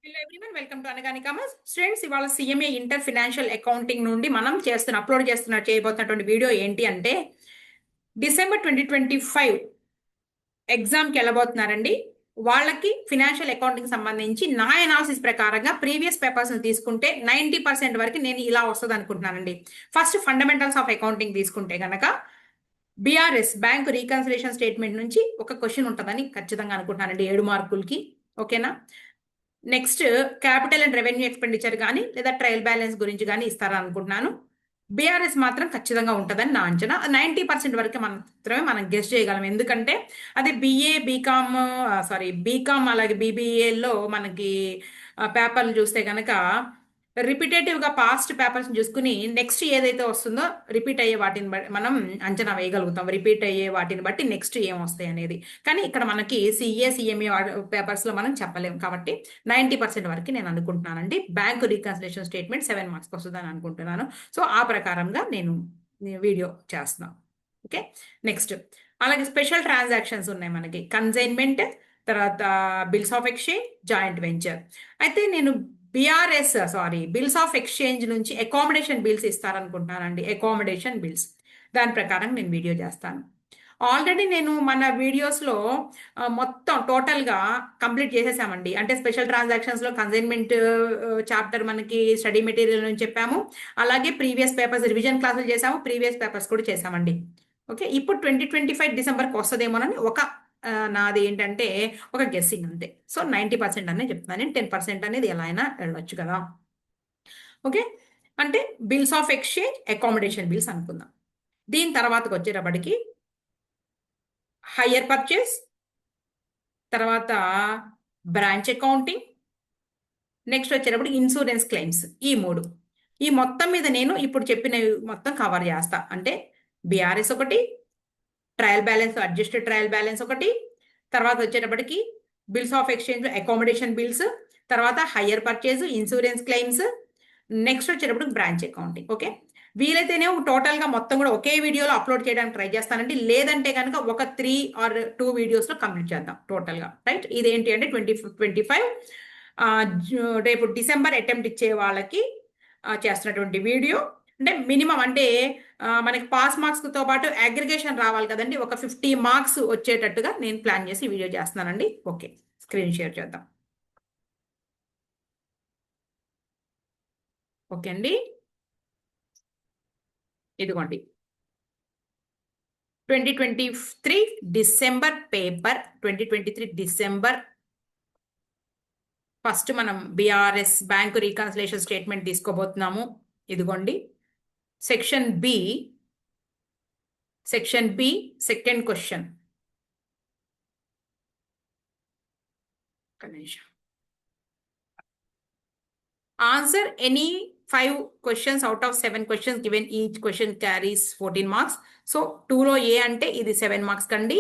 Hello everyone, welcome to Anagani commerce. Students, ఇవాళ CMA inter financial accounting నుండి మనం చేయబోతున్నటువంటి video ఏంటి అంటే డిసెంబర్ 2025 ఎగ్జామ్కి వెళ్ళబోతున్నారండి. వాళ్ళకి ఫినాన్షియల్ అకౌంటింగ్ సంబంధించి నా అనాలిసిస్ ప్రకారంగా ప్రీవియస్ పేపర్స్ని తీసుకుంటే 90% వరకు నేను ఇలా వస్తుంది అనుకుంటున్నానండి. ఫస్ట్ ఫండమెంటల్స్ ఆఫ్ అకౌంటింగ్ తీసుకుంటే గనక బీఆర్ఎస్ బ్యాంక్ రీకన్సిలేషన్ స్టేట్మెంట్ నుంచి ఒక క్వశ్చన్ ఉంటుందని ఖచ్చితంగా అనుకుంటున్నానండి, 7 మార్కులకి. ఓకేనా? Next capital and revenue expenditure కానీ లేదా ట్రయల్ బ్యాలెన్స్ గురించి కానీ ఇస్తారా అనుకుంటున్నాను. బీఆర్ఎస్ మాత్రం ఖచ్చితంగా ఉంటుందని నా అంచనా. 90% వరకు మాత్రమే మనం గెస్ట్ చేయగలం, ఎందుకంటే అది బీకామ్ అలాగే బీబీఏలో మనకి పేపర్లు చూస్తే కనుక రిపీటేటివ్గా పాస్ట్ పేపర్స్ చూసుకుని నెక్స్ట్ ఏదైతే వస్తుందో రిపీట్ అయ్యే వాటిని బట్టి మనం అంచనా వేయగలుగుతాం, రిపీట్ అయ్యే వాటిని బట్టి నెక్స్ట్ ఏం వస్తాయి అనేది. కానీ ఇక్కడ మనకి సిఎంఏ పేపర్స్లో మనం చెప్పలేము కాబట్టి 90% వరకు నేను అనుకుంటున్నానండి. బ్యాంకు రీకన్సిలేషన్ స్టేట్మెంట్ 7 మార్క్స్కి వస్తుందని అనుకుంటున్నాను. సో ఆ ప్రకారంగా నేను వీడియో చేస్తున్నాను. ఓకే, నెక్స్ట్ అలాగే స్పెషల్ ట్రాన్సాక్షన్స్ ఉన్నాయి మనకి, కన్సైన్మెంట్, తర్వాత bills of exchange, joint venture. అయితే నేను బిల్స్ ఆఫ్ ఎక్స్చేంజ్ నుంచి అకామిడేషన్ బిల్స్ ఇస్తారనుకుంటున్నానండి. అకామిడేషన్ బిల్స్, దాని ప్రకారం నేను వీడియో చేస్తాను. ఆల్రెడీ నేను మన వీడియోస్లో మొత్తం టోటల్గా కంప్లీట్ చేసేసామండి. అంటే స్పెషల్ ట్రాన్సాక్షన్స్లో కన్సైన్మెంట్ చాప్టర్ మనకి స్టడీ మెటీరియల్ నుంచి చెప్పాము. అలాగే ప్రీవియస్ పేపర్స్ రివిజన్ క్లాసులు చేసాము, ప్రీవియస్ పేపర్స్ కూడా చేసామండి. ఓకే, ఇప్పుడు 2025 డిసెంబర్కి వస్తుందేమోనని నాది ఏంటంటే ఒక గెస్సింగ్ అంతే. సో 90% అనే చెప్తున్నాను నేను, 10% అనేది ఎలా అయినా వెళ్ళొచ్చు కదా. ఓకే, అంటే bills of exchange, accommodation bills అనుకుందాం. దీని తర్వాతకు వచ్చేటప్పటికి హయ్యర్ పర్చేస్, తర్వాత బ్రాంచ్ అకౌంటింగ్, నెక్స్ట్ వచ్చేటప్పుడు ఇన్సూరెన్స్ క్లెయిమ్స్. ఈ మొత్తం మీద నేను ఇప్పుడు చెప్పిన మొత్తం కవర్ చేస్తా. అంటే బీఆర్ఎస్ ఒకటి, trial balance adjusted trial balance ఒకటి, తర్వాత వచ్చేటప్పటికి bills of exchange accommodation bills, తర్వాత hire purchase, insurance claims, next వచ్చేటప్పుడు బ్రాంచ్ అకౌంటింగ్. ఓకే, వీలైతేనే టోటల్గా మొత్తం కూడా ఒకే వీడియోలో అప్లోడ్ చేయడానికి ట్రై చేస్తానండి. లేదంటే కనుక ఒక 3 or 2 వీడియోస్లో కంప్లీట్ చేద్దాం టోటల్గా. రైట్, ఇదేంటి అంటే 2025 రేపు డిసెంబర్ అటెంప్ట్ ఇచ్చే వాళ్ళకి చేస్తున్నటువంటి వీడియో. అంటే మినిమం అంటే మనకి పాస్ మార్క్స్తో పాటు అగ్రిగేషన్ రావాలి కదండి, ఒక 50 మార్క్స్ వచ్చేటట్టుగా నేను ప్లాన్ చేసి వీడియో చేస్తున్నానండి. ఓకే, స్క్రీన్ షేర్ చేద్దాం. ఓకే అండి, ఇదిగోండి 2023 డిసెంబర్ పేపర్. 2023 డిసెంబర్ ఫస్ట్ మనం బీఆర్ఎస్ బ్యాంకు రీకన్సిలేషన్ స్టేట్మెంట్ తీసుకోబోతున్నాము. ఇదిగోండి section B second question. Answer any 5 questions out of 7 questions given. Each question carries 14 marks. So 2లో ఏ అంటే ఇది 7 మార్క్స్ కండి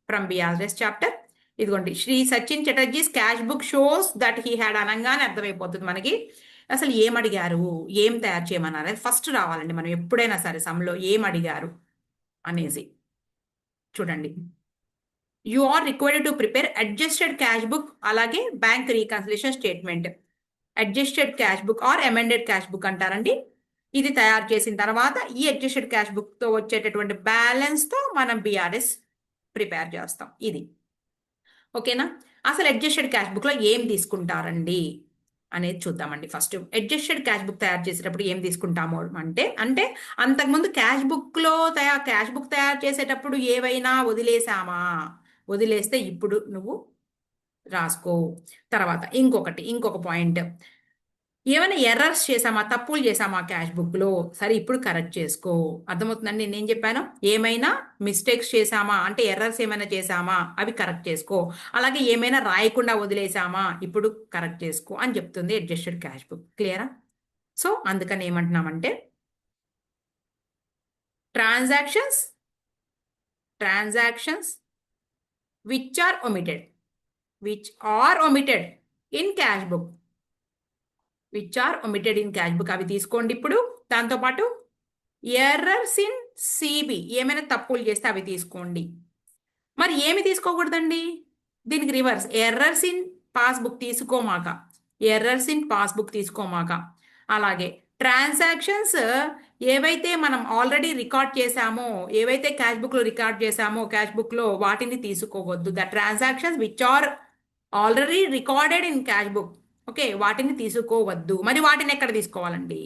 ఫ్రమ్ బీఆర్ఎస్ చాప్టర్. ఇదిగోండి, Shri Sachin Chatterjee's cash book shows that he had అనగానే అర్థమైపోతుంది మనకి అసలు ఏం అడిగారు, ఏం తయారు చేయమన్నారు అది ఫస్ట్ రావాలండి. మనం ఎప్పుడైనా సరే సమ్లో ఏం అడిగారు అనేసి చూడండి. You are required to prepare adjusted cash book అలాగే bank reconciliation statement. Adjusted cash book or amended cash book అంటారండి. ఇది తయారు చేసిన తర్వాత ఈ అడ్జస్టెడ్ క్యాష్ బుక్తో వచ్చేటటువంటి బ్యాలెన్స్తో మనం బీఆర్ఎస్ ప్రిపేర్ చేస్తాం. ఇది ఓకేనా? అసలు అడ్జస్టెడ్ క్యాష్ బుక్లో ఏం తీసుకుంటారండి అనేది చూద్దామండి. ఫస్ట్ అడ్జస్టెడ్ క్యాష్ బుక్ తయారు చేసేటప్పుడు ఏం తీసుకుంటాము అంటే అంతకుముందు క్యాష్ బుక్ తయారు చేసేటప్పుడు ఏవైనా వదిలేస్తే ఇప్పుడు నువ్వు రాసుకో. తర్వాత ఇంకొక పాయింట్, ఏమైనా ఎర్రర్స్ చేసామా, తప్పులు చేసామా క్యాష్ బుక్లో, సరే ఇప్పుడు కరెక్ట్ చేసుకో. అర్థమవుతుందండి నేనేం చెప్పాను? ఏమైనా మిస్టేక్స్ చేసామా అంటే ఎర్రర్స్ ఏమైనా చేసామా అవి కరెక్ట్ చేసుకో. అలాగే ఏమైనా రాయకుండా వదిలేసామా ఇప్పుడు కరెక్ట్ చేసుకో అని చెప్తుంది అడ్జస్టెడ్ క్యాష్ బుక్. క్లియరా? సో అందుకని ఏమంటున్నామంటే transactions which are omitted in cash book, అవి తీసుకోండి. ఇప్పుడు దాంతోపాటు ఎర్రర్స్ ఇన్ సిబి, ఏమైనా తప్పులు చేస్తే అవి తీసుకోండి. మరి ఏమి తీసుకోకూడదండి? దీనికి రివర్స్, ఎర్రర్స్ ఇన్ పాస్బుక్ తీసుకోమాక, ఎర్రర్స్ ఇన్ పాస్బుక్ తీసుకోమాక. అలాగే ట్రాన్సాక్షన్స్ ఏవైతే మనం ఆల్రెడీ రికార్డ్ చేశామో, ఏవైతే క్యాష్ బుక్లో రికార్డ్ చేశామో క్యాష్ బుక్లో వాటిని తీసుకోవద్దు. The transactions which are already recorded in cash book, okay, వాటిని తీసుకోవద్దు. మరి వాటిని ఎక్కడ తీసుకోవాలండి?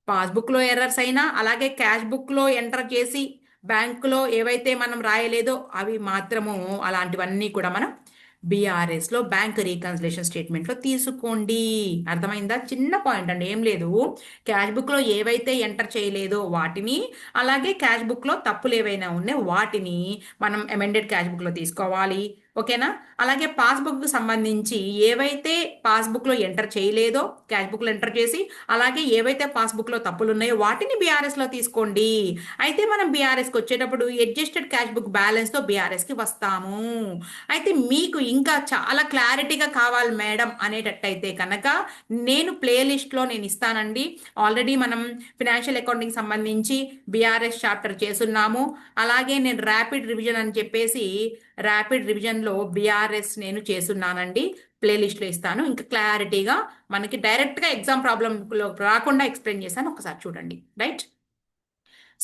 పాస్బుక్లో ఎర్రర్స్ అయినా, అలాగే క్యాష్ బుక్లో ఎంటర్ చేసి బ్యాంకులో ఏవైతే మనం రాయలేదో అవి మాత్రము, అలాంటివన్నీ కూడా మనం బీఆర్ఎస్లో బ్యాంక్ రీకన్సిలేషన్ స్టేట్మెంట్లో తీసుకోండి. అర్థమైందా? చిన్న పాయింట్ అండి, ఏం లేదు. క్యాష్ బుక్లో ఏవైతే ఎంటర్ చేయలేదో వాటిని, అలాగే క్యాష్ బుక్లో తప్పులు ఏవైనా ఉన్నాయో వాటిని మనం అమెండెడ్ క్యాష్ బుక్లో తీసుకోవాలి. ఓకేనా? అలాగే పాస్బుక్కి సంబంధించి ఏవైతే పాస్బుక్లో ఎంటర్ చేయలేదో క్యాష్ బుక్లో ఎంటర్ చేసి, అలాగే ఏవైతే పాస్బుక్లో తప్పులు ఉన్నాయో వాటిని బీఆర్ఎస్లో తీసుకోండి. అయితే మనం బీఆర్ఎస్కి వచ్చేటప్పుడు అడ్జస్టెడ్ క్యాష్ బుక్ బ్యాలెన్స్తో బీఆర్ఎస్కి వస్తాము. అయితే మీకు ఇంకా చాలా క్లారిటీగా కావాలి మేడం అనేటట్టయితే కనుక నేను ప్లేలిస్ట్లో నేను ఇస్తానండి. ఆల్రెడీ మనం ఫినాన్షియల్ అకౌంటింగ్ సంబంధించి బీఆర్ఎస్ చాప్టర్ చేస్తున్నాము. అలాగే నేను ర్యాపిడ్ రివిజన్ అని చెప్పేసి ర్యాపిడ్ రివిజన్లో బీఆర్ఎస్ నేను చేస్తున్నానండి. ప్లేలిస్ట్లో ఇస్తాను. ఇంకా క్లారిటీగా మనకి డైరెక్ట్గా ఎగ్జామ్ ప్రాబ్లంలో రాకుండా ఎక్స్ప్లెయిన్ చేశాను, ఒకసారి చూడండి. రైట్?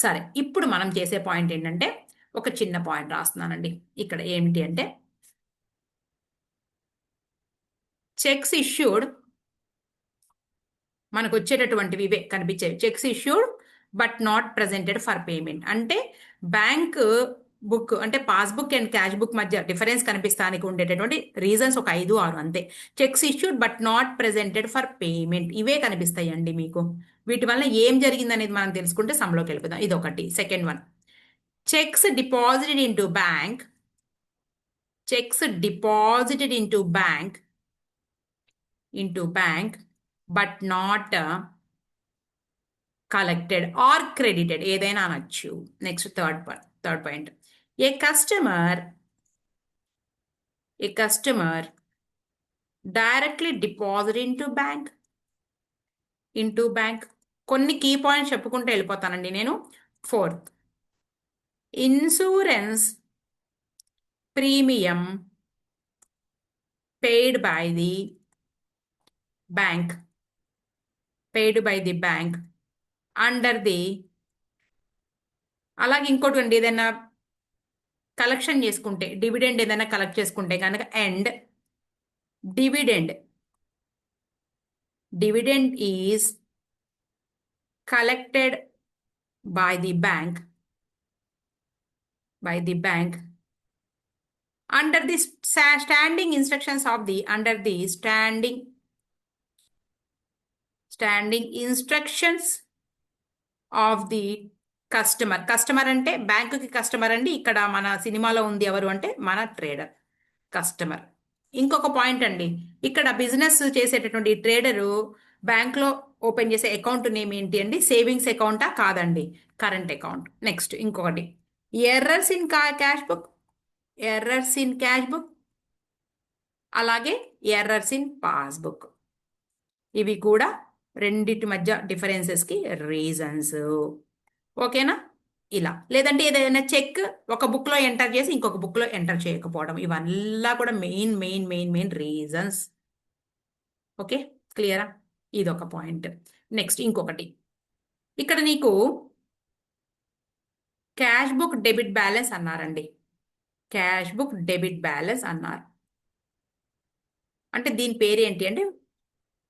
సరే, ఇప్పుడు మనం చేసే పాయింట్ ఏంటంటే, ఒక చిన్న పాయింట్ రాస్తున్నానండి ఇక్కడ. ఏమిటి అంటే, చెక్స్ ఇష్యూడ్, మనకు వచ్చేటటువంటివి ఇవే కనిపించేవి. Checks issued but not presented for payment అంటే బ్యాంక్ బుక్ అంటే పాస్బుక్ అండ్ క్యాష్ బుక్ మధ్య డిఫరెన్స్ కనిపిస్తానికి ఉండేటటువంటి రీజన్స్ ఒక 5-6 అంతే. Checks issued but not presented for payment ఇవే కనిపిస్తాయండి మీకు. వీటి వల్ల ఏం జరిగింది అనేది మనం తెలుసుకుంటే సమ్లోకి వెళ్ళిపోదాం. ఇది ఒకటి. Second one, cheques deposited into bank, cheques deposited into bank but not collected or credited, ఏదైనా అనొచ్చు. Next third point, a customer directly deposit into bank. కొన్ని కీ పాయింట్స్ చెప్పుకుంటూ వెళ్ళిపోతానండి నేను. Fourth, insurance premium paid by the bank under the, అలాగే ఇంకోటి అండి, ఏదైనా కలెక్షన్ చేసుకుంటే డివిడెండ్ ఏదైనా కలెక్ట్ చేసుకుంటే కనుక, and dividend is collected by the bank under the standing instructions of the standing instructions of the customer అంటే బ్యాంకుకి కస్టమర్ అండి. ఇక్కడ మన సినిమాలో ఉంది ఎవరు అంటే మన ట్రేడర్, కస్టమర్. ఇంకొక పాయింట్ అండి, ఇక్కడ బిజినెస్ చేసేటటువంటి ట్రేడరు బ్యాంక్లో ఓపెన్ చేసే అకౌంట్ నేమ్ ఏంటి అండి? సేవింగ్స్ అకౌంటా? కాదండి, కరెంట్ అకౌంట్. నెక్స్ట్ ఇంకొకటి, ఎర్రర్స్ ఇన్ క్యాష్ బుక్ అలాగే ఎర్రర్స్ ఇన్ పాస్బుక్. ఇవి కూడా రెండిటి మధ్య డిఫరెన్సెస్కి రీజన్స్. ఓకేనా? ఇలా. లేదంటే ఏదైనా చెక్ ఒక బుక్లో ఎంటర్ చేసి ఇంకొక బుక్లో ఎంటర్ చేయకపోవడం, ఇవన్నీ కూడా మెయిన్ రీజన్స్. ఓకే, క్లియరా? ఇదొక పాయింట్. నెక్స్ట్ ఇంకొకటి, ఇక్కడ నీకు క్యాష్ బుక్ డెబిట్ బ్యాలెన్స్ అన్నారండి. క్యాష్ బుక్ డెబిట్ బ్యాలెన్స్ అన్నారు అంటే దీని పేరు ఏంటి అంటే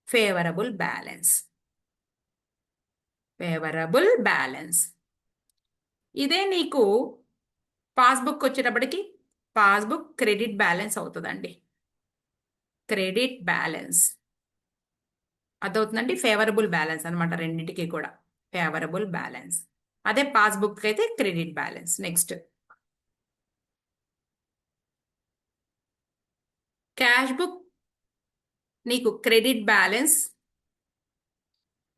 ఫేవరబుల్ బ్యాలెన్స్. ఇదే నీకు పాస్బుక్ వచ్చేటప్పటికి పాస్బుక్ క్రెడిట్ బ్యాలెన్స్ అవుతుందండి. క్రెడిట్ బ్యాలెన్స్ అదవుతుందండి. ఫేవరబుల్ బ్యాలెన్స్ అనమాట, రెండింటికి కూడా ఫేవరబుల్ బ్యాలెన్స్. అదే పాస్బుక్ అయితే credit balance. Next, cash book నీకు క్రెడిట్ బ్యాలెన్స్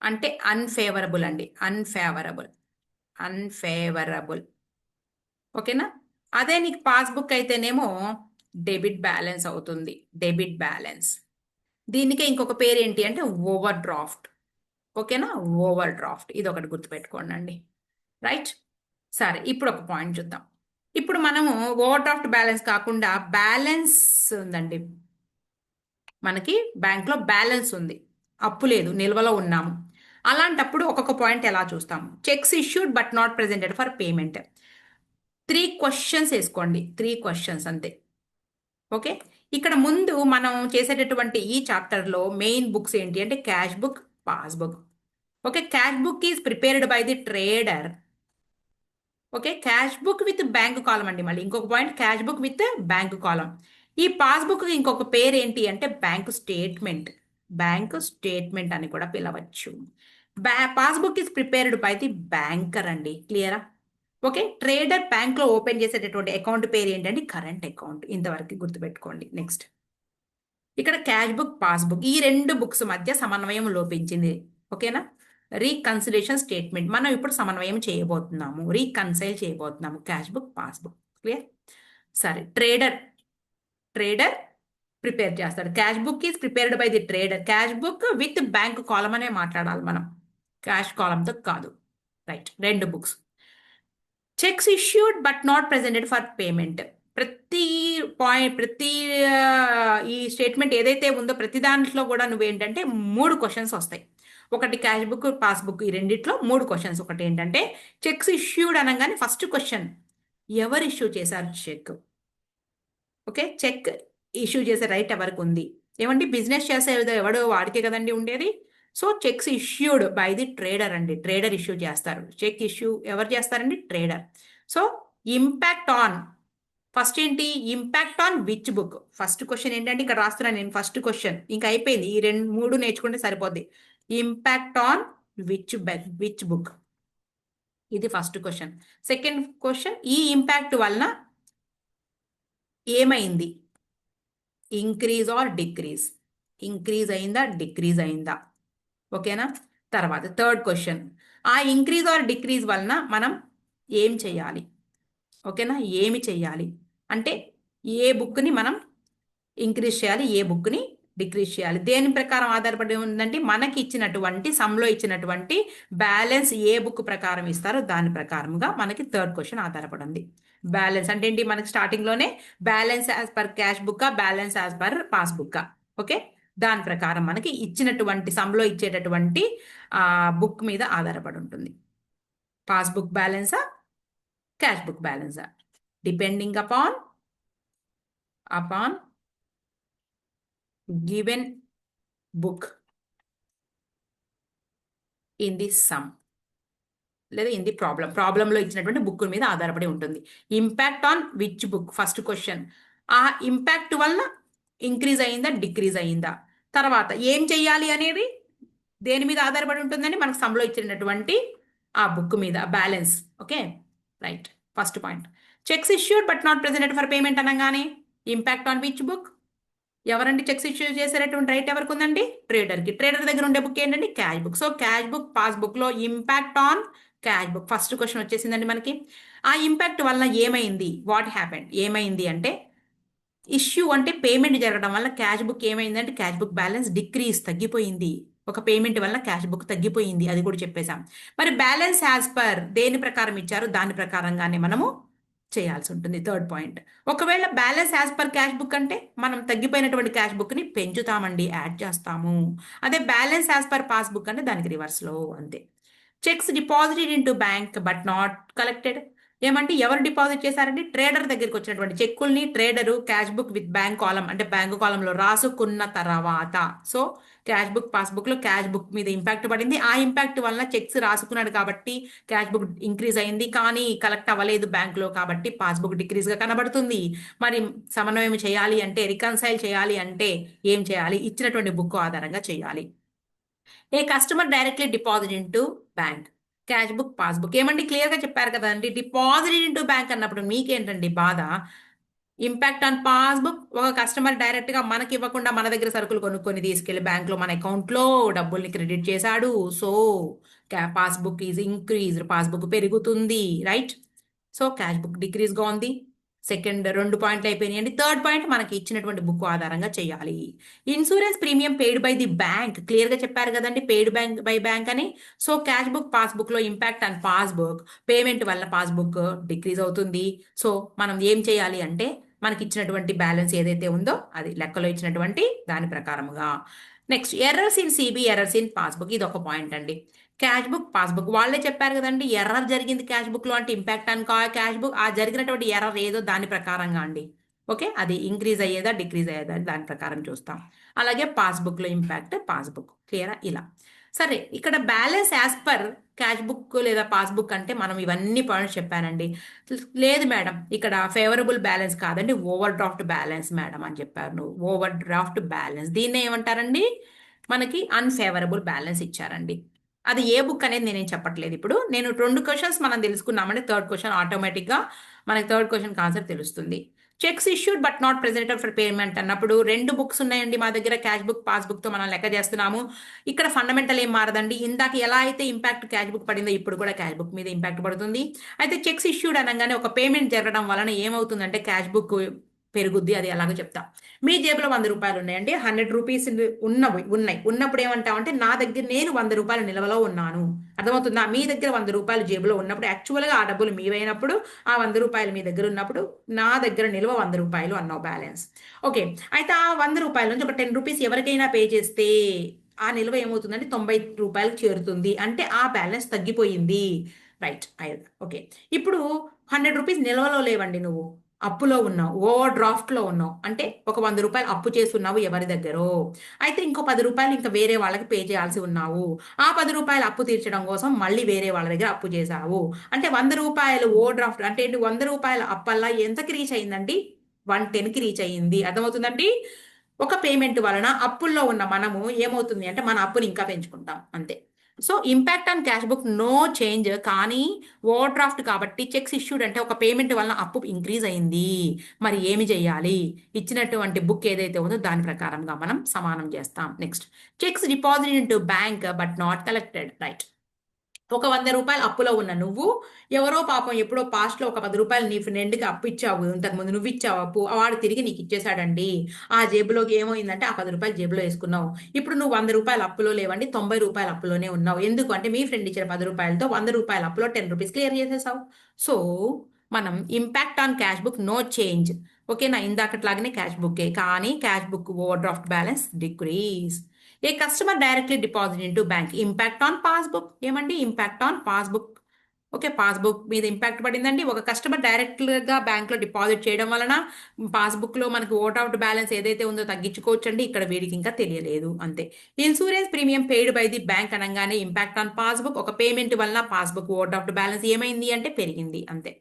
అంటే అన్ఫేవరబుల్ అండి, అన్ఫేవరబుల్. ఓకేనా? అదే నీకు పాస్బుక్ అయితేనేమో డెబిట్ బ్యాలెన్స్ అవుతుంది, డెబిట్ బ్యాలెన్స్. దీనికే ఇంకొక పేరు ఏంటి అంటే ఓవర్ డ్రాఫ్ట్. ఓకేనా? ఓవర్ డ్రాఫ్ట్, ఇది ఒకటి గుర్తుపెట్టుకోండి అండి. రైట్? సరే, ఇప్పుడు ఒక పాయింట్ చూద్దాం. ఇప్పుడు మనము ఓవర్ డ్రాఫ్ట్ బ్యాలెన్స్ కాకుండా బ్యాలెన్స్ ఉందండి, మనకి బ్యాంక్లో బ్యాలెన్స్ ఉంది, అప్పు లేదు, నిల్వలో ఉన్నాము. అలాంటప్పుడు ఒక్కొక్క పాయింట్ ఎలా చూస్తాము? Checks issued but not presented for payment. 3 questions వేసుకోండి, 3 క్వశ్చన్స్ అంతే. ఓకే, ఇక్కడ ముందు మనం చేసేటటువంటి ఈ చాప్టర్లో మెయిన్ బుక్స్ ఏంటి అంటే cash book, passbook. Okay, cash book is prepared by the trader. Okay, cash book with bank column అండి. మళ్ళీ ఇంకొక point, cash book with bank column. ఈ పాస్బుక్ ఇంకొక పేరు ఏంటి అంటే బ్యాంక్ స్టేట్మెంట్. బ్యాంక్ స్టేట్మెంట్ అని కూడా పిలవచ్చు. Passbook is prepared by the banker అండి. క్లియరా? ఓకే, ట్రేడర్ బ్యాంక్లో ఓపెన్ చేసేటటువంటి అకౌంట్ పేరు ఏంటంటే కరెంట్ అకౌంట్. ఇంతవరకు గుర్తుపెట్టుకోండి. నెక్స్ట్, ఇక్కడ క్యాష్ బుక్, పాస్బుక్ ఈ 2 బుక్స్ మధ్య సమన్వయం లోపించింది. ఓకేనా? రీకన్సిలేషన్ స్టేట్మెంట్ మనం ఇప్పుడు సమన్వయం చేయబోతున్నాము, రీకన్సైల్ చేయబోతున్నాము క్యాష్ బుక్, పాస్బుక్. క్లియర్? సరే, ట్రేడర్ ప్రిపేర్ చేస్తాడు. Cash book is prepared by the trader. Cash book with bank column అనే మాట్లాడాలి మనం, క్యాష్ కాలంతో కాదు. Right, 2 books. Cheques issued but not presented for payment. ప్రతి పాయింట్, ప్రతి ఈ స్టేట్మెంట్ ఏదైతే ఉందో ప్రతి దాంట్లో కూడా నువ్వేంటంటే 3 క్వశ్చన్స్ వస్తాయి. ఒకటి క్యాష్ బుక్, పాస్బుక్, ఈ రెండిట్లో 3 క్వశ్చన్స్. ఒకటి ఏంటంటే చెక్స్ ఇష్యూడ్ అనగానే ఫస్ట్ క్వశ్చన్, ఎవరు ఇష్యూ చేశారు చెక్? ఓకే, చెక్ ఇష్యూ చేసే రైట్ ఎవరికి ఉంది? ఏమండి, బిజినెస్ చేసే ఎవడు వాడికే కదండి ఉండేది. So cheques issued by the trader అండి. ట్రేడర్ ఇష్యూ చేస్తారు. చెక్ ఇష్యూ ఎవరు చేస్తారండి? Trader. So impact on, first ఏంటి? Impact on which book. First question ఏంటంటే ఇక్కడ రాస్తున్నాను నేను ఫస్ట్ క్వశ్చన్, ఇంకా అయిపోయింది. ఈ 3 నేర్చుకుంటే సరిపోద్ది. ఇంపాక్ట్ ఆన్ విచ్ బుక్, ఇది ఫస్ట్ క్వశ్చన్. సెకండ్ క్వశ్చన్, ఈ ఇంపాక్ట్ వలన ఏమైంది? ఇంక్రీజ్ ఆర్ డిక్రీజ్, ఇంక్రీజ్ అయిందా, డిక్రీజ్ అయిందా? ఓకేనా? తర్వాత థర్డ్ క్వశ్చన్, ఆ ఇంక్రీజ్ ఆర్ డిక్రీజ్ వలన మనం ఏం చేయాలి? ఓకేనా, ఏమి చెయ్యాలి అంటే ఏ బుక్ని మనం ఇంక్రీజ్ చేయాలి, ఏ బుక్ని డిక్రీజ్ చేయాలి. దేని ప్రకారం ఆధారపడి ఉందంటే మనకి ఇచ్చినటువంటి సమ్లో ఇచ్చినటువంటి బ్యాలెన్స్ ఏ బుక్ ప్రకారం ఇస్తారో దాని ప్రకారంగా మనకి థర్డ్ క్వశ్చన్ ఆధారపడి ఉంది. బ్యాలెన్స్ అంటే ఏంటి? మనకి స్టార్టింగ్లోనే బ్యాలెన్స్ యాజ్ పర్ క్యాష్ బుక్కా, బ్యాలెన్స్ యాజ్ పర్ పాస్ బుక్కా. ఓకే, దాని ప్రకారం మనకి ఇచ్చినటువంటి సమ్లో ఇచ్చేటటువంటి బుక్ మీద ఆధారపడి ఉంటుంది. పాస్బుక్ బ్యాలెన్సా, క్యాష్ బుక్ బ్యాలెన్సా, depending upon given book in the sum లేదా ఇన్ ది ప్రాబ్లంలో ఇచ్చినటువంటి బుక్ మీద ఆధారపడి ఉంటుంది. Impact on which book, first question. ఆ ఇంపాక్ట్ వలన ఇంక్రీజ్ అయిందా, డిక్రీజ్ అయిందా? తర్వాత ఏం చెయ్యాలి అనేది దేని మీద ఆధారపడి ఉంటుందని మనకు సమ్లో ఇచ్చినటువంటి ఆ బుక్ మీద balance. Okay, right, first point. Cheques issued but not presented for payment అనగానే ఇంపాక్ట్ ఆన్ విచ్ బుక్, ఎవరండి చెక్స్ ఇష్యూ చేసేటటువంటి రైట్ ఎవరికి ఉందండి? ట్రేడర్కి. ట్రేడర్ దగ్గర ఉండే బుక్ ఏంటండి? Cash book. So cash book, పాస్బుక్లో impact on cash book, first question వచ్చేసిందండి మనకి. ఆ ఇంపాక్ట్ వలన ఏమైంది? వాట్ హ్యాపెండ్, ఏమైంది అంటే ఇష్యూ అంటే పేమెంట్ జరగడం వల్ల క్యాష్ బుక్ ఏమైందంటే క్యాష్ బుక్ బ్యాలెన్స్ డిక్రీజ్, తగ్గిపోయింది. ఒక పేమెంట్ వల్ల క్యాష్ బుక్ తగ్గిపోయింది, అది కూడా చెప్పేశాం. మరి బ్యాలెన్స్ యాజ్ పర్ దేని ప్రకారం ఇచ్చారు దాని ప్రకారంగానే మనము చేయాల్సి ఉంటుంది. థర్డ్ పాయింట్, ఒకవేళ balance as per cash book అంటే మనం తగ్గిపోయినటువంటి క్యాష్ బుక్ని పెంచుతామండి, యాడ్ చేస్తాము. అదే బ్యాలెన్స్ యాజ్ పర్ పాస్బుక్ అంటే దానికి రివర్స్లో, అంతే. Cheques deposited in to bank but not collected. ఏమంటే ఎవరు డిపాజిట్ చేశారండి? ట్రేడర్ దగ్గరికి వచ్చినటువంటి చెక్కుల్ని trader cash book with bank column అంటే బ్యాంకు కాలంలో రాసుకున్న తర్వాత, సో క్యాష్ బుక్, పాస్బుక్లో క్యాష్ బుక్ మీద ఇంపాక్ట్ పడింది. ఆ ఇంపాక్ట్ వలన చెక్స్ రాసుకున్నాడు కాబట్టి క్యాష్ బుక్ ఇంక్రీజ్ అయింది, కానీ కలెక్ట్ అవ్వలేదు బ్యాంకులో కాబట్టి పాస్బుక్ డిక్రీజ్గా కనబడుతుంది. మరి సమన్వయం చేయాలి అంటే, రికన్సైల్ చేయాలి అంటే ఏం చేయాలి? ఇచ్చినటువంటి బుక్ ఆధారంగా చేయాలి. A customer directly deposit in to bank, cash book, passbook. ఏమండి, క్లియర్గా చెప్పారు కదండి. డిపాజిట్ ఇన్ టు బ్యాంక్ అన్నప్పుడు మీకేంటండి బాధ? ఇంపాక్ట్ ఆన్ పాస్బుక్, ఒక కస్టమర్ డైరెక్ట్గా మనకి ఇవ్వకుండా మన దగ్గర సరుకులు కొనుక్కొని తీసుకెళ్లి బ్యాంక్లో మన అకౌంట్లో డబ్బుల్ని క్రెడిట్ చేశాడు. So passbook is increased, passbook పెరుగుతుంది. రైట్, సో క్యాష్ బుక్ డిక్రీజ్గా ఉంది. సెకండ్ 2 పాయింట్లు అయిపోయినాయండి. థర్డ్ పాయింట్, మనకి ఇచ్చినటువంటి బుక్ ఆధారంగా చేయాలి. Insurance premium paid by the bank, క్లియర్గా చెప్పారు కదండి, పెయిడ్ బై బ్యాంక్ అని. సో క్యాష్ బుక్, పాస్బుక్లో ఇంపాక్ట్ ఆన్ పాస్బుక్, పేమెంట్ వల్ల పాస్బుక్ డిక్రీజ్ అవుతుంది. సో మనం ఏం చేయాలి అంటే మనకి ఇచ్చినటువంటి బ్యాలెన్స్ ఏదైతే ఉందో అది లెక్కలో ఇచ్చినటువంటి దాని ప్రకారముగా. Next errors in CB, errors in passbook, ఇది ఒక పాయింట్ అండి. క్యాష్ బుక్ పాస్బుక్ వాళ్ళే చెప్పారు కదండి, ఎర్రర్ జరిగింది క్యాష్ బుక్ లో అంటే ఇంపాక్ట్ అని క్యాష్ బుక్ ఆ జరిగినటువంటి ఎర్రర్ ఏదో దాని ప్రకారంగా అండి. ఓకే, అది ఇంక్రీజ్ అయ్యేదా డిక్రీజ్ అయ్యేదా దాని ప్రకారం చూస్తాం. అలాగే పాస్బుక్ లో ఇంపాక్ట్ పాస్బుక్ క్లియరా ఇలా. సరే, ఇక్కడ balance as per cash book లేదా పాస్బుక్ అంటే మనం ఇవన్నీ పాయింట్స్ చెప్పానండి. లేదు మేడం, ఇక్కడ ఫేవరబుల్ బ్యాలెన్స్ కాదండి, ఓవర్ డ్రాఫ్ట్ బ్యాలెన్స్ మేడం అని చెప్పారు. నువ్వు ఓవర్ డ్రాఫ్ట్ బ్యాలెన్స్ దీన్ని ఏమంటారండి, మనకి అన్ఫేవరబుల్ బ్యాలెన్స్ ఇచ్చారండి. అది ఏ బుక్ అనేది నేనేం చెప్పట్లేదు. ఇప్పుడు నేను 2 క్వశ్చన్స్ మనం తెలుసుకున్నామంటే థర్డ్ క్వశ్చన్ ఆటోమేటిక్గా మనకి థర్డ్ క్వశ్చన్ కాన్సెప్ట్ తెలుస్తుంది. Checks issued but not presented for payment అన్నప్పుడు 2 బుక్స్ ఉన్నాయండి మా దగ్గర, క్యాష్ బుక్ పాస్బుక్ తో మనం లెక్క చేస్తున్నాము. ఇక్కడ ఫండమెంటల్ ఏం మారదండి, ఇందాక ఎలా అయితే ఇంపాక్ట్ క్యాష్ బుక్ పడిందో ఇప్పుడు కూడా క్యాష్ బుక్ మీద ఇంపాక్ట్ పడుతుంది. అయితే చెక్స్ ఇష్యూడ్ అనగానే ఒక పేమెంట్ జరగడం వలన ఏమవుతుందంటే క్యాష్ బుక్ పెరుగుద్ది, అది ఎలాగో చెప్తా. మీ జేబులో 100 రూపాయలు ఉన్నాయండి, 100 రూపీస్ ఉన్నప్పుడు ఏమంటామంటే నా దగ్గర నేను 100 రూపాయల నిల్వలో ఉన్నాను. అర్థమవుతుందా, మీ దగ్గర 100 రూపాయలు జేబులో ఉన్నప్పుడు యాక్చువల్గా ఆ డబ్బులు మీవైనప్పుడు ఆ 100 రూపాయలు మీ దగ్గర ఉన్నప్పుడు నా దగ్గర నిల్వ 100 రూపాయలు అన్నావు బ్యాలెన్స్. ఓకే, అయితే ఆ 100 రూపాయల నుంచి ఒక 10 రూపీస్ ఎవరికైనా పే చేస్తే ఆ నిల్వ ఏమవుతుందంటే 90 రూపాయలకు చేరుతుంది, అంటే ఆ బ్యాలెన్స్ తగ్గిపోయింది. రైట్. ఓకే, ఇప్పుడు 100 రూపీస్ నిల్వలో లేవండి, నువ్వు అప్పులో ఉన్నావు, ఓవర్ డ్రాఫ్ట్ లో ఉన్నావు, అంటే ఒక 100 రూపాయలు అప్పు చేసుకున్నావు ఎవరి దగ్గరో. అయితే ఇంకో 10 రూపాయలు ఇంకా వేరే వాళ్ళకి పే చేయాల్సి ఉన్నావు. ఆ 10 రూపాయలు అప్పు తీర్చడం కోసం మళ్ళీ వేరే వాళ్ళ దగ్గర అప్పు చేశావు. అంటే 100 రూపాయలు ఓవర్ డ్రాఫ్ట్ అంటే 100 రూపాయల అప్పల్లా ఎంతకి రీచ్ అయిందండి, 110కి రీచ్ అయ్యింది. అర్థమవుతుందండి. ఒక పేమెంట్ వలన అప్పుల్లో ఉన్న మనము ఏమవుతుంది అంటే మన అప్పుని ఇంకా పెంచుకుంటాం అంతే. So impact on cash book no change, కానీ ఓవర్ డ్రాఫ్ట్ కాబట్టి చెక్స్ ఇష్యూడ్ అంటే ఒక పేమెంట్ వలన అప్పు ఇంక్రీజ్ అయింది. మరి ఏమి చేయాలి, ఇచ్చినటువంటి బుక్ ఏదైతే ఉందో దాని ప్రకారంగా మనం సమానం చేస్తాం. Next, checks deposit in to bank but not collected. Right. ఒక 100 రూపాయలు అప్పులో ఉన్న నువ్వు ఎవరో పాపం ఎప్పుడో పాస్ట్లో ఒక 10 రూపాయలు నీ ఫ్రెండ్కి అప్పు ఇచ్చావు, ఇంతకుముందు నువ్వు ఇచ్చావు అప్పు, వాడు తిరిగి నీకు ఇచ్చేసాడండి. ఆ జేబులోకి ఏమైందంటే ఆ 10 రూపాయలు జేబులో వేసుకున్నావు. ఇప్పుడు నువ్వు 100 రూపాయలు అప్పులో లేవండి, 90 రూపాయలు అప్పులోనే ఉన్నావు. ఎందుకు అంటే మీ ఫ్రెండ్ ఇచ్చిన 10 రూపాయలతో 100 రూపాయల అప్పులో 10 రూపీస్ క్లియర్ చేసేసావు. సో మనం impact on cash book no change. ఓకేనా, ఇందాకట్లాగానే క్యాష్ బుక్కే, కానీ cash book overdraft balance decrease. A customer directly deposit in to bank, impact on passbook. ఏమండి, impact on passbook. Okay, passbook మీద impact పడిందండి. ఒక కస్టమర్ డైరెక్ట్గా బ్యాంక్లో డిపాజిట్ చేయడం వలన పాస్బుక్లో మనకి ఓట్ అవుట్ బ్యాలెన్స్ ఏదైతే ఉందో తగ్గించుకోవచ్చండి. ఇక్కడ వీడికి ఇంకా తెలియలేదు అంతే. Insurance premium paid by the bank అనగానే ఇంపాక్ట్ ఆన్ పాస్బుక్, ఒక పేమెంట్ వలన పాస్బుక్ ఓట్ అవుట్ బ్యాలెన్స్ ఏమైంది అంటే పెరిగింది అంతే.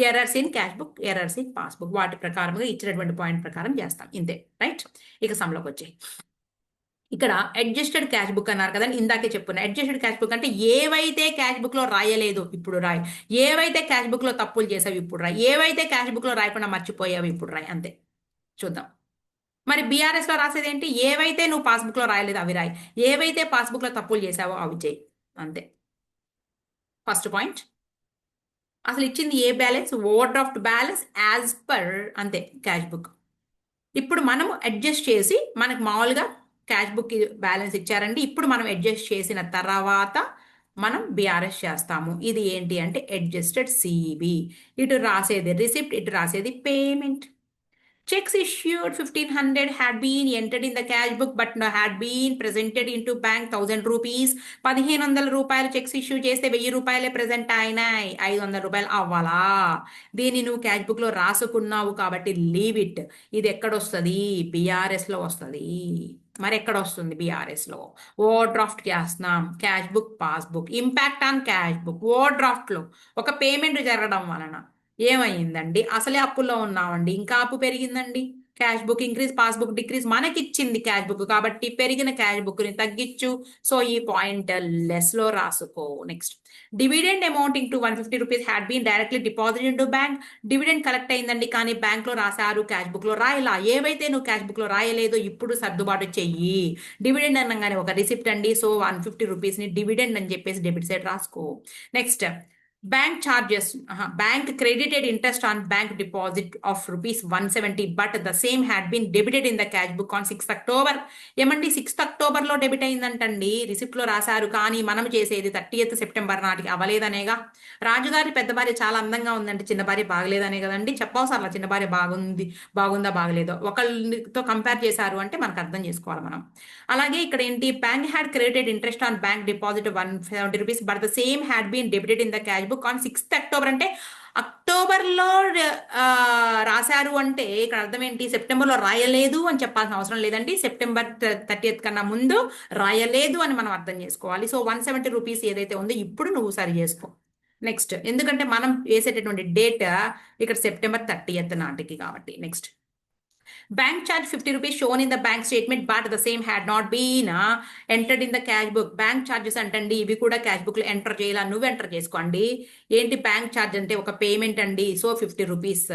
Errors in cash book, errors in passbook, వాటి ప్రకారంగా ఇచ్చినటువంటి పాయింట్ ప్రకారం చేస్తాం ఇంతే. రైట్. ఇక సమ్లోకి వచ్చాయి. ఇక్కడ అడ్జస్టెడ్ క్యాష్ బుక్ అన్నారు కదండి, ఇందాకే చెప్పుకున్నా. అడ్జస్టెడ్ క్యాష్ బుక్ అంటే ఏవైతే క్యాష్ బుక్ లో రాయలేదు ఇప్పుడు రాయి, ఏవైతే క్యాష్ బుక్ లో తప్పులు చేసావు ఇప్పుడు రాయి, ఏవైతే క్యాష్ బుక్ లో రాయకుండా మర్చిపోయావు ఇప్పుడు రాయి అంతే. చూద్దాం. మరి బీఆర్ఎస్ లో రాసేది ఏంటి, ఏవైతే నువ్వు పాస్బుక్ లో రాయలేదు అవి రాయి, ఏవైతే పాస్బుక్ లో తప్పులు చేసావో అవి చేయి అంతే. ఫస్ట్ పాయింట్, అసలు ఇచ్చింది a balance, overdraft balance as per అంతే క్యాష్ బుక్. ఇప్పుడు మనము అడ్జస్ట్ చేసి మనకు మామూలుగా క్యాష్ బుక్ బ్యాలెన్స్ ఇచ్చారండి, ఇప్పుడు మనం అడ్జస్ట్ చేసిన తర్వాత మనం బీఆర్ఎస్ చేస్తాము. ఇది ఏంటి అంటే అడ్జస్టెడ్ సిబి. ఇటు రాసేది రిసిప్ట్, ఇటు రాసేది payment. Checks issued 1500 had been entered in the cash book but had been presented into bank 1000 rupees. 1500 రూపాయలు చెక్స్ ఇష్యూ చేస్తే 1000 రూపాయలే ప్రెజెంట్ అయినాయి, 500 రూపాయలు అవ్వాలా. దీన్ని నువ్వు క్యాష్ బుక్ లో రాసుకున్నావు కాబట్టి లీవ్ ఇట్. ఇది ఎక్కడొస్తుంది, బీఆర్ఎస్ లో వస్తుంది. మరి ఎక్కడ వస్తుంది బీఆర్ఎస్ లో, ఓవర్ డ్రాఫ్ట్ చేస్తున్నాం, cash book passbook, impact on cash book. Over draft లో ఒక పేమెంట్ జరగడం వలన ఏమైందండి, అసలే అప్పుల్లో ఉన్నామండి, ఇంకా అప్పు పెరిగిందండి. Cash book increase, passbook decrease, మనకిచ్చింది క్యాష్ బుక్ కాబట్టి పెరిగిన క్యాష్ బుక్ ని తగ్గించు. సో ఈ పాయింట్ లెస్ లో రాసుకో. Next, dividend amounting to 150 rupees had been directly deposit in to bank. Dividend collect అయిందండి, కానీ బ్యాంక్ లో రాశారు, క్యాష్ బుక్ లో రాయలా. ఏవైతే నువ్వు క్యాష్ బుక్ లో రాయలేదో ఇప్పుడు సర్దుబాటు చెయ్యి. డివిడెండ్ అనగానే ఒక రిసిప్ట్ అండి, సో 150 రూపీస్ ని డివిడెండ్ అని చెప్పేసి డెబిట్ సైడ్ రాసుకో. Next, Bank charges, bank credited interest on bank deposit of rupees 170, but the same had been debited in the cash book on 6th October. ఏమండి 6th అక్టోబర్లో debit అయిందంటండి, రిసిప్ట్లో రాశారు, కానీ మనం చేసేది 30th సెప్టెంబర్ నాటికి అవ్వలేదనేగా. రాజుగారి పెద్ద భార్య చాలా అందంగా ఉందంటే చిన్న భార్య బాగలేదనే కదండి. చెప్పవసరలా చిన్న భార్య బాగుంది, బాగుందా బాగలేదో, ఒకళ్ళతో కంపేర్ చేశారు అంటే మనకు అర్థం చేసుకోవాలి మనం. అలాగే ఇక్కడ ఏంటి, bank had credited interest on bank deposit 170 rupees, but the same had been debited in the cash book on 6th October. అంటే అక్టోబర్లో రాశారు అంటే ఇక్కడ అర్థం ఏంటి, సెప్టెంబర్లో రాయలేదు అని చెప్పాల్సిన అవసరం లేదండి. సెప్టెంబర్ 30th కన్నా ముందు రాయలేదు అని మనం అర్థం చేసుకోవాలి. సో 170 రూపీస్ ఏదైతే ఉందో ఇప్పుడు నువ్వు సరి చేసుకో. నెక్స్ట్, ఎందుకంటే మనం వేసేటటువంటి డేట్ ఇక్కడ సెప్టెంబర్ 30th నాటికి కాబట్టి. Next, bank charge 50 rupees shown in the bank statement, but the same had not been entered in the cash book. Bank charges అంటండి, ఇవి కూడా క్యాష్ బుక్ లో ఎంటర్ చేయాలా, నువ్వు ఎంటర్ చేసుకోండి. ఏంటి బ్యాంక్ ఛార్జ్ అంటే ఒక పేమెంట్ అండి, so 50 rupees.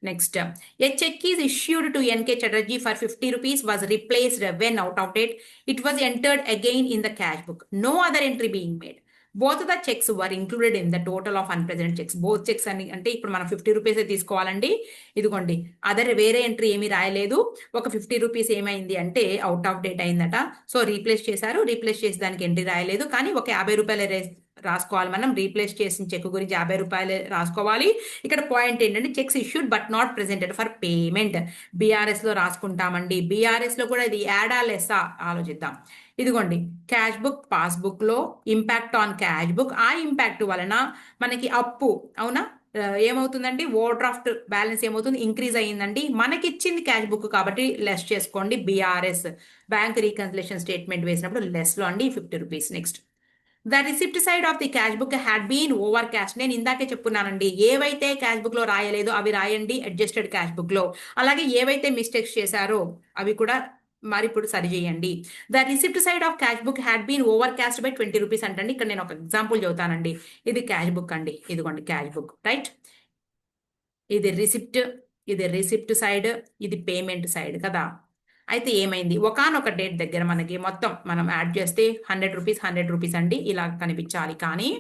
Next, a cheque is issued to NK Chatterjee for 50 rupees was replaced when out of date. It was entered again in the cash book. No other entry being made. Both the cheques were included in the total of unpresent cheques. Both cheques అని అంటే ఇప్పుడు మనం 50 రూపీసే తీసుకోవాలండి. ఇదిగోండి, other వేరే entry ఏమీ రాయలేదు. ఒక 50 రూపీస్ ఏమైంది అంటే అవుట్ ఆఫ్ డేట్ అయిందట, సో రీప్లేస్ చేశారు. రీప్లేస్ చేసి దానికి ఎంట్రీ రాయలేదు, కానీ ఒక 50 రూపాయలు రాసుకోవాలి మనం. రీప్లేస్ చేసిన చెక్ గురించి 50 రూపాయలు రాసుకోవాలి. ఇక్కడ పాయింట్ ఏంటంటే cheques issued but not presented for payment. BRS లో రాసుకుంటామండి. బీఆర్ఎస్ లో కూడా ఇది యాడా లెస్సా ఆలోచిద్దాం. ఇదిగోండి, క్యాష్ బుక్ పాస్బుక్ లో ఇంపాక్ట్ ఆన్ క్యాష్ బుక్. ఆ ఇంపాక్ట్ వలన మనకి అప్పు, అవునా, ఏమవుతుందండి, ఓవర్ డ్రాఫ్ట్ బ్యాలెన్స్ ఏమవుతుంది, ఇంక్రీజ్ అయ్యిందండి. మనకి ఇచ్చింది క్యాష్ బుక్ కాబట్టి లెస్ చేసుకోండి. బీఆర్ఎస్ బ్యాంక్ రీకన్సిలేషన్ స్టేట్మెంట్ వేసినప్పుడు లెస్ లో అండి 50 rupees. Next, the receipt side of the cash book had been over cash. నేను ఇందాకే చెప్పున్నానండి, ఏవైతే క్యాష్ బుక్ లో రాయలేదో అవి రాయండి అడ్జస్టెడ్ క్యాష్ బుక్ లో. అలాగే ఏవైతే మిస్టేక్స్ చేశారో అవి కూడా మరి ఇప్పుడు సరి చేయండి. The receipt side of cash book had been over cast by 20 rupees అంటండి. ఇక్కడ నేను ఒక ఎగ్జాంపుల్ చెబుతానండి. ఇది క్యాష్ బుక్ అండి, ఇదిగోండి క్యాష్ బుక్, రైట్. ఇది రిసిప్ట్ సైడ్, ఇది పేమెంట్ సైడ్ కదా. అయితే ఏమైంది, ఒకానొక డేట్ దగ్గర మనకి మొత్తం మనం యాడ్ చేస్తే 100 రూపీస్ అండి ఇలా కనిపించాలి. కానీ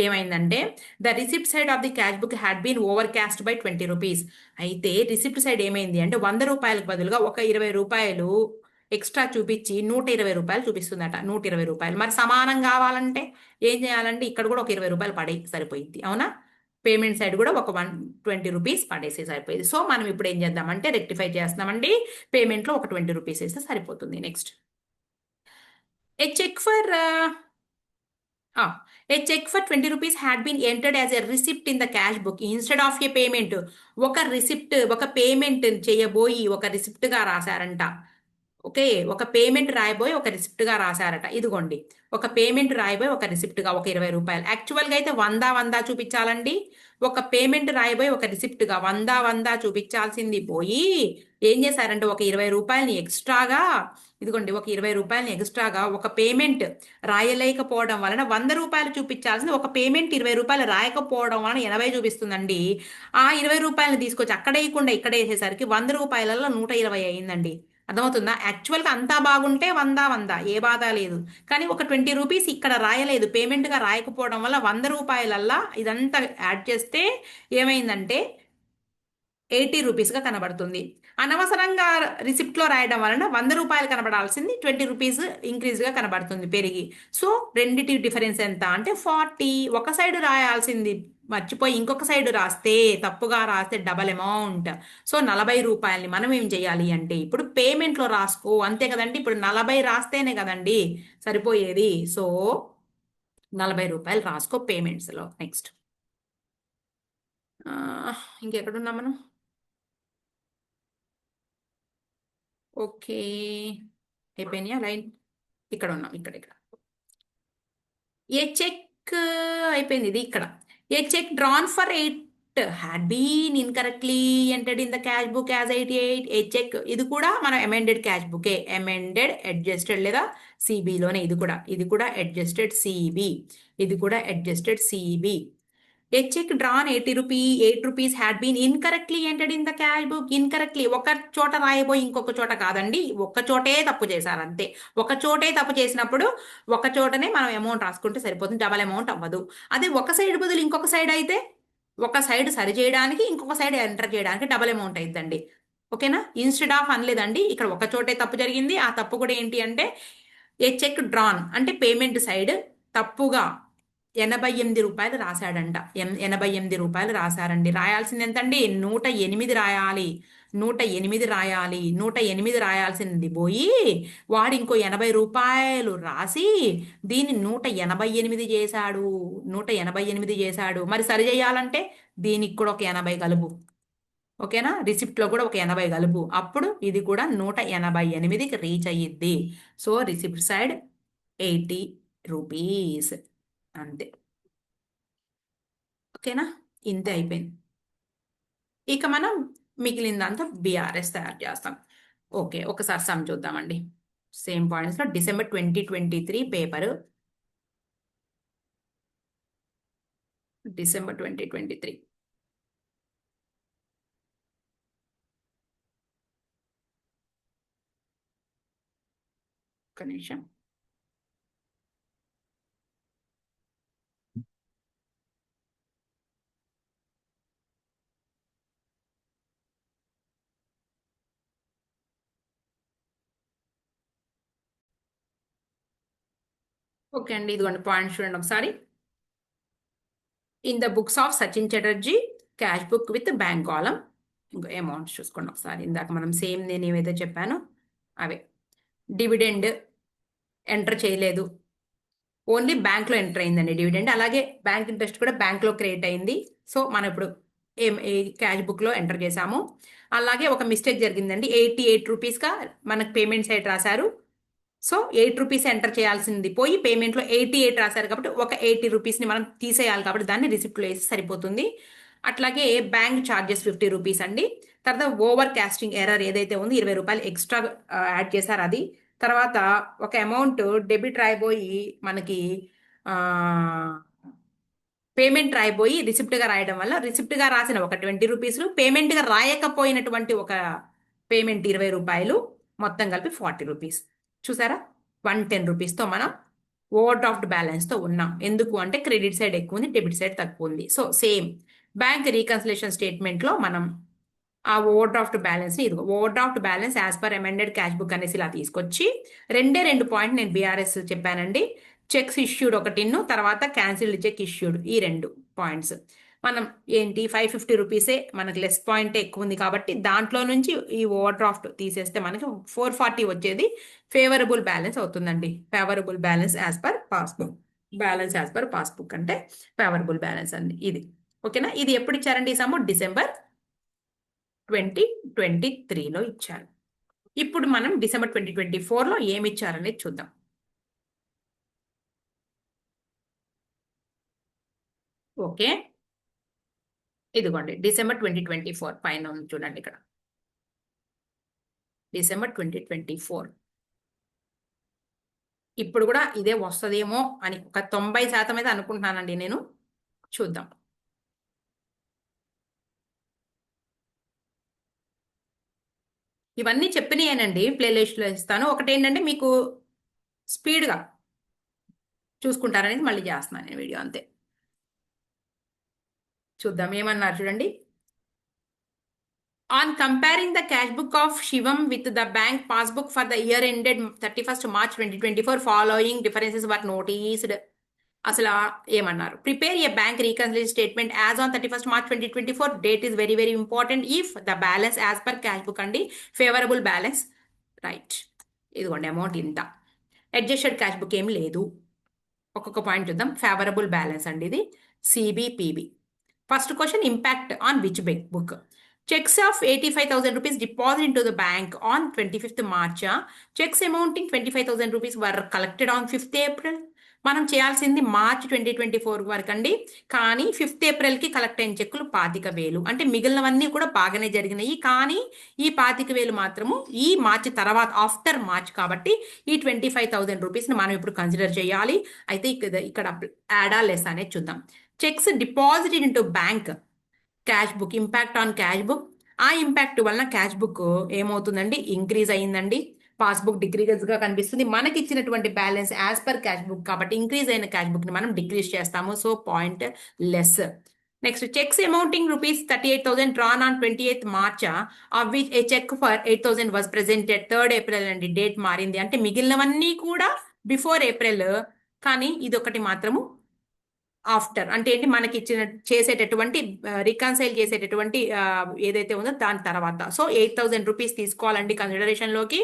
ఏమైందంటే the receipt side of the cash book had been over cast by 20 rupees. అయితే రిసిప్ట్ సైడ్ ఏమైంది అంటే 100 రూపాయలకు బదులుగా ఒక 20 రూపాయలు ఎక్స్ట్రా చూపించి 120 రూపాయలు చూపిస్తుందట. 120 రూపాయలు మరి సమానం కావాలంటే ఏం చేయాలంటే ఇక్కడ కూడా ఒక 20 రూపాయలు పడే సరిపోయింది, అవునా. పేమెంట్ సైడ్ కూడా ఒక 120 రూపీస్ పడేసే సరిపోయింది. సో మనం ఇప్పుడు ఏం చేద్దామంటే రెక్టిఫై చేస్తామండి. పేమెంట్లో ఒక 20 రూపీస్ వేస్తే సరిపోతుంది. Next, a cheque for a check for 20 rupees had been entered as a receipt in the cash book instead of a payment. ఒక రిసిప్ట్, ఒక పేమెంట్ చేయబోయి ఒక రిసిప్ట్గా రాశారంట. ఓకే, ఒక పేమెంట్ రాయబోయి ఒక రిసిప్ట్గా రాశారట. ఇదిగోండి, ఒక పేమెంట్ రాయబోయి ఒక రిసిప్ట్గా ఒక 20 రూపాయలు. యాక్చువల్గా అయితే 100 చూపించాలండి. ఒక పేమెంట్ రాయబోయి ఒక రిసిప్ట్గా 100 చూపించాల్సింది పోయి ఏం చేశారంటే ఒక 20 రూపాయలని ఎక్స్ట్రాగా, ఇదిగోండి ఒక 20 రూపాయలని ఎక్స్ట్రాగా ఒక పేమెంట్ రాయలేకపోవడం వలన 100 రూపాయలు చూపించాల్సింది ఒక పేమెంట్ 20 రూపాయలు రాయకపోవడం వలన 80 చూపిస్తుందండి. ఆ 20 రూపాయలని తీసుకొచ్చి అక్కడ వేయకుండా ఇక్కడ వేసేసరికి 100 రూపాయలలో 120 అయిందండి. అర్థమవుతుందా. యాక్చువల్గా అంతా బాగుంటే 100 ఏ బాధ లేదు, కానీ ఒక 20 రూపీస్ ఇక్కడ రాయలేదు, పేమెంట్గా రాయకపోవడం వల్ల 100 రూపాయలల్లా ఇదంతా యాడ్ చేస్తే ఏమైందంటే 80 రూపీస్గా కనబడుతుంది. అనవసరంగా రిసిప్ట్లో రాయడం వలన 100 రూపాయలు కనబడాల్సింది 20 రూపీస్ ఇంక్రీజ్గా కనబడుతుంది పెరిగి. సో రెండిటి డిఫరెన్స్ ఎంత అంటే 40. ఒక సైడ్ రాయాల్సింది మర్చిపోయి ఇంకొక సైడ్ రాస్తే, తప్పుగా రాస్తే డబల్ అమౌంట్. సో 40 రూపాయలని మనం ఏం చేయాలి అంటే ఇప్పుడు పేమెంట్లో రాసుకో, అంతే కదండి. ఇప్పుడు 40 రాస్తేనే కదండి సరిపోయేది. సో 40 రూపాయలు రాసుకో పేమెంట్స్లో. నెక్స్ట్, ఇంకెక్కడున్నాం మనం. ఓకే, అయిపోయినాయా లైన్. ఇక్కడ ఉన్నాం, ఇక్కడ ఏ చెక్ అయిపోయింది. ఇది ఇక్కడ a cheque drawn for 8 had been incorrectly entered in the cash book as 88. A cheque, ఇది కూడా మనం అమెండెడ్ క్యాష్ బుకే, అమెండెడ్ అడ్జస్టెడ్ లేదా సిబిలోనే. ఇది కూడా అడ్జస్టెడ్ సిబి, ఇది కూడా adjusted CB. A check drawn 8 rupees had been incorrectly entered in the cash book. Incorrectly ఒక చోట రాయబోయి ఇంకొక చోట కాదండి, ఒక్క చోటే తప్పు చేశారు అంతే. ఒక చోటే తప్పు చేసినప్పుడు ఒక చోటనే మనం అమౌంట్ రాసుకుంటే సరిపోతుంది, డబల్ అమౌంట్ అవ్వదు. అదే ఒక సైడ్ బదులు ఇంకొక సైడ్ అయితే ఒక సైడ్ సరి చేయడానికి ఇంకొక సైడ్ ఎంటర్ చేయడానికి డబల్ అమౌంట్ అయిద్దండి. ఓకేనా? ఇన్స్టెడ్ ఆఫ్ అనలేదండి, ఇక్కడ ఒక చోటే తప్పు జరిగింది. ఆ తప్పు కూడా ఏంటి అంటే ఏ చెక్ డ్రాన్ అంటే పేమెంట్ సైడ్ తప్పుగా 88 రూపాయలు రాశాడంట. 88 రూపాయలు రాశారండి. రాయాల్సింది ఎంతండి? 108 రాయాలి. 108 రాయాలి. 108 రాయాల్సింది పోయి వాడు ఇంకో 80 రూపాయలు రాసి దీన్ని 188 చేశాడు. 188 చేశాడు. మరి సరి చేయాలంటే దీనికి కూడా ఒక 80 కలుపు. ఓకేనా? రిసిప్ట్లో కూడా ఒక 80 కలుపు. అప్పుడు ఇది కూడా 188కి రీచ్ అయ్యిద్ది. సో రిసిప్ట్ సైడ్ 80 రూపీస్ అంతే. ఓకేనా? ఇంతే అయిపోయింది. ఇక మనం మిగిలిందంతా బీఆర్ఎస్ తయారు చేస్తాం. ఓకే, ఒకసారి సమ్ చూద్దామండి. సేమ్ పాయింట్స్లో డిసెంబర్ 2023 పేపరు, డిసెంబర్ 2023. ఒక నిమిషం. ఓకే అండి, ఇదిగోండి పాయింట్స్ చూడండి ఒకసారి. In the books of Sachin Chatterjee cash book with bank column. ఇంకో అమౌంట్స్ చూసుకోండి ఒకసారి. ఇందాక మనం సేమ్ నేను ఏవైతే చెప్పానో అవే. డివిడెండ్ ఎంటర్ చేయలేదు, ఓన్లీ బ్యాంక్లో ఎంటర్ అయిందండి డివిడెండ్. అలాగే బ్యాంక్ ఇంట్రెస్ట్ కూడా బ్యాంక్లో క్రియేట్ అయింది. సో మనం ఇప్పుడు క్యాష్ బుక్లో ఎంటర్ చేసాము. అలాగే ఒక మిస్టేక్ జరిగిందండి, 88 రూపీస్గా మనకు పేమెంట్ సైడ్ రాశారు. సో 8 రూపీస్ ఎంటర్ చేయాల్సింది పోయి పేమెంట్లో 88 రాశారు కాబట్టి ఒక 80 రూపీస్ని మనం తీసేయాలి కాబట్టి దాన్ని రిసిప్ట్లో వేసి సరిపోతుంది. అట్లాగే బ్యాంక్ ఛార్జెస్ 50 రూపీస్ అండి. తర్వాత ఓవర్ కాస్టింగ్ ఎర్రర్ ఏదైతే ఉందో 20 రూపాయలు ఎక్స్ట్రా యాడ్ చేశారు అది. తర్వాత ఒక అమౌంట్ డెబిట్ రాయిపోయి మనకి పేమెంట్ రాయిపోయి రిసిప్ట్గా రాయడం వల్ల రిసిప్ట్గా రాసిన ఒక 20 రూపీస్, పేమెంట్గా రాయకపోయినటువంటి ఒక పేమెంట్ 20 రూపాయలు, మొత్తం కలిపి 40 రూపీస్. చూసారా? 110 రూపీస్తో మనం ఓవర్ డ్రాఫ్ట్ బ్యాలెన్స్తో ఉన్నాం. ఎందుకు అంటే క్రెడిట్ సైడ్ ఎక్కువ ఉంది, డెబిట్ సైడ్ తక్కువ ఉంది. సో సేమ్ బ్యాంక్ రీకన్సిలేషన్ స్టేట్మెంట్లో మనం ఆ ఓవర్ డ్రాఫ్ట్ బ్యాలెన్స్ని, ఇదిగో over draft balance as per amended cash book అనేసి ఇలా తీసుకొచ్చి 2 పాయింట్ నేను బీఆర్ఎస్ చెప్పానండి. చెక్స్ ఇష్యూడ్ ఒకటిన్ను, తర్వాత క్యాన్సిల్డ్ చెక్ ఇష్యూడ్, ఈ 2 పాయింట్స్. మనం ఏంటి 550 రూపీసే మనకి లెస్ పాయింట్ ఎక్కువ ఉంది కాబట్టి దాంట్లో నుంచి ఈ ఓవర్ డ్రాఫ్ట్ తీసేస్తే మనకి 440 వచ్చేది ఫేవరబుల్ బ్యాలెన్స్ అవుతుందండి. Favourable balance as per passbook. Balance as per passbook అంటే ఫేవరబుల్ బ్యాలెన్స్ అండి ఇది. ఓకేనా? ఇది ఎప్పుడు ఇచ్చారండి ఈ సమ్? డిసెంబర్ 2023లో ఇచ్చారు. ఇప్పుడు మనం డిసెంబర్ 2024లో ఏమి ఇచ్చారనేది చూద్దాం. ఓకే, ఇదిగోండి డిసెంబర్ 2024 పైన ఉంది చూడండి ఇక్కడ, డిసెంబర్ 2024. ఇప్పుడు కూడా ఇదే వస్తుందేమో అని ఒక 90% అయితే అనుకుంటున్నానండి నేను. చూద్దాం. ఇవన్నీ చెప్పినాయేనండి, ప్లేలిస్ట్లో ఇస్తాను. ఒకటి ఏంటంటే మీకు స్పీడ్గా చూసుకుంటారనేది మళ్ళీ చేస్తున్నాను నేను వీడియో, అంతే. చూద్దాం ఏమన్నారు చూడండి. On comparing the cash book of Shivam with the bank passbook for the year ended 31st March 2024, following differences were noticed. అసలు ఏమన్నారు? Prepare a bank reconciliation statement as on 31st March 2024. Date is very very important. If the balance as per cash book అండి, favourable balance, right. ఇదిగోండి amount ఇంత. Adjusted cash book ఏం లేదు. ఒక్కొక్క point చూద్దాం. Favourable balance అండి ఇది, CB PB. First question, impact on which book? Checks of 85,000 rupees deposited into the bank on 25th March. Checks amounting 25,000 rupees were collected on 5th April. మనం చేయాల్సింది March 2024 వరకు అండి. కానీ 5th ఏప్రిల్కి కలెక్ట్ అయిన చెక్కులు 25,000. అంటే మిగిలినవన్నీ కూడా బాగానే జరిగినాయి. కానీ ఈ 25,000 మాత్రము ఈ మార్చి తర్వాత, ఆఫ్టర్ మార్చ్ కాబట్టి ఈ 25,000 రూపీస్ని మనం ఇప్పుడు కన్సిడర్ చేయాలి. అయితే ఇక్కడ యాడా లెస్ అనేది చూద్దాం. Checks deposited into bank, cash book, impact on cash book. ఆ ఇంపాక్ట్ వలన క్యాష్ బుక్ ఏమవుతుందండి, ఇంక్రీజ్ అయ్యిందండి. పాస్బుక్ డిక్రీజ్ గా కనిపిస్తుంది. మనకి ఇచ్చినటువంటి balance as per cash book కాబట్టి ఇంక్రీజ్ అయిన క్యాష్ బుక్ ని మనం డిక్రీజ్ చేస్తాము. So point less. Next, checks amounting ₹38,000 drawn on 28th March, of which a check for 8,000 was presented 3rd April అండి. డేట్ మారింది అంటే మిగిలినవన్నీ కూడా బిఫోర్ ఏప్రిల్, కానీ ఇది ఒకటి మాత్రము ఆఫ్టర్. అంటే ఏంటి, మనకి ఇచ్చిన చేసేటటువంటి రికన్సైల్ చేసేటటువంటి ఏదైతే ఉందో దాని తర్వాత. సో ₹8,000 తీసుకోవాలండి కన్సిడరేషన్ లోకి.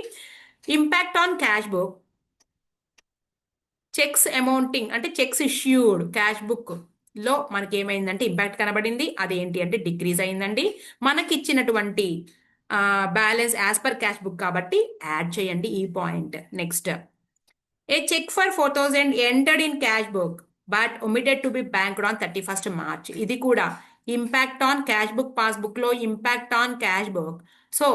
Impact on cash book, checks amounting అంటే చెక్స్ ఇష్యూడ్ క్యాష్ బుక్ లో మనకి ఏమైందంటే ఇంపాక్ట్ కనబడింది. అదేంటి అంటే డిక్రీజ్ అయిందండి. మనకి ఇచ్చినటువంటి balance as per cash book కాబట్టి యాడ్ చేయండి ఈ point. Next, a cheque for 4,000 entered in cash book but omitted to be banked on 31st March. ఇది కూడా impact on cash book, passbook లో impact on cash book. So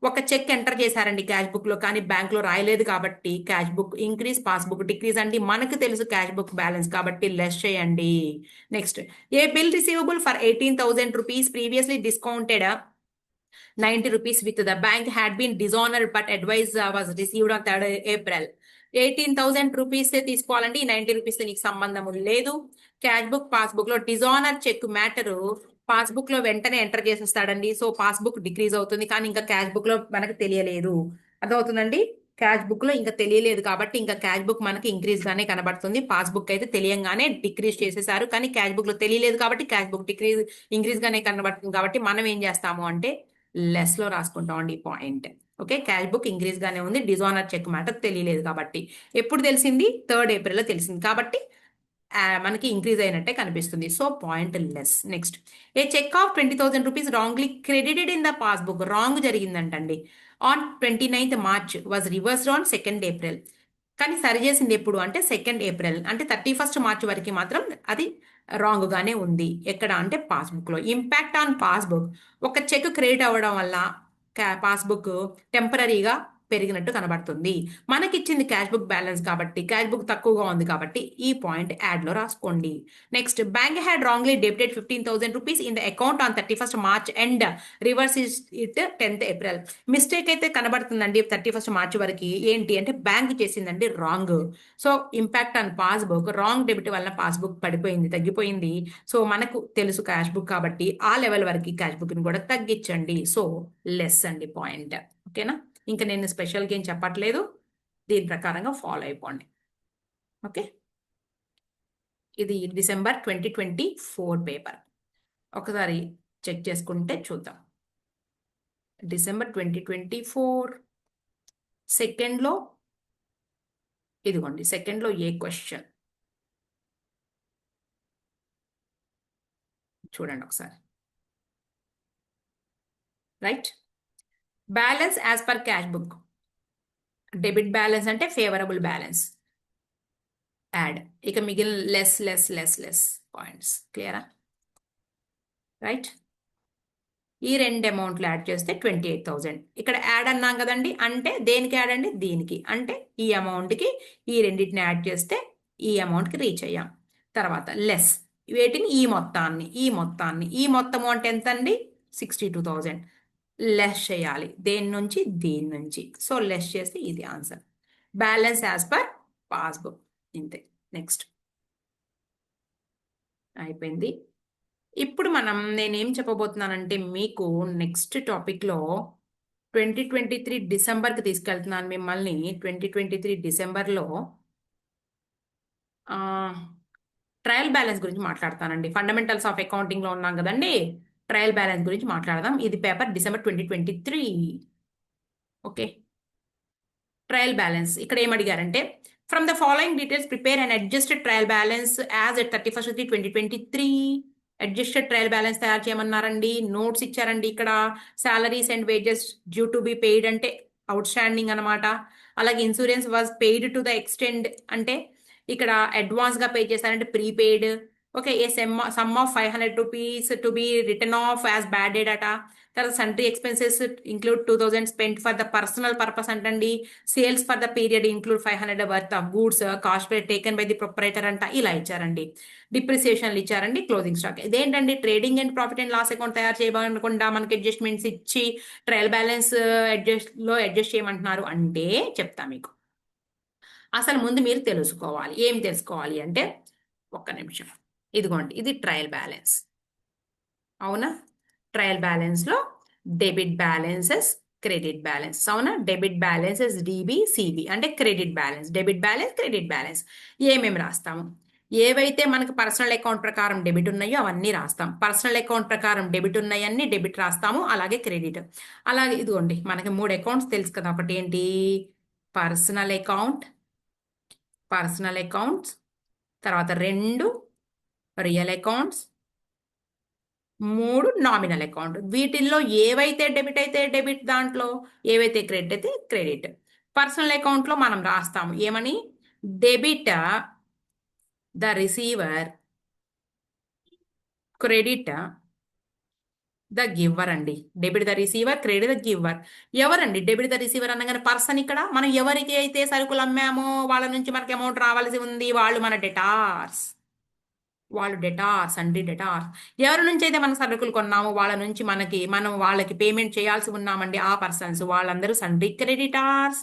ఒక cheque enter చేశారండి cash book లో, కానీ bank లో రాయలేదు కాబట్టి cash book increase, passbook decrease అండి. మనకు తెలుసు క్యాష్ బుక్ బ్యాలెన్స్ కాబట్టి లెస్ చేయండి. Next, A bill receivable for ₹18,000 previously discounted ₹90 with the bank had been dishonored but advice was received on 3rd April. ₹18,000 తీసుకోవాలండి. ₹90 నీకు సంబంధము లేదు. క్యాష్ బుక్, పాస్బుక్ లో డిజానర్ చెక్ మ్యాటర్ పాస్బుక్ లో వెంటనే enter చేసేస్తాడండి. So passbook decrease అవుతుంది, కానీ ఇంకా క్యాష్ బుక్ లో మనకు తెలియలేదు. అదవుతుందండి. క్యాష్ బుక్ లో ఇంకా తెలియలేదు కాబట్టి ఇంకా క్యాష్ బుక్ మనకి ఇంక్రీజ్ గానే కనబడుతుంది. పాస్బుక్ అయితే తెలియంగానే డిక్రీజ్ చేసేసారు, కానీ క్యాష్ బుక్ లో తెలియలేదు కాబట్టి క్యాష్ బుక్ డిక్రీజ్ ఇంక్రీజ్ గానే కనబడుతుంది. కాబట్టి మనం ఏం చేస్తాము అంటే లెస్ లో రాసుకుంటాం అండి ఈ point. Okay, cash book increase గానే ఉంది, డిజానర్ చెక్ మ్యాటర్ తెలియలేదు కాబట్టి. ఎప్పుడు తెలిసింది? 3rd April తెలిసింది కాబట్టి మనకి ఇంక్రీజ్ అయినట్టే కనిపిస్తుంది. So point less. Next, a cheque of ₹20,000 wrongly credited in the passbook. Wrong జరిగిందంటండి. On 29th March was reversed on 2nd April. కానీ సరి చేసింది ఎప్పుడు అంటే 2nd April, అంటే 31st March వరకు మాత్రం అది రాంగ్ గానే ఉంది. ఎక్కడ అంటే పాస్బుక్ లో. ఇంపాక్ట్ ఆన్ పాస్బుక్, ఒక చెక్ క్రియేట్ అవ్వడం వల్ల పాస్బుక్ టెంపరీగా పెరిగినట్టు కనబడుతుంది. మనకిచ్చింది క్యాష్ బుక్ బ్యాలెన్స్ కాబట్టి క్యాష్ బుక్ తక్కువగా ఉంది కాబట్టి ఈ పాయింట్ యాడ్ లో రాసుకోండి. Next, bank had wrongly debited ₹15,000 in the account on 31st March and reverse it 10th April. Mistake అయితే కనబడుతుందండి 31st March వరకు. ఏంటి అంటే బ్యాంక్ చేసిందండి wrong. So impact on passbook, wrong debit వల్ల పాస్బుక్ పడిపోయింది, తగ్గిపోయింది. సో మనకు తెలుసు క్యాష్ బుక్ కాబట్టి ఆ లెవెల్ వరకు క్యాష్ బుక్ ని కూడా తగ్గించండి. సో లెస్ అండి పాయింట్. ఓకేనా? ఇంకా నేను స్పెషల్గా ఏం చెప్పట్లేదు, దీని ప్రకారంగా ఫాలో అయిపోండి. ఓకే, ఇది December 2024 పేపర్. ఒకసారి చెక్ చేసుకుంటే చూద్దాం. December 2024 సెకండ్లో ఇదిగోండి, సెకండ్లో ఏ క్వశ్చన్ చూడండి ఒకసారి. Right, balance as per cash book, debit balance అంటే ఫేవరబుల్ బ్యాలెన్స్, యాడ్. ఇక మిగిలిన less less less less points. క్లియరా? రైట్, ఈ రెండు అమౌంట్లు యాడ్ చేస్తే 28,000. ఇక్కడ యాడ్ అన్నాం కదండి, అంటే దేనికి యాడ్ అండి? దీనికి. అంటే ఈ అమౌంట్కి ఈ రెండింటిని యాడ్ చేస్తే ఈ అమౌంట్కి రీచ్ అయ్యాం. తర్వాత లెస్, వేటిని? ఈ మొత్తాన్ని. ఈ మొత్తము అంటే ఎంత అండి? 62,000. లెస్ చేయాలి దేని నుంచి? దీని నుంచి. సో లెస్ చేస్తే ఇది answer. Balance as per passbook. ఇంతే. నెక్స్ట్ అయిపోయింది. ఇప్పుడు నేనేం చెప్పబోతున్నానంటే మీకు నెక్స్ట్ టాపిక్లో 2023 డిసెంబర్కి తీసుకెళ్తున్నాను మిమ్మల్ని. 2023 డిసెంబర్లో ట్రయల్ బ్యాలెన్స్ గురించి మాట్లాడతానండి. ఫండమెంటల్స్ ఆఫ్ అకౌంటింగ్లో ఉన్నాం కదండి, ట్రయల్ బ్యాలెన్స్ గురించి మాట్లాడదాం. ఇది paper December 2023. Okay, trial balance ఇక్కడ ఏమడిగారంటే, from the following details prepare and adjusted trial balance as at 31st March 2023. Adjusted trial balance తయారు చేయమన్నారండి. నోట్స్ ఇచ్చారండి. ఇక్కడ salaries and wages due to be paid అంటే అవుట్ స్టాండింగ్ అనమాట. అలాగే insurance was paid to the extent అంటే ఇక్కడ advance గా పే చేశారంటే prepaid. Okay, a sum of ₹500 to be return off as bad debt అట. తర్వాత sundry expenses include 2000 spent for the personal purpose అంటండి. Sales for the period include 500 worth of goods cost taken by the proprietor అంట ఇలా ఇచ్చారండి. డిప్రిసియేషన్లు ఇచ్చారండి. Closing stock ఇదేంటండి, trading and profit and loss account తయారు చేయకుండా మనకి అడ్జస్ట్మెంట్స్ ఇచ్చి ట్రయల్ బ్యాలెన్స్ అడ్జస్ట్ చేయమంటున్నారు అంటే చెప్తా మీకు. అసలు ముందు మీరు తెలుసుకోవాలి. ఏం తెలుసుకోవాలి అంటే ఒక్క నిమిషం, ఇదిగోండి ఇది ట్రయల్ బ్యాలెన్స్ అవునా. ట్రయల్ బ్యాలెన్స్లో డెబిట్ బ్యాలెన్సెస్, క్రెడిట్ బ్యాలెన్స్ అవునా. డెబిట్ బ్యాలెన్సెస్ డిబి సిబి అంటే credit balance, debit balance, credit balance ఏమేమి రాస్తాము. ఏవైతే మనకు పర్సనల్ అకౌంట్ ప్రకారం డెబిట్ ఉన్నాయో అవన్నీ రాస్తాం. పర్సనల్ అకౌంట్ ప్రకారం డెబిట్ ఉన్నాయన్నీ డెబిట్ రాస్తాము, అలాగే క్రెడిట్. అలాగే ఇదిగోండి మనకి 3 అకౌంట్స్ తెలుసు కదా. ఒకటి ఏంటి, పర్సనల్ అకౌంట్, పర్సనల్ అకౌంట్స్, తర్వాత 2 రియల్ అకౌంట్స్, 3 నామినల్ అకౌంట్. వీటిల్లో ఏవైతే డెబిట్ అయితే డెబిట్, దాంట్లో ఏవైతే క్రెడిట్ అయితే క్రెడిట్. పర్సనల్ అకౌంట్లో మనం రాస్తాము ఏమని, debit the receiver, credit the giver అండి. Debit the receiver, credit the giver. ఎవరండి డెబిట్ ద రిసీవర్ అనగానే పర్సన్. ఇక్కడ మనం ఎవరికి అయితే సరుకులు అమ్మామో వాళ్ళ నుంచి మనకి అమౌంట్ రావాల్సి ఉంది, వాళ్ళు మన డెటార్స్. వాళ్ళు డెటార్స్ అండి, డెటార్స్. ఎవరి నుంచి అయితే మనం సరుకులు కొన్నామో వాళ్ళ నుంచి మనం వాళ్ళకి పేమెంట్ చేయాల్సి ఉన్నామండి, ఆ పర్సన్స్ వాళ్ళందరూ సండ్రీ క్రెడిటార్స్.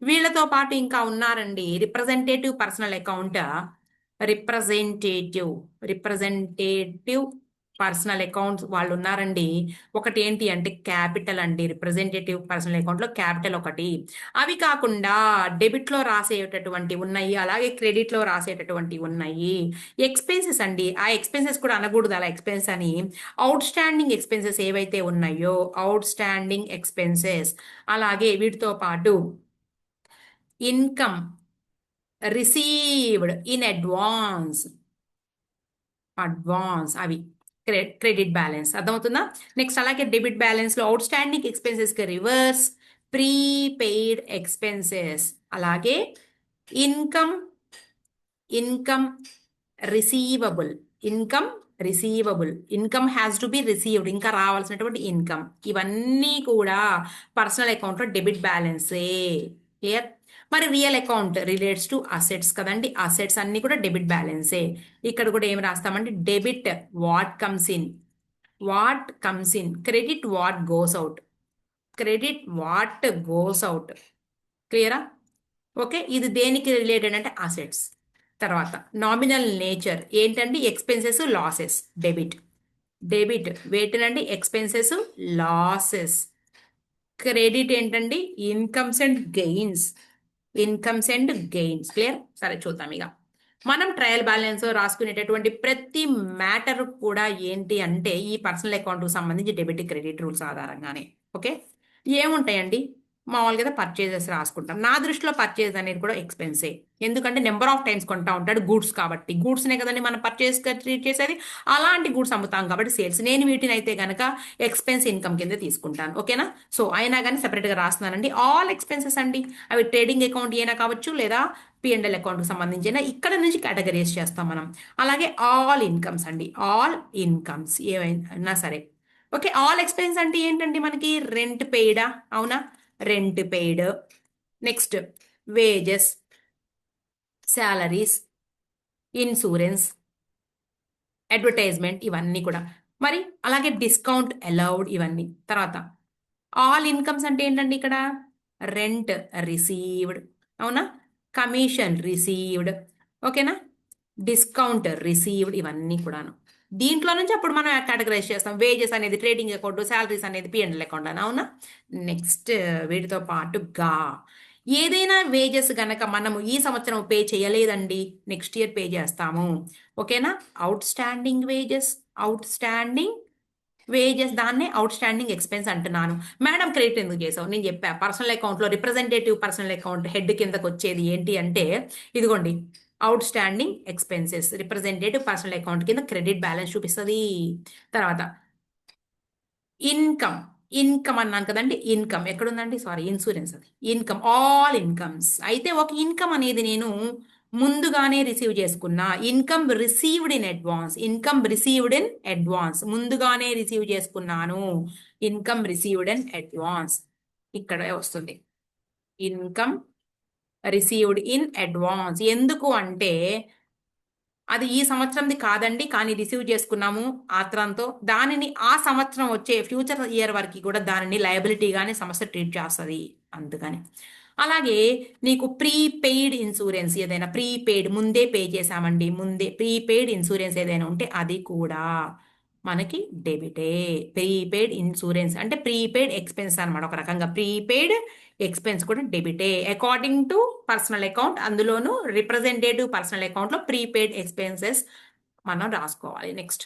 వీళ్ళతో పాటు ఇంకా ఉన్నారండి representative personal account, representative representative personal accounts వాళ్ళు ఉన్నారండి. ఒకటి ఏంటి అంటే క్యాపిటల్ అండి, రిప్రజెంటేటివ్ పర్సనల్ అకౌంట్లో క్యాపిటల్ ఒకటి. అవి కాకుండా డెబిట్లో రాసేటటువంటి ఉన్నాయి, అలాగే క్రెడిట్లో రాసేటటువంటి ఉన్నాయి. ఎక్స్పెన్సెస్ అండి, ఆ ఎక్స్పెన్సెస్ కూడా అనకూడదు అలా ఎక్స్పెన్స్ అని. అవుట్ స్టాండింగ్ ఎక్స్పెన్సెస్ ఏవైతే ఉన్నాయో అవుట్ స్టాండింగ్ ఎక్స్పెన్సెస్, అలాగే వీటితో పాటు ఇన్కమ్ రిసీవ్డ్ ఇన్ అడ్వాన్స్, అవి క్రెడిట్ బ్యాలెన్స్. అర్థమవుతుందా. నెక్స్ట్ అలాగే డెబిట్ బ్యాలెన్స్లో అవుట్ స్టాండింగ్ ఎక్స్పెన్సెస్కి రివర్స్ ప్రీపెయిడ్ ఎక్స్పెన్సెస్, అలాగే income income receivable, income receivable, income has to be received, ఇంకా రావాల్సినటువంటి ఇన్కమ్. ఇవన్నీ కూడా పర్సనల్ అకౌంట్లో డెబిట్ బ్యాలెన్సే. క్లియర్. మరి real account relates to assets కదండి, అసెట్స్ అన్ని కూడా డెబిట్ బ్యాలెన్సే. ఇక్కడ కూడా ఏం రాస్తామంటే debit what comes in, what comes in, credit what goes out, credit what goes out. క్లియరా. ఓకే, ఇది దేనికి రిలేటెడ్ అంటే అసెట్స్. తర్వాత నామినల్ నేచర్ ఏంటండి, ఎక్స్పెన్సెస్ లాసెస్, డెబిట్. డెబిట్ వేటినండి, ఎక్స్పెన్సెస్ లాసెస్. క్రెడిట్ ఏంటండి, incomes and gains, incomes and gains. Clear. సరే చూద్దాం ఇక. మనం ట్రయల్ బ్యాలెన్స్ రాసుకునేటటువంటి ప్రతి మ్యాటర్ కూడా ఏంటి అంటే ఈ పర్సనల్ అకౌంట్కి సంబంధించి డెబిట్ క్రెడిట్ రూల్స్ ఆధారంగానే. ఓకే, ఏముంటాయండి, మామూలుగా పర్చేజెస్ రాసుకుంటాం. నా దృష్టిలో పర్చేజ్ అనేది కూడా ఎక్స్పెన్సే. ఎందుకంటే నెంబర్ ఆఫ్ టైమ్స్ కొంటా ఉంటాడు గూడ్స్ కాబట్టి, గూడ్స్నే కదండి మనం పర్చేస్గా ట్రీట్ చేసేది. అలాంటి గూడ్స్ అమ్ముతాం కాబట్టి సేల్స్. నేను వీటిని అయితే కనుక ఎక్స్పెన్స్ ఇన్కమ్ కింద తీసుకుంటాను. ఓకేనా. సో అయినా కానీ సెపరేట్గా రాస్తున్నానండి. ఆల్ ఎక్స్పెన్సెస్ అండి, అవి ట్రేడింగ్ అకౌంట్ అయినా కావచ్చు లేదా పిఎండ్ఎల్ అకౌంట్కి సంబంధించిన ఇక్కడ నుంచి కేటగరీస్ చేస్తాం మనం. అలాగే ఆల్ ఇన్కమ్స్ అండి, ఆల్ ఇన్కమ్స్ ఏవైనా సరే. ఓకే, ఆల్ ఎక్స్పెన్స్ అంటే ఏంటండి, మనకి రెంట్ పెయిడా, అవునా, rent paid. Next wages, salaries, insurance, advertisement, ఇవన్నీ కూడా. మరి అలాగే డిస్కౌంట్ అలౌడ్, ఇవన్నీ. తర్వాత ఆల్ ఇన్కమ్స్ అంటే ఏంటండి, ఇక్కడ రెంట్ రిసీవ్డ్, అవునా, కమిషన్ రిసీవ్డ్, ఓకేనా, డిస్కౌంట్ రిసీవ్డ్, ఇవన్నీ కూడాను. దీంట్లో నుంచి అప్పుడు మనం కేటగరైజ్ చేస్తాం. వేజెస్ అనేది ట్రేడింగ్ అకౌంట్, శాలరీస్ అనేది పిఎండ్ఎల్ అకౌంట్ అని, అవునా. నెక్స్ట్ వీటితో పాటుగా ఏదైనా వేజెస్ గనక మనము ఈ సంవత్సరం పే చేయలేదండి, నెక్స్ట్ ఇయర్ పే చేస్తాము. ఓకేనా. Out standing wages, out standing wages, దాన్నే అవుట్ స్టాండింగ్ ఎక్స్పెన్స్ అంటున్నాను. మేడం క్రెడిట్ ఎందుకు చేసావు, నేను చెప్పా పర్సనల్ అకౌంట్లో రిప్రజెంటేటివ్ పర్సనల్ అకౌంట్ హెడ్ కిందకు వచ్చేది ఏంటి అంటే ఇదిగోండి out standing expenses, representative personal account కింద క్రెడిట్ బ్యాలెన్స్ చూపిస్తుంది. తర్వాత ఇన్కమ్, ఇన్కమ్ అన్నాను కదండి, ఇన్కమ్ ఎక్కడుందండి, సారీ ఇన్సూరెన్స్, అది ఇన్కమ్, ఆల్ ఇన్కమ్స్. అయితే ఒక ఇన్కమ్ అనేది నేను ముందుగానే రిసీవ్ చేసుకున్నా, income received in advance, income received in advance, ముందుగానే రిసీవ్ చేసుకున్నాను, ఇన్కమ్ రిసీవ్డ్ ఇన్ అడ్వాన్స్, ఇక్కడ వస్తుంది ఇన్కమ్ రిసీవ్డ్ ఇన్ అడ్వాన్స్. ఎందుకు అంటే అది ఈ సంవత్సరంది కాదండి, కానీ రిసీవ్ చేసుకున్నాము ఆత్రంతో, దానిని ఆ సంవత్సరం వచ్చే ఫ్యూచర్ ఇయర్ వరకు కూడా దానిని లయబిలిటీగానే సంస్థ ట్రీట్ చేస్తుంది, అందుకని. అలాగే నీకు ప్రీపెయిడ్ ఇన్సూరెన్స్ ఏదైనా, ప్రీపెయిడ్ ముందే పే చేశామండి, ముందే ప్రీపెయిడ్ ఇన్సూరెన్స్ ఏదైనా ఉంటే అది కూడా మనకి డెబిటే. ప్రీపెయిడ్ ఇన్సూరెన్స్ అంటే ప్రీపెయిడ్ ఎక్స్పెన్స్ అనమాట, ఒక రకంగా ప్రీపెయిడ్ ఎక్స్పెన్స్ కూడా డెబిటే అకార్డింగ్ టు పర్సనల్ అకౌంట్. అందులోనూ రిప్రజెంటేటివ్ పర్సనల్ అకౌంట్లో ప్రీపెయిడ్ ఎక్స్పెన్సెస్ మనం రాసుకోవాలి. నెక్స్ట్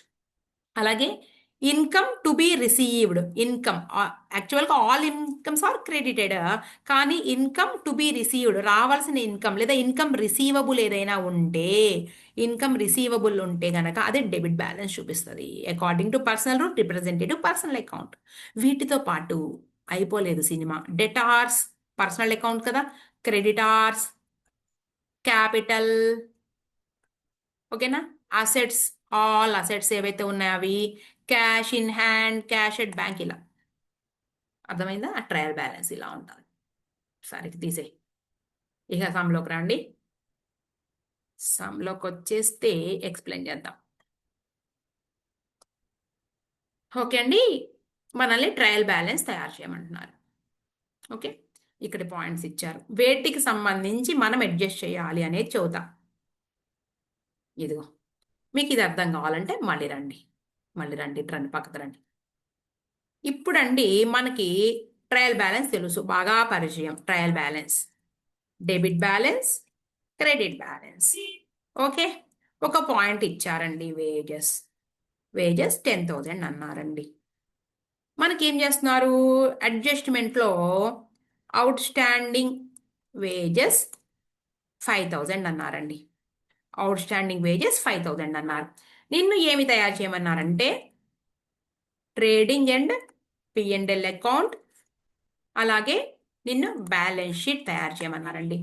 అలాగే income to be received, income యాక్చువల్గా ఆల్ ఇన్కమ్స్ ఆర్ క్రెడిటెడ్, కానీ ఇన్కమ్ టు బి రిసీవ్డ్ రావాల్సిన ఇన్కమ్ లేదా ఇన్కమ్ రిసీవబుల్ ఏదైనా ఉంటే, ఇన్కమ్ రిసీవబుల్ ఉంటే గనక అది డెబిట్ బ్యాలెన్స్ చూపిస్తుంది according to personal rule, representative personal account. వీటితో పాటు అయిపోలేదు సినిమా, డెటార్స్ పర్సనల్ అకౌంట్ కదా, క్రెడిటార్స్ క్యాపిటల్, ఓకేనా, అసెట్స్ ఆల్ అసెట్స్ ఏవైతే ఉన్నాయో అవి, cash in hand, cash at bank, ఇలా అర్థమైందా. ఆ ట్రయల్ బ్యాలెన్స్ ఇలా ఉంటుంది. సరే తీసే, ఇక సమ్లోకి రండి. సమ్లోకి వచ్చేస్తే ఎక్స్ప్లెయిన్ చేద్దాం. ఓకే అండి, మనల్ని ట్రయల్ బ్యాలెన్స్ తయారు చేయమంటున్నారు. ఓకే, ఇక్కడ పాయింట్స్ ఇచ్చారు, వేటికి సంబంధించి మనం అడ్జస్ట్ చేయాలి అనేది చూద్దాం. ఇదిగో మీకు ఇది అర్థం కావాలంటే మళ్ళీ రండి, రండి పక్కకు రండి. ఇప్పుడండి మనకి ట్రయల్ బ్యాలెన్స్ తెలుసు, బాగా పరిచయం. Trial balance, debit balance, credit balance. Okay, ఒక పాయింట్ ఇచ్చారండి, వేజెస్. వేజెస్ 10,000 అన్నారండి. మనకేం చేస్తున్నారు, అడ్జస్ట్మెంట్లో అవుట్ స్టాండింగ్ వేజెస్ 5,000 అన్నారండి. అవుట్ స్టాండింగ్ వేజెస్ 5,000 అన్నారు. నిన్ను ఏమి తయారు చేయమన్నారంటే ట్రేడింగ్ అండ్ P&L అకౌంట్, అలాగే నిన్ను బ్యాలెన్స్ షీట్ తయారు చేయమన్నారండి.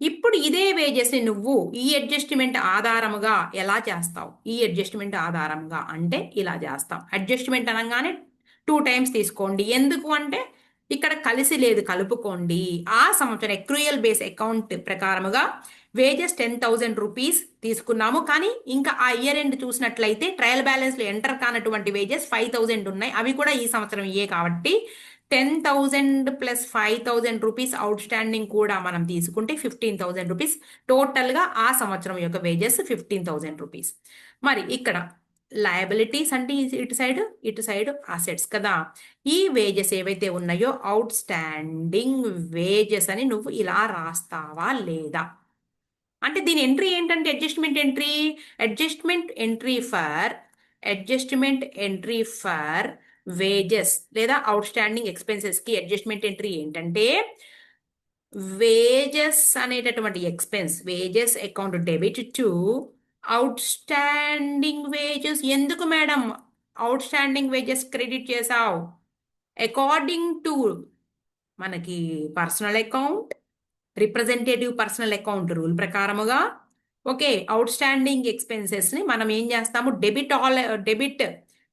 ఇప్పుడు ఇదే వేజెస్ని నువ్వు ఈ అడ్జస్ట్మెంట్ ఆధారముగా ఎలా చేస్తావు, ఈ అడ్జస్ట్మెంట్ ఆధారంగా అంటే ఇలా చేస్తాం. అడ్జస్ట్మెంట్ అనగానే 2 టైమ్స్ తీసుకోండి, ఎందుకు అంటే ఇక్కడ కలిసి లేదు, కలుపుకోండి. ఆ సంవత్సరం ఎక్రూయల్ బేస్ అకౌంట్ ప్రకారముగా వేజెస్ 10,000 రూపీస్ తీసుకున్నాము, కానీ ఇంకా ఆ ఇయర్ ఎండ్ చూసినట్లయితే ట్రయల్ బ్యాలెన్స్లో ఎంటర్ కానటువంటి వేజెస్ 5,000 ఉన్నాయి, అవి కూడా ఈ సంవత్సరం ఇయే కాబట్టి 10,000 ప్లస్ 5,000 రూపీస్ అవుట్ స్టాండింగ్ కూడా మనం తీసుకుంటే 15,000 రూపీస్ టోటల్గా ఆ సంవత్సరం యొక్క వేజెస్ 15,000 రూపీస్. మరి ఇక్కడ లయబిలిటీస్ అంటే ఇటు సైడ్ అసెట్స్ కదా. ఈ వేజెస్ ఏవైతే ఉన్నాయో అవుట్ స్టాండింగ్ వేజెస్ అని నువ్వు ఇలా రాస్తావా లేదా అంటే దీని ఎంట్రీ ఏంటంటే అడ్జస్ట్మెంట్ ఎంట్రీ ఫర్ వేజెస్ లేదా అవుట్ స్టాండింగ్ ఎక్స్పెన్సెస్కి అడ్జస్ట్మెంట్ ఎంట్రీ ఏంటంటే వేజెస్ అనేటటువంటి expense, wages account debit to outstanding wages. ఎందుకు madam outstanding wages credit చేసావు, అకార్డింగ్ టు మనకి personal account, representative personal account rule ప్రకారముగా. Okay, outstanding ఎక్స్పెన్సెస్ని మనం ఏం చేస్తాము, డెబిట్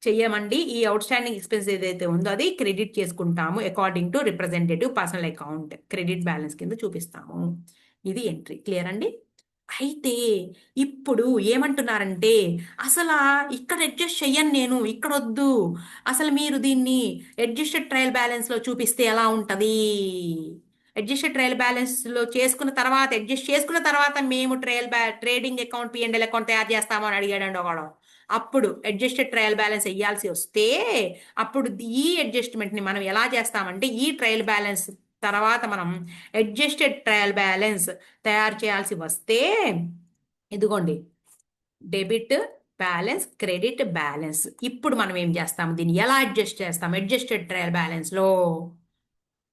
చెయ్యమండి. ఈ అవుట్ స్టాండింగ్ ఎక్స్పెన్స్ ఏదైతే ఉందో అది క్రెడిట్ చేసుకుంటాము according to representative personal account, credit balance కింద చూపిస్తాము. ఇది ఎంట్రీ, క్లియర్ అండి. అయితే ఇప్పుడు ఏమంటున్నారంటే అసలు ఇక్కడ అడ్జస్ట్ చెయ్యను నేను, ఇక్కడ వద్దు, అసలు మీరు దీన్ని అడ్జస్టెడ్ ట్రయల్ బ్యాలెన్స్లో చూపిస్తే ఎలా ఉంటుంది, అడ్జస్టెడ్ ట్రయల్ బ్యాలెన్స్లో అడ్జస్ట్ చేసుకున్న తర్వాత మేము ట్రేడింగ్ అకౌంట్ P&L అకౌంట్ తయారు చేస్తాము అని అడిగాడండి ఒకడు. అప్పుడు అడ్జస్టెడ్ ట్రయల్ బ్యాలెన్స్ వేయాల్సి వస్తే అప్పుడు ఈ అడ్జస్ట్మెంట్ని మనం ఎలా చేస్తామంటే ఈ ట్రయల్ బ్యాలెన్స్ తర్వాత మనం అడ్జస్టెడ్ ట్రయల్ బ్యాలెన్స్ తయారు చేయాల్సి వస్తే ఇదిగోండి డెబిట్ బ్యాలెన్స్, క్రెడిట్ బ్యాలెన్స్. ఇప్పుడు మనం ఏం చేస్తాం, దీన్ని ఎలా అడ్జస్ట్ చేస్తాం అడ్జస్టెడ్ ట్రయల్ బ్యాలెన్స్లో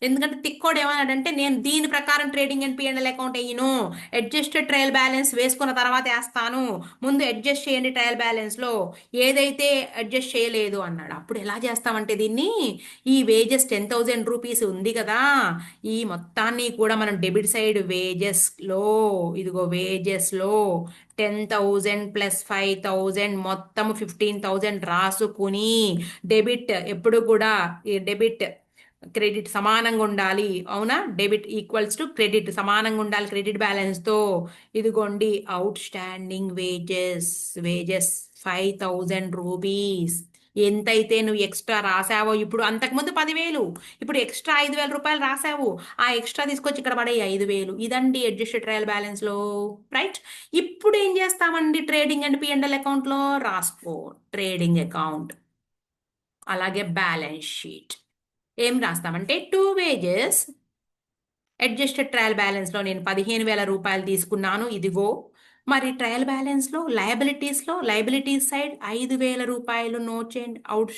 ఎందుకంటే తిక్కోడు ఏమన్నాడంటే నేను దీని ప్రకారం ట్రేడింగ్ అండ్ పిఎండ్ఎల్ అకౌంట్ వేయను, అడ్జస్టెడ్ ట్రయల్ బ్యాలెన్స్ వేసుకున్న తర్వాత వేస్తాను, ముందు అడ్జస్ట్ చేయండి ట్రయల్ బ్యాలెన్స్ లో, ఏదైతే అడ్జస్ట్ చేయలేదు అన్నాడు. అప్పుడు ఎలా చేస్తామంటే దీన్ని, ఈ వేజెస్ 10,000 రూపీస్ ఉంది కదా, ఈ మొత్తాన్ని కూడా మనం డెబిట్ సైడ్ వేజెస్ లో, ఇదిగో వేజెస్ లో 10,000 ప్లస్ 5,000 మొత్తం 15,000 రాసుకుని, డెబిట్ ఎప్పుడు కూడా ఈ డెబిట్ క్రెడిట్ సమానంగా ఉండాలి, అవునా, డెబిట్ ఈక్వల్స్ టు క్రెడిట్ సమానంగా ఉండాలి క్రెడిట్ బ్యాలెన్స్ తో. ఇదిగోండి అవుట్ స్టాండింగ్ వేజెస్ 5,000 రూపీస్. ఎంతైతే నువ్వు ఎక్స్ట్రా రాసావో, ఇప్పుడు అంతకుముందు 10,000, ఇప్పుడు ఎక్స్ట్రా 5,000 రూపాయలు రాసావు, ఆ ఎక్స్ట్రా తీసుకొచ్చి ఇక్కడ పడే 5,000, ఇదండి అడ్జస్టెడ్ ట్రయల్ బ్యాలెన్స్ లో. రైట్. ఇప్పుడు ఏం చేస్తామండి ట్రేడింగ్ అండ్ పిఎండ్ఎల్ అకౌంట్ లో రాసుకో, ట్రేడింగ్ అకౌంట్ అలాగే బ్యాలెన్స్ షీట్. ఏం రాస్తామంటే 2 వేజెస్ అడ్జస్టెడ్ ట్రయల్ బ్యాలెన్స్ లో నేను 15,000 రూపాయలు తీసుకున్నాను, ఇదిగో. మరి ట్రయల్ బ్యాలెన్స్ లో లయబిలిటీస్ సైడ్ 5,000 రూపాయలు నోట్ చేయండి, అవుట్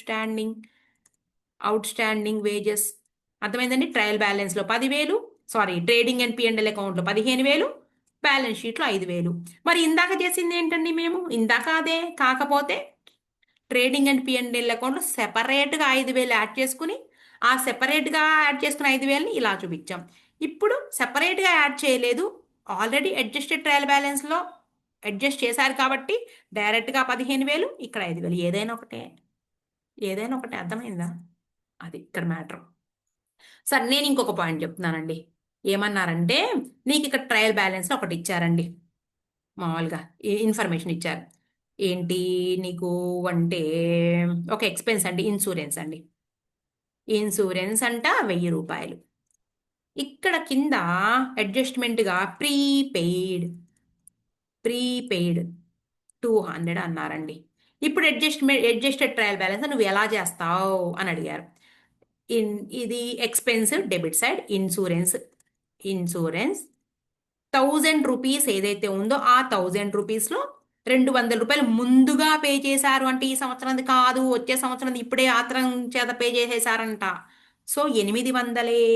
స్టాండింగ్ వేజెస్. అర్థమైందండి, ట్రయల్ బ్యాలెన్స్ లో 10,000, sorry trading and P and L account లో 15,000, బ్యాలెన్స్ షీట్ లో 5,000. మరి ఇందాక చేసింది ఏంటండి, మేము ఇందాక అదే, కాకపోతే ట్రేడింగ్ అండ్ పిఎన్ఎల్ అకౌంట్లో సెపరేట్గా 5,000 యాడ్ చేసుకుని, ఆ సెపరేట్గా యాడ్ చేసుకున్న 5,000ని ఇలా చూపించాం. ఇప్పుడు సెపరేట్గా యాడ్ చేయలేదు, ఆల్రెడీ అడ్జస్టెడ్ ట్రయల్ బ్యాలెన్స్లో అడ్జస్ట్ చేశారు కాబట్టి డైరెక్ట్గా 15,000, ఇక్కడ 5,000, ఏదైనా ఒకటే అర్థమైందా? అది ఇక్కడ మ్యాటర్. సార్ నేను ఇంకొక పాయింట్ చెప్తున్నానండి. ఏమన్నారంటే నీకు ఇక్కడ ట్రయల్ బ్యాలెన్స్ ఒకటి ఇచ్చారండి, మామూలుగా ఇన్ఫర్మేషన్ ఇచ్చారు. ఏంటి నీకు అంటే, ఒక ఎక్స్పెన్స్ అండి, ఇన్సూరెన్స్ అండి. ఇన్సూరెన్స్ అంట 1,000 రూపాయలు. ఇక్కడ కింద అడ్జస్ట్మెంట్గా ప్రీపెయిడ్ 200 అన్నారండి. ఇప్పుడు అడ్జస్టెడ్ ట్రయల్ బ్యాలెన్స్ నువ్వు ఎలా చేస్తావు అని అడిగారు. ఇది expense debit side, insurance 1,000 rupees ఏదైతే ఉందో ఆ 1,000 రూపీస్లో 200 రూపాయలు ముందుగా పే చేశారు అంటే ఈ సంవత్సరంది కాదు, వచ్చే సంవత్సరం ఇప్పుడే ఆత్రం చేత పే చేసేసారంట. సో 800,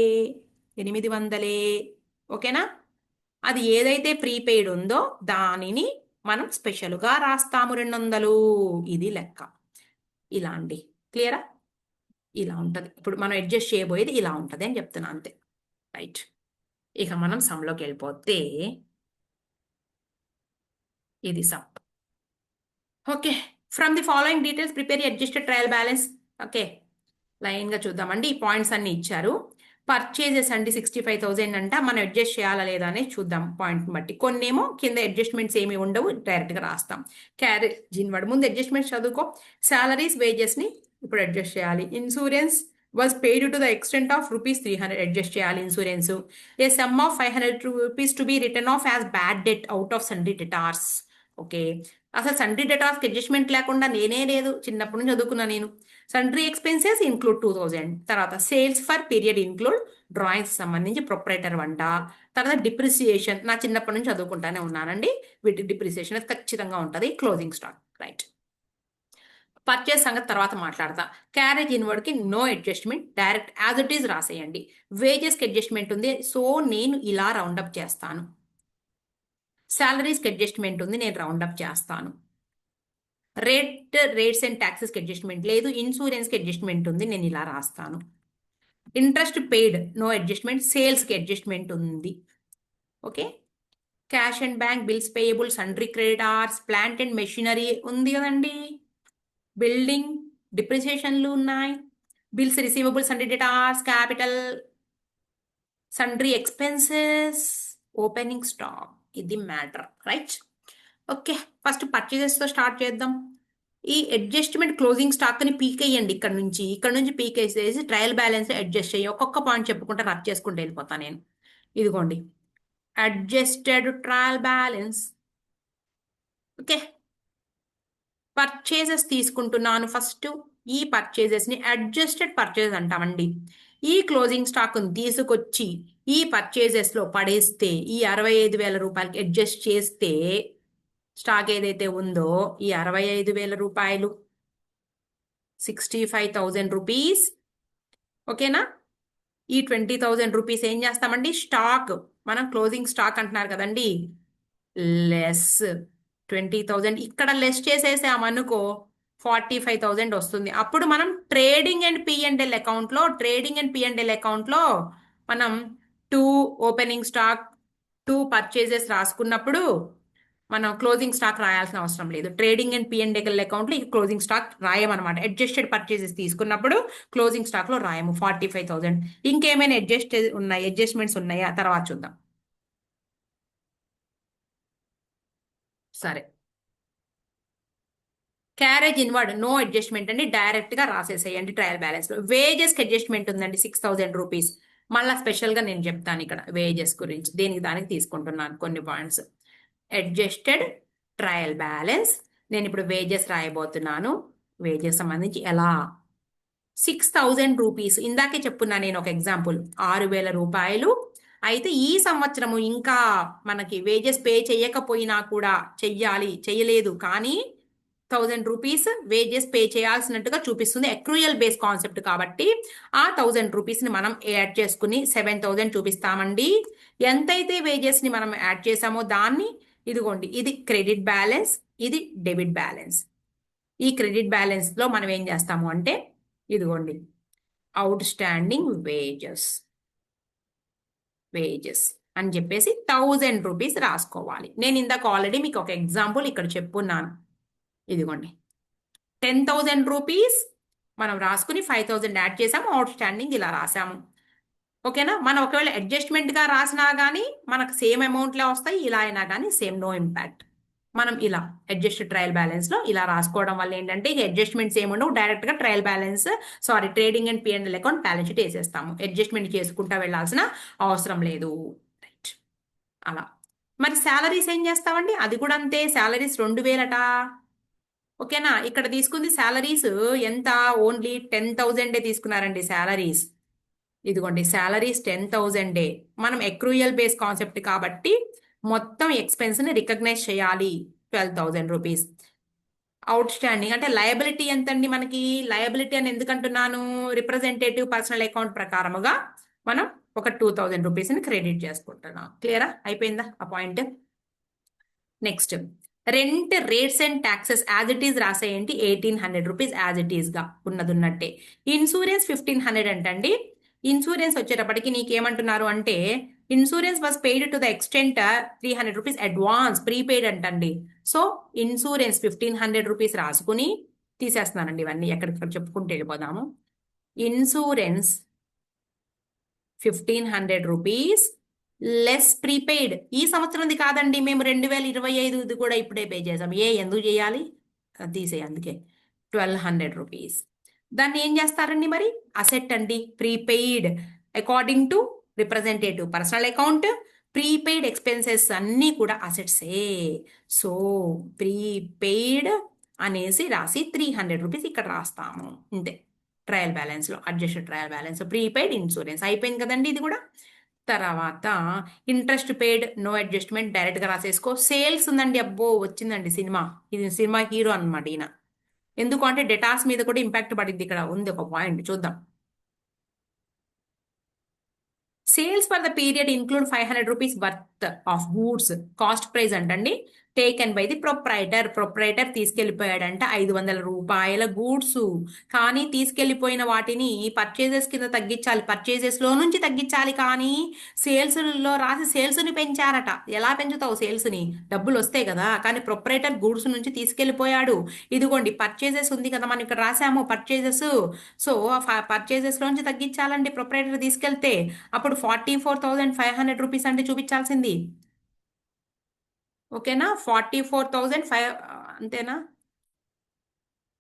ఓకేనా. అది ఏదైతే ప్రీపెయిడ్ ఉందో దానిని మనం స్పెషల్గా రాస్తాము 200. ఇది లెక్క. ఇలా అండి, క్లియరా? ఇలా ఉంటుంది. ఇప్పుడు మనం అడ్జస్ట్ చేయబోయేది ఇలా ఉంటుంది అని చెప్తున్నా, అంతే. రైట్. ఇక మనం సమ్లోకి వెళ్ళిపోతే ఇది some. Okay. From the following details prepare adjusted trial balance. Okay, లైన్గా చూద్దామండి. ఈ పాయింట్స్ అన్ని ఇచ్చారు. పర్చేజెస్ అండి 65,000 అంట, మనం అడ్జస్ట్ చేయాలా లేదా అనేది చూద్దాం పాయింట్ని బట్టి. కొన్నేమో కింద అడ్జస్ట్మెంట్స్ ఏమి ఉండవు, డైరెక్ట్గా రాస్తాం. క్యారేజ్ ఇన్వర్డ్ ముందు అడ్జస్ట్మెంట్స్ చదువుకో. శాలరీస్ వేజెస్ని ఇప్పుడు అడ్జస్ట్ చేయాలి. Insurance was paid to the extent of ₹300 adjust చేయాలి insurance. A sum of ₹500 to be return off as bad debt out of sundry debtors. Okay, అసలు సన్రీ డెటార్స్కి అడ్జస్ట్మెంట్ లేకుండా నేనే లేదు, చిన్నప్పటి నుంచి చదువుకున్నా నేను. సన్రీ ఎక్స్పెన్సెస్ ఇంక్లూడ్ 2,000. తర్వాత sales for period include drawings సంబంధించి ప్రొపరేటర్ వంట. తర్వాత డిప్రిసియేషన్ నా చిన్నప్పటి నుంచి చదువుకుంటానే ఉన్నానండి, వీటి డిప్రిసియేషన్ ఖచ్చితంగా ఉంటుంది. Closing stock. రైట్. పర్చేస్ సంగతి తర్వాత మాట్లాడతా. క్యారేజ్ ఇన్వర్డ్కి no adjustment, direct as it is రాసేయండి. వేజెస్కి అడ్జస్ట్మెంట్ ఉంది, సో నేను ఇలా రౌండప్ చేస్తాను. శాలరీస్కి అడ్జస్ట్మెంట్ ఉంది, నేను రౌండప్ చేస్తాను. రేట్స్ అండ్ ట్యాక్సెస్కి అడ్జస్ట్మెంట్ లేదు. ఇన్సూరెన్స్కి అడ్జస్ట్మెంట్ ఉంది, నేను ఇలా రాస్తాను. ఇంట్రెస్ట్ పెయిడ్ నో అడ్జస్ట్మెంట్, సేల్స్కి అడ్జస్ట్మెంట్ ఉంది. Okay. Cash and bank bills payable, sundry creditors, plant and machinery ఉంది కదండి. బిల్డింగ్ డిప్రిసియేషన్లు ఉన్నాయి. Bills receivable, sundry debtors, capital, sundry expenses, opening stock. ఇది మ్యాటర్. రైట్. ఓకే, ఫస్ట్ పర్చేజెస్తో స్టార్ట్ చేద్దాం. ఈ అడ్జస్ట్మెంట్ క్లోజింగ్ స్టాక్ని పీకేయండి, ఇక్కడ నుంచి పీకేసేసి ట్రయల్ బ్యాలెన్స్ అడ్జస్ట్ చేయి. ఒక్కొక్క పాయింట్ చెప్పుకుంటే రబ్ చేసుకుంటూ వెళ్ళిపోతాను నేను. ఇదిగోండి adjusted trial balance. Okay, purchases తీసుకుంటున్నాను ఫస్ట్. ఈ పర్చేజెస్ని అడ్జస్టెడ్ పర్చేజ్ అంటామండి. ఈ క్లోజింగ్ స్టాక్ని తీసుకొచ్చి ఈ పర్చేజెస్లో పడేస్తే, ఈ 65,000 రూపాయలకి అడ్జస్ట్ చేస్తే స్టాక్ ఏదైతే ఉందో ఈ 65,000 రూపాయలు, 65,000 రూపీస్. ఓకేనా. ఈ 20,000 రూపీస్ ఏం చేస్తామండి, స్టాక్, మనం క్లోజింగ్ స్టాక్ అంటున్నారు కదండి, లెస్ 20,000 ఇక్కడ లెస్ చేసేసామనుకో 45,000 వస్తుంది. అప్పుడు మనం ట్రేడింగ్ అండ్ పిఎండ్ఎల్ అకౌంట్లో మనం to opening stock, to purchases రాసుకున్నప్పుడు మనం క్లోజింగ్ స్టాక్ రాయాల్సిన అవసరం లేదు. ట్రేడింగ్ అండ్ పిఎండ్ఎల్ అకౌంట్లో క్లోజింగ్ స్టాక్ రాయమన్నమాట. అడ్జస్టెడ్ పర్చేజెస్ తీసుకున్నప్పుడు క్లోజింగ్ స్టాక్లో రాయము 45,000. ఇంకేమైనా అడ్జస్ట్మెంట్స్ ఉన్నాయా తర్వాత చూద్దాం. సరే, క్యారేజ్ ఇన్వర్డ్ నో అడ్జస్ట్మెంట్ అండి, డైరెక్ట్ గా రాసేసేయండి ట్రయల్ బ్యాలెన్స్ లో. వేజెస్ కి అడ్జస్ట్మెంట్ ఉందండి 6,000 రూపీస్. మళ్ళా స్పెషల్ గా నేను చెప్తాను ఇక్కడ వేజెస్ గురించి, దేనికి దానికి తీసుకుంటున్నాను కొన్ని పాయింట్స్. అడ్జస్టెడ్ ట్రయల్ బ్యాలెన్స్, నేను ఇప్పుడు వేజెస్ రాయబోతున్నాను. వేజెస్ సంబంధించి ఎలా, 6,000 రూపీస్ ఇందాకే చెప్పున్నా నేను ఒక ఎగ్జాంపుల్, 6,000 రూపాయలు. అయితే ఈ సంవత్సరము ఇంకా మనకి వేజెస్ పే చేయకపోయినా కూడా చెయ్యలేదు కానీ 1,000 రూపీస్ వేజెస్ పే చేయాల్సినట్టుగా చూపిస్తుంది. అక్రూయల్ బేస్ కాన్సెప్ట్ కాబట్టి ఆ 1,000 రూపీస్ని మనం యాడ్ చేసుకుని 7,000 చూపిస్తామండి. ఎంతైతే వేజెస్ ని మనం యాడ్ చేసామో దాన్ని, ఇదిగోండి ఇది క్రెడిట్ బ్యాలెన్స్, ఇది డెబిట్ బ్యాలెన్స్. ఈ క్రెడిట్ బ్యాలెన్స్ లో మనం ఏం చేస్తాము అంటే, ఇదిగోండి అవుట్ స్టాండింగ్ వేజెస్ అని చెప్పేసి 1,000 రూపీస్ రాసుకోవాలి. నేను ఇందాక ఆల్రెడీ మీకు ఒక ఎగ్జాంపుల్ ఇక్కడ చెప్పున్నాను. ఇదిగోండి 10,000 రూపీస్ మనం రాసుకుని 5,000 యాడ్ చేసాము, అవుట్ స్టాండింగ్ ఇలా రాసాము. ఓకేనా, మనం ఒకవేళ అడ్జస్ట్మెంట్ గా రాసినా కానీ మనకు సేమ్ అమౌంట్లే వస్తాయి, ఇలా అయినా కానీ సేమ్, నో ఇంపాక్ట్. మనం ఇలా అడ్జస్టెడ్ ట్రయల్ బ్యాలెన్స్ లో ఇలా రాసుకోవడం వల్ల ఏంటంటే ఇక అడ్జస్ట్మెంట్స్ ఏముండవు, డైరెక్ట్ గా trial balance, sorry trading and P and L account balance sheet వేసేస్తాము. అడ్జస్ట్మెంట్ చేసుకుంటా వెళ్ళాల్సిన అవసరం లేదు. రైట్, అలా. మరి శాలరీస్ ఏం చేస్తామండి, అది కూడా అంతే, శాలరీస్ 2,000 ఓకేనా. ఇక్కడ తీసుకుంది శాలరీస్ ఎంత, ఓన్లీ 10,000 తీసుకున్నారండి శాలరీస్. ఇదిగోండి శాలరీస్ 10,000. మనం ఎక్రూయల్ బేస్ కాన్సెప్ట్ కాబట్టి మొత్తం ఎక్స్పెన్స్ ని రికగ్నైజ్ చేయాలి 12,000 రూపీస్. అవుట్ స్టాండింగ్ అంటే లయబిలిటీ ఎంతండి, మనకి లయబిలిటీ అని ఎందుకంటున్నాను, రిప్రజెంటేటివ్ పర్సనల్ అకౌంట్ ప్రకారముగా మనం ఒక 2,000 రూపీస్ని క్రెడిట్ చేసుకుంటున్నాం. క్లియరా, అయిపోయిందా ఆ point. Next, rent rates and taxes as it is రాసేయండి. 1,800 రూపీస్ యాజ్ ఇట్ ఈస్ గా ఉన్నట్టే. ఇన్సూరెన్స్ 1,500 అంటండి. ఇన్సూరెన్స్ వచ్చేటప్పటికి నీకేమంటున్నారు అంటే, insurance was paid to the extent 300 rupees advance prepaid అంటండి. సో ఇన్సూరెన్స్ 1,500 రూపీస్ రాసుకుని తీసేస్తున్నానండి, ఇవన్నీ ఎక్కడిక్కడ చెప్పుకుంటూ వెళ్ళిపోదాము. ఇన్సూరెన్స్ 1,500 రూపీస్ లెస్ ప్రీపెయిడ్, ఈ సంవత్సరంది కాదండి, మేము 2025 కూడా ఇప్పుడే పే చేసాం. ఎందుకు చేయాలి, తీసే, అందుకే 1,200 రూపీస్. దాన్ని ఏం చేస్తారండి మరి, అసెట్ అండి, prepaid according to representative personal account. Prepaid expenses అన్నీ కూడా అసెట్సే. సో ప్రీపెయిడ్ అనేసి రాసి 300 రూపీస్ ఇక్కడ రాస్తాము అంతే. ట్రయల్ బ్యాలెన్స్లో adjusted trial balance prepaid insurance అయిపోయింది కదండి ఇది కూడా. తర్వాత ఇంట్రెస్ట్ పెయిడ్ నో అడ్జస్ట్మెంట్, డైరెక్ట్గా రాసేసుకో. సేల్స్ ఉందండి, అబ్బో వచ్చిందండి సినిమా, ఇది సినిమా హీరో అనమాట ఈయన. ఎందుకు అంటే డెటాస్ మీద కూడా ఇంపాక్ట్ పడింది, ఇక్కడ ఉంది ఒక పాయింట్ చూద్దాం. Sales for the period include 500 rupees worth of goods, cost price అంటండి, టేకెన్ బై ది ప్రొప్రైటర్ తీసుకెళ్లిపోయాడంట 500 రూపాయల గూడ్స్. కానీ తీసుకెళ్లిపోయిన వాటిని పర్చేజెస్ కింద తగ్గించాలి, పర్చేజెస్ లో నుంచి తగ్గించాలి, కానీ సేల్స్ లో రాసి సేల్స్ ని పెంచారట. ఎలా పెంచుతావు సేల్స్ ని, డబ్బులు వస్తాయి కదా, కానీ ప్రొప్రైటర్ గూడ్స్ నుంచి తీసుకెళ్లిపోయాడు. ఇదిగోండి పర్చేజెస్ ఉంది కదా, మనం ఇక్కడ రాసాము పర్చేజెస్. సో పర్చేజెస్ లోంచి తగ్గించాలండి ప్రొప్రైటర్ తీసుకెళ్తే, అప్పుడు 44,500 రూపీస్ అంటే చూపించాల్సింది. ఓకేనా, 44,500 అంతేనా,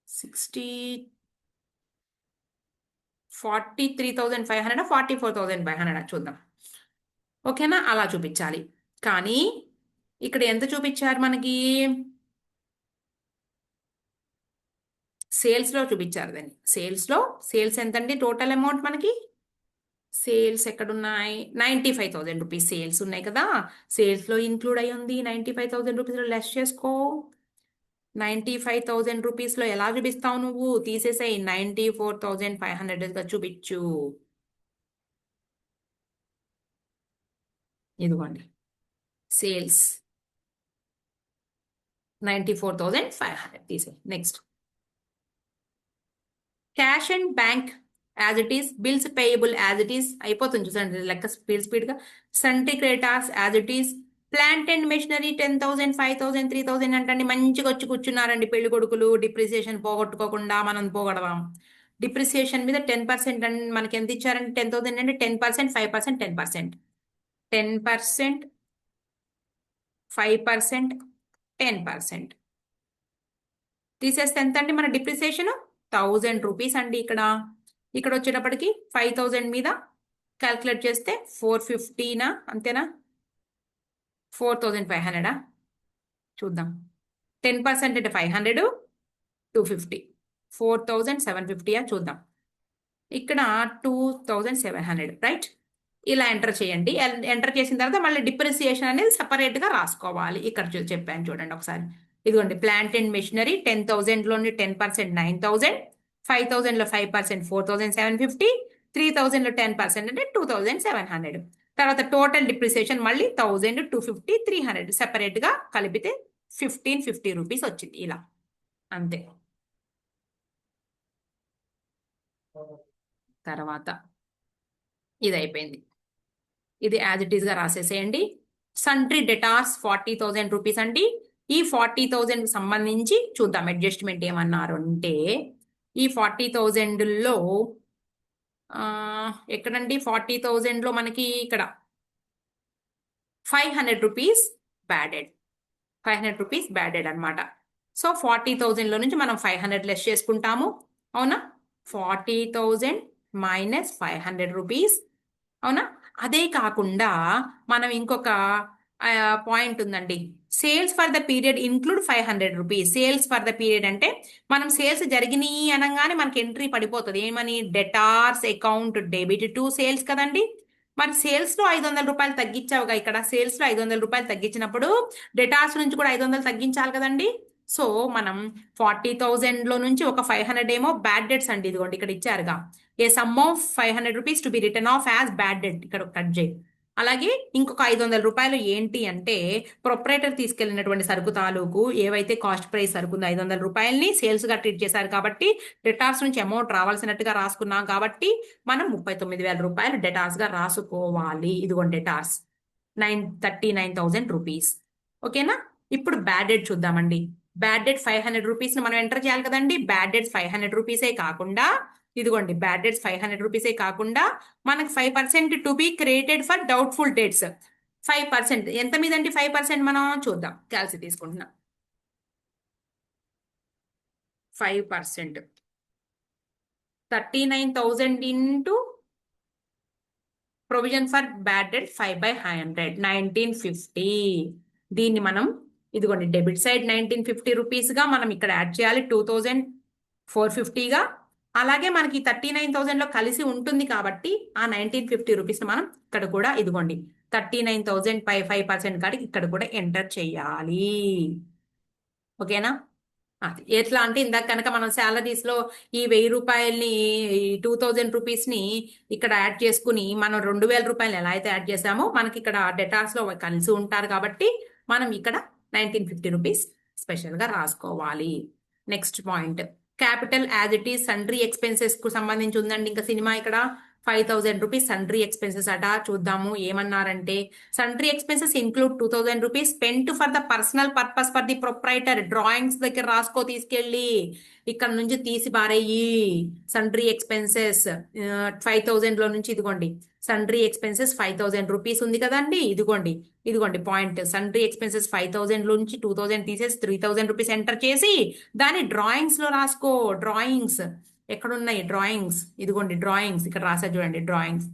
43,500 44,500 చూద్దాం. ఓకేనా, అలా చూపించాలి. కానీ ఇక్కడ ఎంత చూపించారు మనకి, సేల్స్లో చూపించారు దాన్ని. సేల్స్ ఎంతండి టోటల్ అమౌంట్ మనకి, సేల్స్ ఎక్కడున్నాయి, 95,000 రూపీస్ సేల్స్ ఉన్నాయి కదా, సేల్స్లో ఇంక్లూడ్ అయి ఉంది. 95,000 రూపీస్లో లెస్ చేసుకో. 95,000 రూపీస్లో ఎలా చూపిస్తావు నువ్వు, తీసేసాయి 94,500గా చూపించు. ఇదిగోండి సేల్స్ 94,500 తీసే. Next cash and bank as it is, bills payable as it is అయిపోతుంది చూసండి లెక్క స్పీడ్గా. Sundry creditors as it is, plant and machinery 10,000 5,000 3,000 అంటే మంచిగా వచ్చి కూర్చున్నారండి పెళ్లి కొడుకులు. డిప్రిసియేషన్ పోగొట్టుకోకుండా మనం పోగొడదాం. డిప్రిసియేషన్ మీద 10% అండి మనకి ఎంత ఇచ్చారంటే 10,000 అంటే 10%, 5%, 10%, 10%, 5%, 10% తీసేస్తే ఎంత అండి మన డిప్రిసియేషన్? 1,000 రూపీస్ అండి. ఇక్కడ ఇక్కడ వచ్చేటప్పటికి 5,000 మీద క్యాల్కులేట్ చేస్తే 450నా, అంతేనా? 4,500 చూద్దాం. 10% అంటే 500, 250, 4,750 చూద్దాం. ఇక్కడ 2,700 రైట్. ఇలా ఎంటర్ చేయండి. ఎంటర్ చేసిన తర్వాత మళ్ళీ డిప్రిసియేషన్ అనేది సపరేట్గా రాసుకోవాలి. ఇక్కడ చెప్పాను చూడండి ఒకసారి. ఇదిగోండి ప్లాంట్ అండ్ మెషినరీ 10,000లోని 10% 9,000, 5,000లో 5% 4,750, 3,000లో 10% అంటే 2,700. తర్వాత టోటల్ డిప్రిసియేషన్ మళ్ళీ 1,000, 250, 300 సెపరేట్గా కలిపితే 1,550 రూపీస్ వచ్చింది. ఇలా అంతే. తర్వాత ఇది అయిపోయింది. ఇది యాజ్ ఇట్ ఈస్గా రాసేసేయండి. సంట్రీ డెటార్స్ 40,000 రూపీస్ అండి. ఈ 40,000 సంబంధించి చూద్దాం అడ్జస్ట్మెంట్ ఏమన్నారు అంటే, ఈ 40,000లో ఎక్కడండి 40,000లో మనకి ఇక్కడ 500 రూపీస్ బ్యాడెడ్, 500 రూపీస్ బ్యాడెడ్ అనమాట. సో 40,000లో నుంచి మనం 500 లెస్ చేసుకుంటాము. అవునా? 40,000 మైనస్ 500 రూపీస్. అవునా? అదే కాకుండా మనం ఇంకొక పాయింట్ ఉందండి. Sales for the period include 500 rupees. Sales for the period అంటే మనం సేల్స్ జరిగినాయి అనగానే మనకి ఎంట్రీ పడిపోతుంది. ఏమని? Debtors account debit to sales కదండి. మరి సేల్స్లో 500 రూపాయలు తగ్గించావుగా. ఇక్కడ సేల్స్లో 500 రూపాయలు తగ్గించినప్పుడు డెటార్స్ నుంచి కూడా 500 తగ్గించాలి కదండి. సో మనం 40,000లో నుంచి ఒక 500 ఏమో బ్యాడ్ డెట్స్ అండి. ఇదిగోండి ఇక్కడ ఇచ్చారుగా, a sum of 500 rupees to be return off as bad debt, ఇక్కడ కట్ చేయి. అలాగే ఇంకొక 500 రూపాయలు ఏంటి అంటే ప్రొపరేటర్ తీసుకెళ్లినటువంటి సరుకు తాలూకు ఏవైతే కాస్ట్ ప్రైస్ సరుకుందో 500 రూపాయలని సేల్స్గా ట్రీట్ చేశారు కాబట్టి డెటార్స్ నుంచి అమౌంట్ రావాల్సినట్టుగా రాసుకున్నాం కాబట్టి మనం 39,000 రూపాయలు డెటార్స్గా రాసుకోవాలి. ఇదిగోండి డెటార్స్ 39,000 రూపీస్. ఓకేనా? ఇప్పుడు బ్యాడ్ డెట్ చూద్దామండి. బ్యాడ్ డెట్ 500 రూపీస్ని మనం ఎంటర్ చేయాలి కదండి. బ్యాడ్ డెట్ 500 రూపీసే కాకుండా ఇదిగోండి బ్యాడ్ డేట్స్ 500 రూపీసే కాకుండా మనకు 5% to be created for doubtful dates. 5% ఎంత మీదండి? 5% మనం చూద్దాం. క్యాల్సి తీసుకుంటున్నాం. 5% 39,000 into provision for bad debt 5/100 1950. దీన్ని మనం ఇదిగోండి డెబిట్ సైడ్ 1950 రూపీస్గా మనం ఇక్కడ యాడ్ చేయాలి 2,450గా. అలాగే మనకి 39,000లో కలిసి ఉంటుంది కాబట్టి ఆ 1950 రూపీస్ మనం ఇక్కడ కూడా ఇదిగోండి 39,000 పై 5% కాడికి ఇక్కడ కూడా ఎంటర్ చేయాలి. ఓకేనా? ఎట్లా అంటే ఇందాక కనుక మనం శాలరీస్లో ఈ 1,000 రూపాయలని 2,000 రూపీస్ని ఇక్కడ యాడ్ చేసుకుని మనం 2,000 రూపాయలు ఎలా అయితే యాడ్ చేసామో మనకి ఇక్కడ డెటార్స్లో కలిసి ఉంటారు కాబట్టి మనం ఇక్కడ 1950 రూపీస్ స్పెషల్గా రాసుకోవాలి. Next point capital as it is sundry expenses కు సంబంధించి ఉందండి. ఇంకా సినిమా ఇక్కడ 5,000 రూపీస్ సండ్రీ ఎక్స్పెన్సెస్ అట. చూద్దాము ఏమన్నారంటే, sundry expenses include 2,000 rupees spent for the personal purpose for the proprietor. Drawings దగ్గర రాసుకో తీసుకెళ్ళి, ఇక్కడ నుంచి తీసి పారేయి. సండ్రీ ఎక్స్పెన్సెస్ 5,000లో నుంచి ఇదిగోండి సండ్రీ ఎక్స్పెన్సెస్ 5,000 రూపీస్ ఉంది కదండి. ఇదిగోండి ఇదిగోండి పాయింట్. సండ్రీ ఎక్స్పెన్సెస్ 5,000 నుంచి 2,000 తీసేసి 3,000 రూపీస్ ఎంటర్ చేసి దాన్ని డ్రాయింగ్స్ లో రాసుకో. డ్రాయింగ్స్ ఎక్కడున్నాయి? డ్రాయింగ్స్ ఇదిగోండి డ్రాయింగ్స్ ఇక్కడ రాసా చూడండి. డ్రాయింగ్స్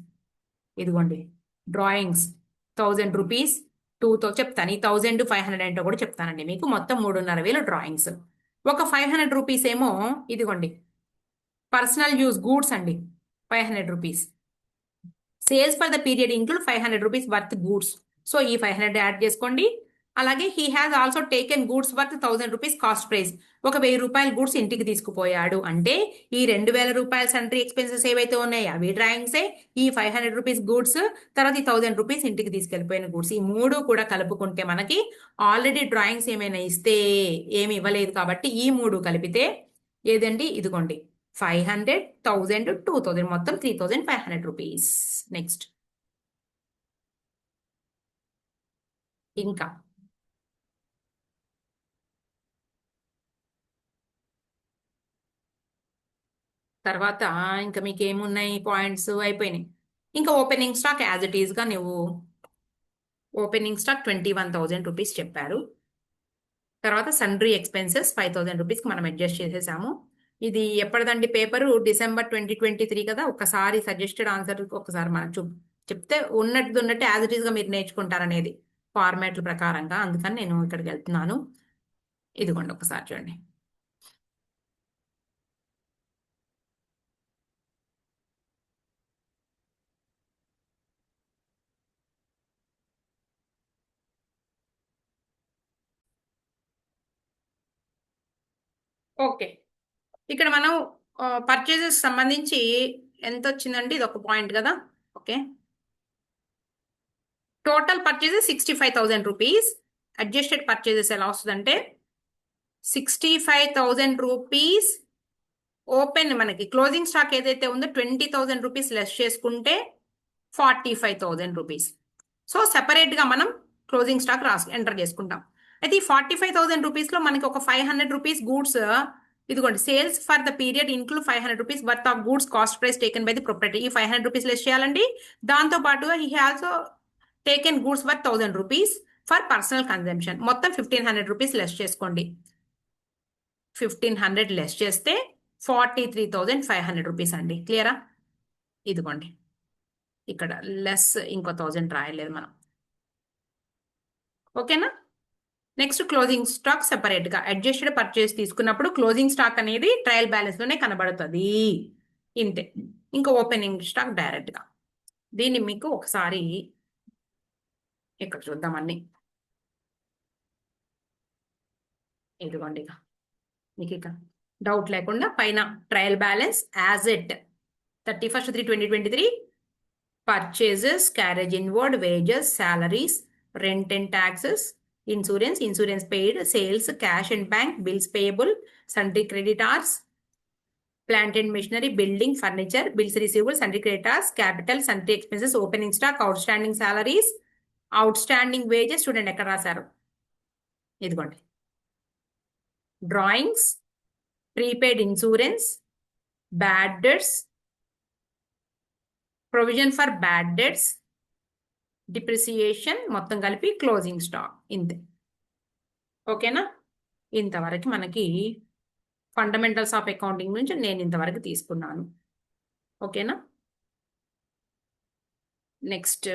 ఇదిగోండి డ్రాయింగ్స్ 1,000 రూపీస్ 2తో చెప్తాను. ఈ 1,500 ఏంటో కూడా చెప్తానండి మీకు. మొత్తం 3,500 డ్రాయింగ్స్. ఒక 500 రూపీస్ ఏమో ఇదిగోండి పర్సనల్ యూజ్ గూడ్స్ అండి 500 rupees. Sales for the period include 500 rupees worth goods. So ఈ 500 యాడ్ చేసుకోండి. అలాగే he has also taken goods worth 1000 rupees cost price. ఒక 1000 రూపాయల గూడ్స్ ఇంటికి తీసుకుపోయాడు అంటే ఈ 2000 రూపాయల సంట్రీ ఎక్స్పెన్సెస్ ఏవైతే ఉన్నాయో అవి డ్రాయింగ్సే, ఈ 500 రూపీస్ గూడ్స్, తర్వాత ఈ 1000 రూపీస్ ఇంటికి తీసుకెళ్లిపోయిన గూడ్స్, ఈ మూడు కూడా కలుపుకుంటే మనకి ఆల్రెడీ డ్రాయింగ్స్ ఏమైనా ఇస్తే ఏమి ఇవ్వలేదు కాబట్టి ఈ మూడు కలిపితే ఏదండి ఇదిగోండి 500, 1000, 2000 మొత్తం 3500 రూపీస్. నెక్స్ట్ ఇంకా తర్వాత ఇంకా మీకు ఏమున్నాయి పాయింట్స్ అయిపోయినాయి. ఇంకా ఓపెనింగ్ స్టాక్ యాజ్ ఇట్ ఈస్గా నువ్వు ఓపెనింగ్ స్టాక్ 21,000 రూపీస్ చెప్పారు. తర్వాత సండ్రీ ఎక్స్పెన్సెస్ 5,000 రూపీస్కి మనం అడ్జస్ట్ చేసేసాము. ఇది ఎప్పటిదండి పేపరు? December 2023 కదా. ఒకసారి సజెస్టెడ్ ఆన్సర్ ఒకసారి మనం చెప్తే ఉన్నట్టు యాజ్ ఇట్ ఈస్గా మీరు నేర్చుకుంటారనేది ఫార్మాట్ల ప్రకారంగా, అందుకని నేను ఇక్కడికి వెళ్తున్నాను. ఇదిగోండి ఒకసారి చూడండి. ఓకే, ఇక్కడ మనం పర్చేజెస్ సంబంధించి ఎంత వచ్చిందండి? ఇది ఒక పాయింట్ కదా. Okay, total purchases 65,000 rupees. Adjusted purchases ఎలా వస్తుందంటే 65,000 రూపీస్ ఓపెన్, మనకి క్లోజింగ్ స్టాక్ ఏదైతే ఉందో 20,000 రూపీస్ లెస్ చేసుకుంటే 45,000 రూపీస్. సో సెపరేట్గా మనం క్లోజింగ్ స్టాక్ ఎంటర్ చేసుకుంటాం. అయితే ఈ 45,000 రూపీస్లో మనకి ఒక 500 రూపీస్ గూడ్స్, ఇదిగోండి sales for the period include 500 rupees worth of goods cost price taken by the proprietor. ఈ 500 రూపీస్ లెస్ చేయాలండి. దాంతో పాటుగా he also taken goods worth 1,000 rupees for personal consumption. మొత్తం 1,500 రూపీస్ లెస్ చేసుకోండి. 1,500 లెస్ చేస్తే 43,500 rupees అండి. క్లియరా? ఇదిగోండి ఇక్కడ లెస్ ఇంకో 1000 రాయలేదు మనం. ఓకేనా? నెక్స్ట్ క్లోజింగ్ స్టాక్ సెపరేట్ గా అడ్జస్టెడ్ పర్చేస్ తీసుకున్నప్పుడు క్లోజింగ్ స్టాక్ అనేది ట్రయల్ బ్యాలెన్స్ లోనే కనబడుతుంది. ఇంతే. ఇంకా ఓపెనింగ్ స్టాక్ డైరెక్ట్ గా. దీన్ని మీకు ఒకసారి ఇక్కడ చూద్దాం అన్ని. ఇదిగోండి మీకు ఇక డౌట్ లేకుండా పైన trial balance as at 31/3/2023 purchases, carriage inward, wages, salaries, rent and taxes, insurance paid, sales, cash and bank, bills payable, sundry creditors, plant and machinery, building, furniture, bills receivable, sundry creditors, capital, sundry expenses, opening stock, outstanding salaries, outstanding wages. చూడండి ఎక్కడ రాశారు? ఇదిగోండి drawings, prepaid insurance, bad debts, provision for bad debts, depreciation, మొత్తం కలిపి closing stock. ఇంతే. ఓకేనా? ఇంతవరకు మనకి ఫండమెంటల్స్ ఆఫ్ అకౌంటింగ్ నుంచి నేను ఇంతవరకు తీసుకున్నాను. ఓకేనా? నెక్స్ట్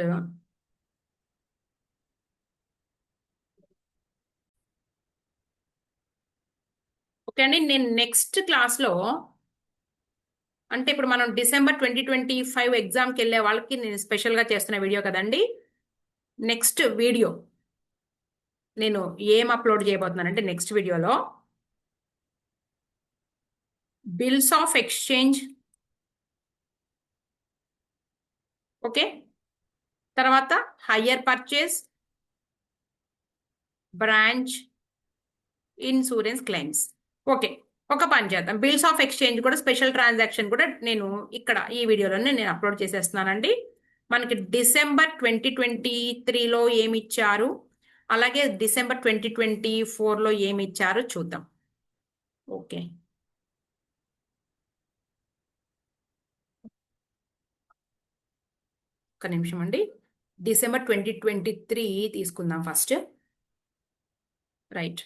ఓకే అండి, నేను నెక్స్ట్ క్లాస్లో అంటే ఇప్పుడు మనం December 2025 ఎగ్జామ్కి వెళ్ళే వాళ్ళకి నేను స్పెషల్గా చేస్తున్న వీడియో కదండి. నెక్స్ట్ వీడియో నేను ఏం అప్లోడ్ చేయబోతున్నానంటే నెక్స్ట్ వీడియోలో బిల్స్ ఆఫ్ ఎక్స్చేంజ్, ఓకే, తర్వాత higher purchase, branch, insurance claims. Okay, ఒక పని చేద్దాం, బిల్స్ ఆఫ్ ఎక్స్చేంజ్ కూడా స్పెషల్ ట్రాన్సాక్షన్ కూడా నేను ఇక్కడ ఈ వీడియోలోనే నేను అప్లోడ్ చేసేస్తున్నానండి. మనకి December 2023లో ఏమి ఇచ్చారు, అలాగే December 2024లో ఏమి ఇచ్చారు చూద్దాం. ఓకే, ఒక నిమిషం అండి. December 2023 తీసుకుందాం ఫస్ట్. రైట్,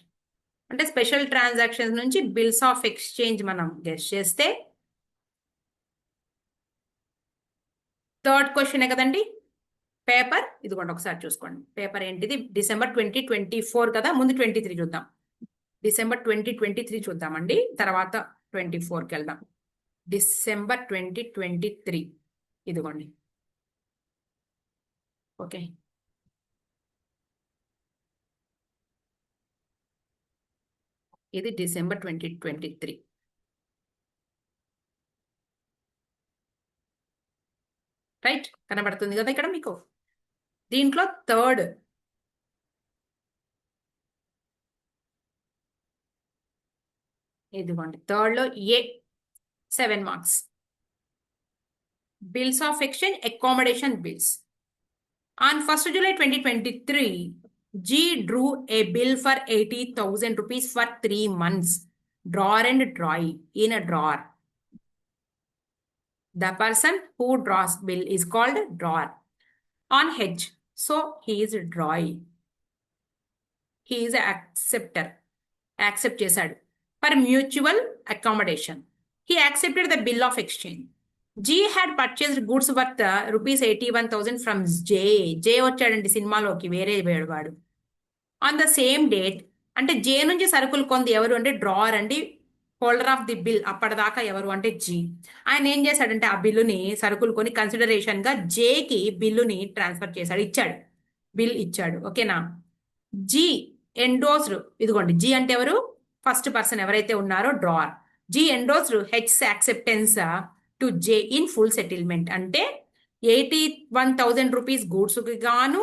అంటే స్పెషల్ ట్రాన్సాక్షన్స్ నుంచి బిల్స్ ఆఫ్ ఎక్స్చేంజ్ మనం గెస్ చేస్తే థర్డ్ క్వశ్చనే కదండి పేపర్. ఇదిగోండి ఒకసారి చూసుకోండి పేపర్ ఏంటిది. December 2024 కదా, ముందు 23 చూద్దాం. December 2023 చూద్దామండి, తర్వాత 24కి వెళ్దాం. December 2023 ఇదిగోండి. ఓకే, ఇది డిసెంబర్ 2023. రైట్, కనబడుతుంది కదా ఇక్కడ మీకు. దీంట్లో థర్డ్, ఇదిగోండి థర్డ్లో ఏ 7 marks. Bills of exchange accommodation bills. On 1st July 2023, G drew a bill for 80,000 rupees for 3 months. Drawer and drawee in a drawer. The person who draws bill is called drawer. On H, so he is drawee. He is acceptor. Accept చేశాడు. For mutual accommodation. He accepted the bill of exchange. G had purchased goods worth rupees 81,000 from J. J వచ్చాడండి సినిమాలోకి, వేరే వాడు. On the same date, అంటే జే నుంచి సరుకులు కొంది ఎవరు అంటే డ్రావర్ అండి, హోల్డర్ ఆఫ్ ది బిల్ అప్పటిదాకా ఎవరు అంటే జీ. ఆయన ఏం చేశాడంటే ఆ బిల్లుని సరుకులు కొని కన్సిడరేషన్ గా జేకి బిల్లుని ట్రాన్స్ఫర్ చేశాడు, ఇచ్చాడు, బిల్ ఇచ్చాడు. ఓకేనా. జీ ఎండోస్డ్, ఇదిగోండి జీ అంటే ఎవరు, ఫస్ట్ పర్సన్ ఎవరైతే ఉన్నారో drawer. G endorsed H acceptance to J in full settlement. అంటే 81,000 రూపీస్ గూడ్స్కి గాను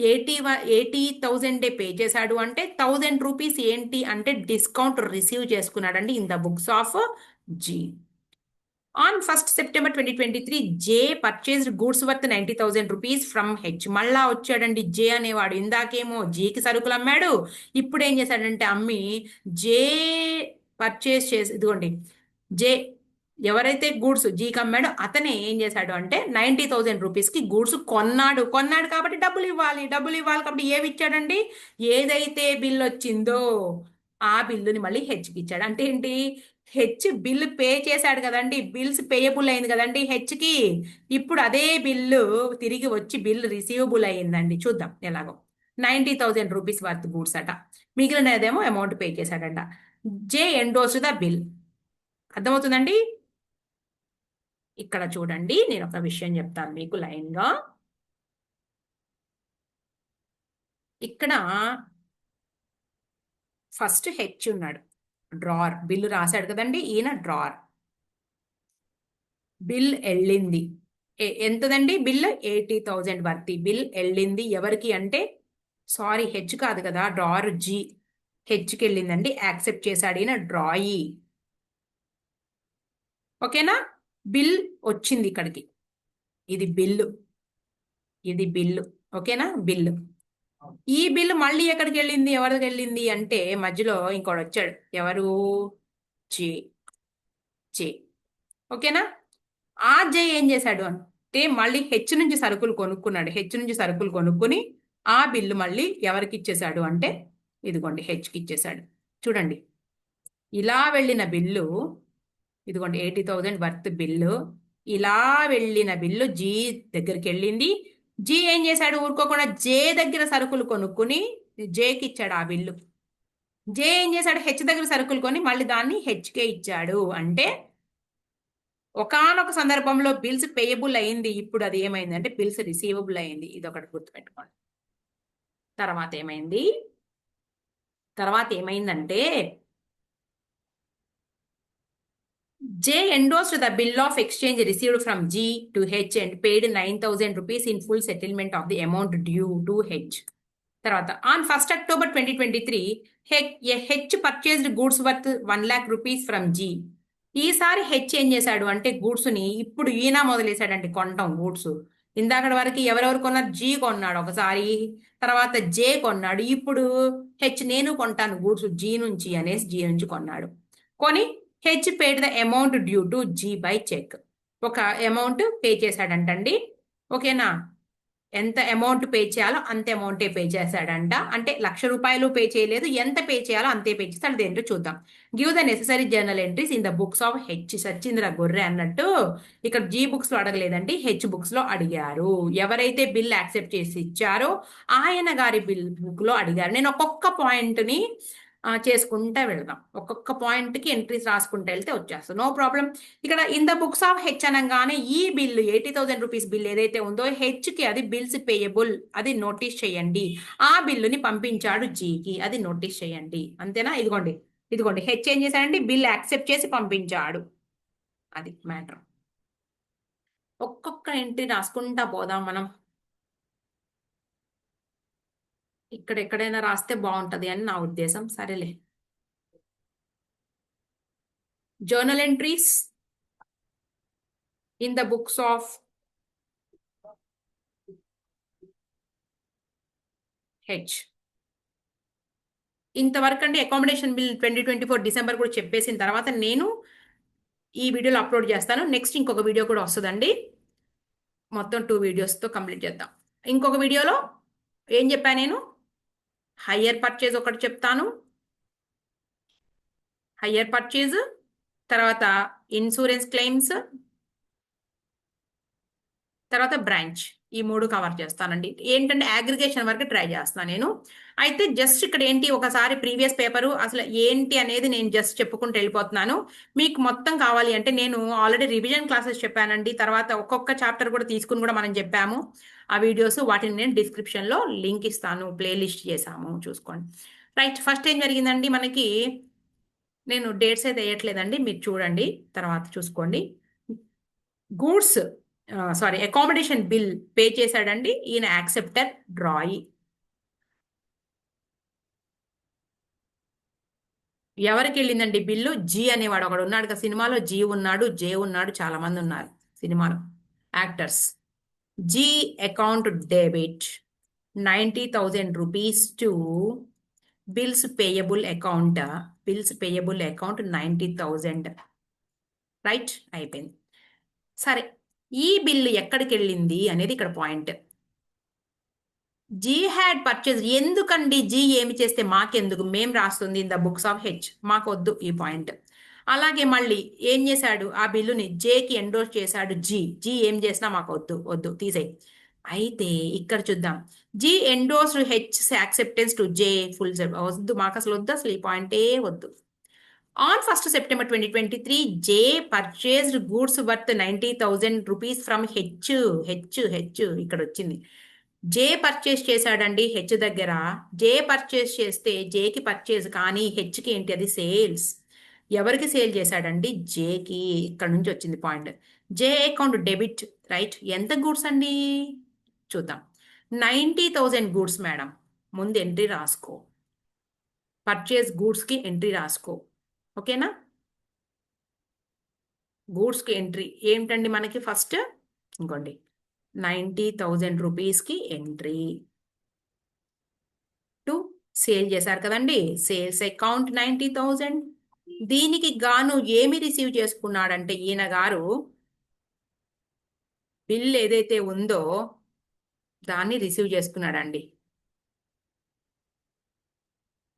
80,000 పే చేశాడు. అంటే 1,000 రూపీస్ ఏంటి అంటే డిస్కౌంట్ రిసీవ్ చేసుకున్నాడండి in the books of G. On 1st September 2023, J purchased goods worth 90,000 rupees from H. మళ్ళా వచ్చాడండి జే అనేవాడు, ఇందాకేమో జీకి సరుకులు అమ్మాడు, ఇప్పుడు ఏం చేశాడంటే అమ్మి జే పర్చేస్ చేసి, ఇదిగోండి జే ఎవరైతే గూడ్స్ జీకి అమ్మాడో అతనే ఏం చేశాడు అంటే 90,000 రూపీస్కి గూడ్స్ కొన్నాడు. కాబట్టి డబ్బులు ఇవ్వాలి కాబట్టి ఏవి ఇచ్చాడండి, ఏదైతే బిల్ వచ్చిందో ఆ బిల్లుని మళ్ళీ హెచ్కి ఇచ్చాడు. అంటే ఏంటి, హెచ్ బిల్లు పే చేశాడు కదండి, బిల్స్ పేయబుల్ అయింది కదండి హెచ్కి. ఇప్పుడు అదే బిల్లు తిరిగి వచ్చి బిల్ రిసీవబుల్ అయ్యిందండి. చూద్దాం ఎలాగో. 90,000 రూపీస్ వర్త్ గూడ్స్ అట, మిగిలినదేమో అమౌంట్ పే చేశాడంట. జే ఎండోస్ ద బిల్. అర్థమవుతుందండి. ఇక్కడ చూడండి, నేను ఒక విషయం చెప్తాను మీకు లైన్గా. ఇక్కడ ఫస్ట్ హెచ్ ఉన్నాడు, డ్రార్, బిల్లు రాశాడు కదండి, ఈయన డ్రార్. బిల్ వెళ్ళింది, ఎంతదండి బిల్ 80,000 వర్తి బిల్ వెళ్ళింది ఎవరికి అంటే, సారీ హెచ్ కాదు కదా, డ్రార్ జీ, హెచ్కి వెళ్ళిందండి, యాక్సెప్ట్ చేశాడు ఈయన డ్రాయి. ఓకేనా. బిల్ వచ్చింది ఇక్కడికి, ఇది బిల్లు, ఓకేనా, బిల్లు. ఈ బిల్లు మళ్ళీ ఎక్కడికి వెళ్ళింది, ఎవరికి వెళ్ళింది అంటే మధ్యలో ఇంకోటి వచ్చాడు, ఎవరు, జే. ఓకేనా. ఆ జే ఏం చేశాడు అంటే మళ్ళీ హెచ్ నుంచి సరుకులు కొనుక్కున్నాడు. హెచ్ నుంచి సరుకులు కొనుక్కుని ఆ బిల్లు మళ్ళీ ఎవరికి ఇచ్చేశాడు అంటే ఇదిగోండి హెచ్కి ఇచ్చేశాడు. చూడండి, ఇలా వెళ్ళిన బిల్లు, ఇదిగోండి 80,000 వర్త్ బిల్లు, ఇలా వెళ్ళిన బిల్లు జీ దగ్గరికి వెళ్ళింది. జీ ఏం చేశాడు, ఊరుకోకుండా జే దగ్గర సరుకులు కొనుక్కుని జేకి ఇచ్చాడు ఆ బిల్లు. జే ఏం చేశాడు, హెచ్ దగ్గర సరుకులు కొని మళ్ళీ దాన్ని హెచ్కే ఇచ్చాడు. అంటే ఒకానొక సందర్భంలో బిల్స్ పేయబుల్ అయింది, ఇప్పుడు అది ఏమైంది అంటే బిల్స్ రిసీవబుల్ అయింది. ఇది ఒకటి గుర్తుపెట్టుకోండి. తర్వాత ఏమైందంటే J endorsed the bill of exchange received from G to H and paid 9,000 rupees in full settlement of the amount due to H. తర్వాత on 1st October 2023, H purchased goods worth 1 lakh rupees from G. ఈసారి H ఏం చేశాడు అంటే గూడ్స్ని ఇప్పుడు ఈయన మొదలేశాడండి కొనటం goods. ఇందాకటి వరకు ఎవరెవరు కొన్నారు, జీ కొన్నాడు ఒకసారి, తర్వాత జే కొన్నాడు, ఇప్పుడు హెచ్ నేను కొంటాను గూడ్స్ జీ నుంచి అనేసి జీ నుంచి కొన్నాడు. కొని H paid the amount due to G by cheque. ఒక అమౌంట్ పే చేశాడంటండి. ఓకేనా. ఎంత అమౌంట్ పే చేయాలో అంత అమౌంటే పే చేశాడంట. అంటే 1,00,000 రూపాయలు పే చేయలేదు, ఎంత పే చేయాలో అంతే పే చేస్తాడు. అదేంటో చూద్దాం. Give the necessary journal entries in the books of H. సచ్చింద్ర గొర్రె అన్నట్టు ఇక్కడ జీ బుక్స్ లో అడగలేదండి, హెచ్ బుక్స్ లో అడిగారు. ఎవరైతే బిల్ యాక్సెప్ట్ చేసి ఇచ్చారో ఆయన గారి బిల్ బుక్ లో అడిగారు. నేను ఒక్కొక్క పాయింట్ ని చేసుకుంటా వెళ్దాం, ఒక్కొక్క పాయింట్ కి ఎంట్రీస్ రాసుకుంటూ వెళ్తే వచ్చేస్తాం, నో ప్రాబ్లం. ఇక్కడ in the books of H అనగానే ఈ బిల్లు 80,000 రూపీస్ బిల్ ఏదైతే ఉందో హెచ్ కి అది బిల్స్ పేయబుల్, అది నోటీస్ చేయండి. ఆ బిల్లుని పంపించాడు జీకి, అది నోటీస్ చేయండి. అంతేనా. ఇదిగోండి ఇదిగోండి హెచ్ ఏం చేశాడంటే బిల్ యాక్సెప్ట్ చేసి పంపించాడు. అది మ్యాటర్. ఒక్కొక్క ఎంట్రీ రాసుకుంటా పోదాం మనం. ఇక్కడ ఎక్కడైనా రాస్తే బాగుంటది అని నా ఉద్దేశం. సరేలే. Journal entries in the books of H. ఇంతవరకు అండి అకామిడేషన్ బిల్ 2024 డిసెంబర్ కూడా చెప్పేసిన తర్వాత నేను ఈ వీడియోలో అప్లోడ్ చేస్తాను. నెక్స్ట్ ఇంకొక వీడియో కూడా వస్తుందండి. మొత్తం 2 వీడియోస్తో కంప్లీట్ చేద్దాం. ఇంకొక వీడియోలో ఏం చెప్పాను నేను, హయ్యర్ పర్చేజ్ ఒకటి చెప్తాను, హయ్యర్ పర్చేజ్, తర్వాత ఇన్సూరెన్స్ క్లెయిమ్స్, తర్వాత బ్రాంచ్. ఈ 3 కవర్ చేస్తానండి. ఏంటంటే అగ్రిగేషన్ వరకు ట్రై చేస్తాను నేను. అయితే జస్ట్ ఇక్కడ ఏంటి, ఒకసారి ప్రీవియస్ పేపరు అసలు ఏంటి అనేది నేను జస్ట్ చెప్పుకుంటూ వెళ్ళిపోతున్నాను. మీకు మొత్తం కావాలి అంటే నేను ఆల్రెడీ రివిజన్ క్లాసెస్ చెప్పానండి. తర్వాత ఒక్కొక్క చాప్టర్ కూడా తీసుకుని కూడా మనం చెప్పాము. ఆ వీడియోస్ వాటిని నేను డిస్క్రిప్షన్లో లింక్ ఇస్తాను. ప్లేలిస్ట్ చేసాము, చూసుకోండి. రైట్. ఫస్ట్ ఏం జరిగిందండి మనకి, నేను డేట్స్ అయితే వేయట్లేదండి, మీరు చూడండి తర్వాత చూసుకోండి. Goods sorry accommodation bill pay చేశాడండి ఈయన, యాక్సెప్టర్ డ్రాయి. ఎవరికి వెళ్ళిందండి బిల్లు? జీ అనేవాడు ఒకడు ఉన్నాడు కదా సినిమాలో. జీ ఉన్నాడు, జే ఉన్నాడు, చాలా మంది ఉన్నారు సినిమాలో actors. G account debit 90,000 rupees to bills payable account. Bills payable account 90,000. Right, అయిపోయింది. సరే, ఈ బిల్లు ఎక్కడికి వెళ్ళింది అనేది ఇక్కడ పాయింట్. G had purchase. ఎందుకండి జీ ఏమి చేస్తే మాకెందుకు, మేం రాస్తుంది in the books of H, మాకు వద్దు ఈ పాయింట్. అలాగే మళ్ళీ ఏం చేశాడు, ఆ బిల్లుని జేకి ఎండోర్స్ చేశాడు జీ. జీ ఏం చేసినా మాకు వద్దు, వద్దు తీసేయి. అయితే ఇక్కడ చూద్దాం, G endorsed H acceptance to J full. వద్దు, మాకు అసలు వద్దు, అసలు ఈ పాయింటే వద్దు. On 1st September 2023, J purchased goods worth 90,000 rupees from H. H ఇక్కడ వచ్చింది. జే పర్చేస్ చేశాడండి హెచ్ దగ్గర. జే పర్చేస్ చేస్తే జేకి పర్చేస్, కానీ హెచ్కి ఏంటి, అది సేల్స్. ఎవరికి సేల్ చేశాడండి? జేకి. ఇక్కడ నుంచి వచ్చింది పాయింట్. జే అకౌంట్ డెబిట్. రైట్. ఎంత గూడ్స్ అండి చూద్దాం. 90,000 గూడ్స్ మేడం. ముందు ఎంట్రీ రాసుకో, పర్చేస్ గూడ్స్కి ఎంట్రీ రాసుకో. ఓకేనా? గూడ్స్కి ఎంట్రీ ఏమిటండి మనకి ఫస్ట్, ఇంకోండి 90,000 రూపీస్కి ఎంట్రీ టు సేల్ చేశారు కదండి, సేల్స్ అకౌంట్ 90,000. దీనికి గాను ఏమి రిసీవ్ చేసుకున్నాడంటే ఈయన గారు, బిల్ ఏదైతే ఉందో దాన్ని రిసీవ్ చేసుకున్నాడండి.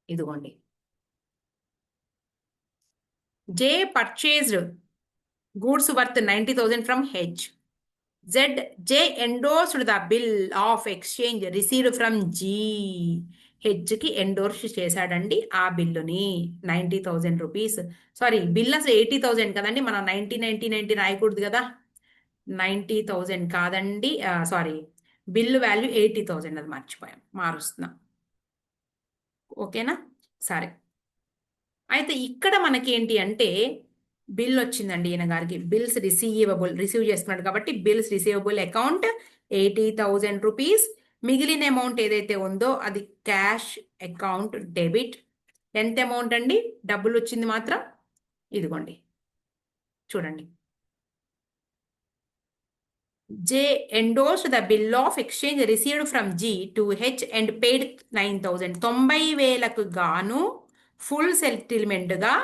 ఇదిగోండి, J purchased goods worth 90,000 from H. Z, J endorsed the bill of exchange received from G. హెచ్కి ఎండోర్స్ చేశాడండి ఆ బిల్లుని 90,000 రూపీస్. సారీ, బిల్ అసలు 80,000 కదండి, మనం 90 రాయకూడదు కదా. 90,000 కాదండి, సారీ, బిల్లు వాల్యూ 80,000, అది మర్చిపోయాం, మారుస్తున్నాం. ఓకేనా? సరే. అయితే ఇక్కడ మనకి ఏంటి అంటే బిల్ వచ్చిందండి ఈయన గారికి. బిల్స్ రిసీవబుల్, రిసీవ్ చేస్తున్నాడు కాబట్టి బిల్స్ రిసీవబుల్ అకౌంట్ 80,000 రూపీస్. మిగిలిన అమౌంట్ ఏదైతే ఉందో అది క్యాష్ అకౌంట్ డెబిట్. ఎంత అమౌంట్ అండి డబ్బులు వచ్చింది మాత్రం, ఇదిగోండి చూడండి. J endorsed the bill of exchange received from G to H and paid 9,000. 90,000కు గాను ఫుల్ సెటిల్మెంట్గా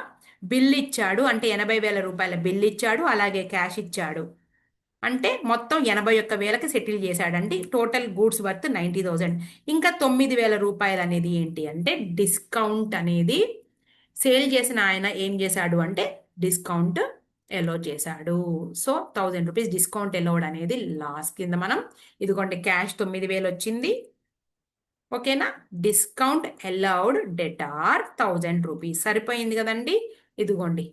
బిల్ ఇచ్చాడు. అంటే 80,000 రూపాయల బిల్ ఇచ్చాడు, అలాగే క్యాష్ ఇచ్చాడు. అంటే మొత్తం 81,000కి సెటిల్ చేశాడండి. Total goods worth 90,000. ఇంకా 9,000 రూపాయలు అనేది ఏంటి అంటే డిస్కౌంట్ అనేది సేల్ చేసిన ఆయన ఏం చేశాడు అంటే డిస్కౌంట్ ఎలో చేశాడు. సో 1,000 రూపీస్ డిస్కౌంట్ ఎలోడ్ అనేది లాస్ కింద మనం, ఇదిగోండి క్యాష్ 9,000 వచ్చింది. ఓకేనా? Discount allowed debtor 1,000 rupees. సరిపోయింది కదండి. ఇదిగోండి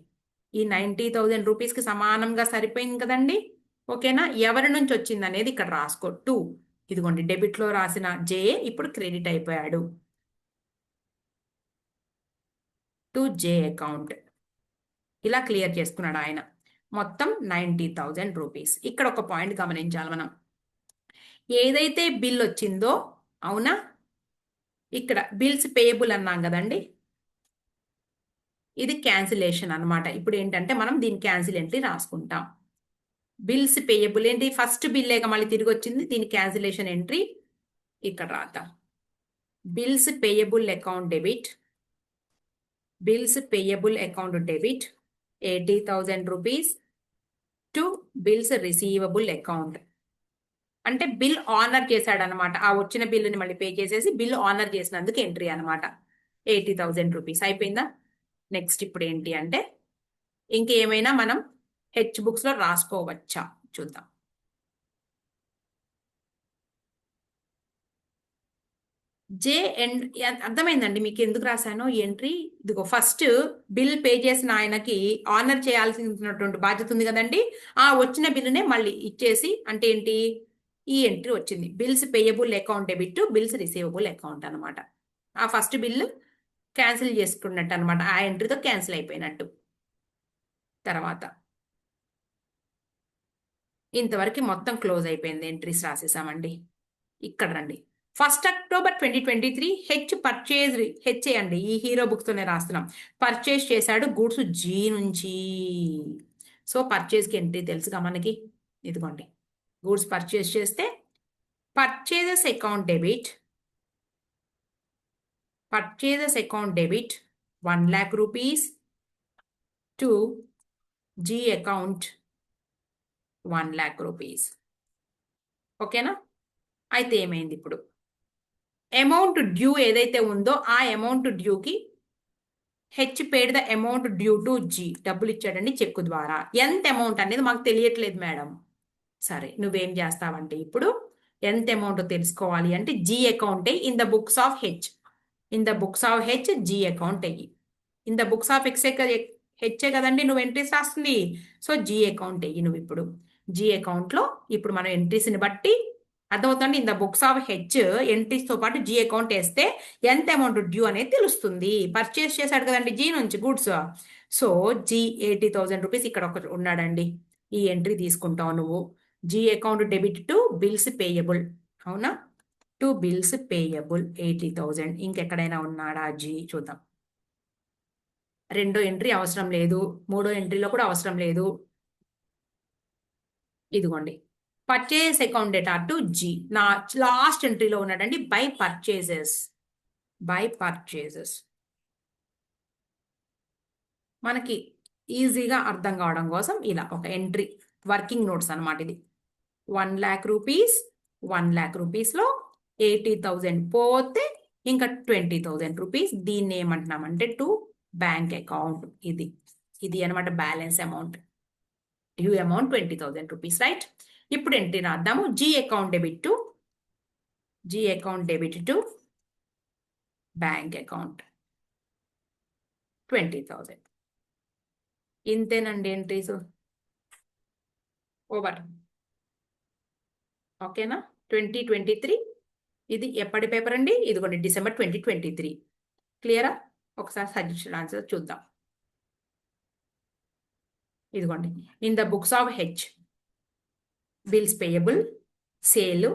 ఈ 90,000 రూపీస్కి సమానంగా సరిపోయింది కదండి. ఓకేనా? ఎవరి నుంచి వచ్చింది అనేది ఇక్కడ రాసుకో. 2. ఇదిగోండి డెబిట్లో రాసిన జే ఇప్పుడు క్రెడిట్ అయిపోయాడు. To J account. ఇలా క్లియర్ చేసుకున్నాడు ఆయన. మొత్తం 90,000 రూపీస్. ఇక్కడ ఒక పాయింట్ గమనించాలి మనం. ఏదైతే బిల్ వచ్చిందో, అవునా, ఇక్కడ బిల్స్ పేయబుల్ అన్నాం కదండి, ఇది క్యాన్సిలేషన్ అనమాట. ఇప్పుడు ఏంటంటే మనం దీని క్యాన్సిల్ ఎంట్రీ రాసుకుంటాం. బిల్స్ పేయబుల్ ఏంటి, ఫస్ట్ బిల్లేగా మళ్ళీ తిరిగి వచ్చింది, దీని క్యాన్సిలేషన్ ఎంట్రీ ఇక్కడ రాద్దాం. Bills payable account debit, bills payable account debit 80,000 rupees to bills receivable account. అంటే బిల్ ఆనర్ చేశాడు అనమాట. ఆ వచ్చిన బిల్లుని మళ్ళీ పే చేసేసి బిల్ ఆనర్ చేసినందుకు ఎంట్రీ అనమాట. 80,000 రూపీస్ అయిపోయిందా. నెక్స్ట్ ఇప్పుడు ఏంటి అంటే ఇంకేమైనా మనం హెచ్ బుక్స్ లో రాసుకోవచ్చా చూద్దాం. జే ఎండ్ అర్థమైందండి మీకు ఎందుకు రాశానో ఈ ఎంట్రీ. ఇదిగో ఫస్ట్ బిల్ పే చేసిన ఆయనకి ఆనర్ చేయాల్సినటువంటి బాధ్యత ఉంది కదండి. ఆ వచ్చిన బిల్లునే మళ్ళీ ఇచ్చేసి, అంటే ఏంటి, ఈ ఎంట్రీ వచ్చింది. Bills payable account debit, bills receivable account అనమాట. ఆ ఫస్ట్ బిల్లు క్యాన్సిల్ చేసుకున్నట్టు అనమాట. ఆ ఎంట్రీతో క్యాన్సిల్ అయిపోయినట్టు. తర్వాత ఇంతవరకు మొత్తం క్లోజ్ అయిపోయింది, ఎంట్రీస్ రాసేసామండి. ఇక్కడ రండి. 1 అక్టోబర్ 2023 హెచ్ పర్చేజ్, హెచ్ అండి, ఈ హీరో బుక్స్తోనే రాస్తున్నాం. పర్చేజ్ చేశాడు గూడ్స్ జీ నుంచి. సో పర్చేజ్కి ఎంట్రీ తెలుసుగా మనకి. ఇదిగోండి, గూడ్స్ పర్చేజ్ చేస్తే purchases account debit, purchases account debit 1 lakh rupees to G account 1 lakh rupees. ఓకేనా. అయితే ఏమైంది ఇప్పుడు, అమౌంట్ డ్యూ ఏదైతే ఉందో ఆ అమౌంట్ డ్యూకి H paid the amount due to G, డబ్బులు ఇచ్చాడండి చెక్కు ద్వారా. ఎంత అమౌంట్ అనేది మాకు తెలియట్లేదు మేడం. సరే, నువ్వేం చేస్తావంటే ఇప్పుడు ఎంత అమౌంట్ తెలుసుకోవాలి అంటే G account in the books of H, in the books of H G account అయ్యి, in the books of X హెచ్చే కదండి నువ్వు ఎంట్రీస్ రాస్తుంది. సో జీ అకౌంట్ అయ్యి నువ్వు ఇప్పుడు జీ అకౌంట్లో ఇప్పుడు మనం ఎంట్రీస్ని బట్టి అర్థమవుతుంది. In the books of H ఎంట్రీస్తో పాటు జీ అకౌంట్ వేస్తే ఎంత అమౌంట్ డ్యూ అనేది తెలుస్తుంది. పర్చేస్ చేశాడు కదండి జీ నుంచి గూడ్స్. సో జీ 80,000 రూపీస్ ఇక్కడ ఒక ఉన్నాడండి. ఈ ఎంట్రీ తీసుకుంటావు నువ్వు. G account debit to bills payable, అవునా, టు బిల్స్ పేయబుల్ 80,000. ఇంకెక్కడైనా ఉన్నాడా జీ చూద్దాం. రెండో ఎంట్రీ అవసరం లేదు, మూడో ఎంట్రీలో కూడా అవసరం లేదు. ఇదిగోండి, purchase account data to G, నా లాస్ట్ ఎంట్రీలో ఉన్నాడండి. By purchases, by purchases. మనకి ఈజీగా అర్థం కావడం కోసం ఇలా ఒక ఎంట్రీ, వర్కింగ్ నోట్స్ అనమాట ఇది. 1 lakh రూపీస్, 1 lakh రూపీస్లో 80,000 పోతే ఇంకా 20,000 రూపీస్. దీన్ని ఏమంటున్నామంటే టు బ్యాంక్ అకౌంట్. ఇది ఇది అనమాట balance amount. Due amount 20,000 rupees, right. ఇప్పుడు ఎంట్రీ రాద్దాము. G account debit to, G account debit to bank account 20,000. ఇంతేనండి ఎంట్రీస్. ఓవర్. ఓకేనా. 2023 ఇది ఎప్పటి పేపర్ అండి, ఇదిగోండి డిసెంబర్ 2023. క్లియరా. ఒకసారి సజెషన్ ఆన్సర్ చూద్దాం. ఇదిగోండి, in the books of H bills payable, sale,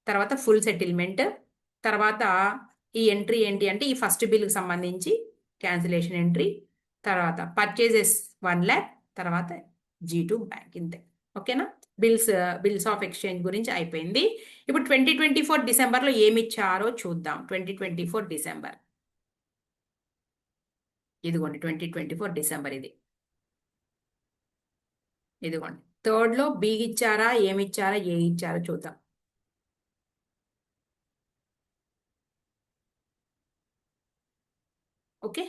తర్వాత ఫుల్ సెటిల్మెంట్, తర్వాత ఈ ఎంట్రీ ఏంటి అంటే ఈ ఫస్ట్ బిల్కి సంబంధించి క్యాన్సిలేషన్ ఎంట్రీ, తర్వాత పర్చేజెస్ 1 lakh, తర్వాత G2 బ్యాంక్. ఇంతే. ఓకేనా. బిల్స్ ఆఫ్ ఎక్స్చేంజ్ గురించి అయిపోయింది. ఇప్పుడు 2024 డిసెంబర్లో ఏమి ఇచ్చారో చూద్దాం. 2024 డిసెంబర్, ఇదిగోండి 2024 డిసెంబర్ ఇది. ఇదిగోండి, థర్డ్లో బి ఇచ్చారా, ఏమి ఇచ్చారా, ఏ ఇచ్చారో చూద్దాం. Okay.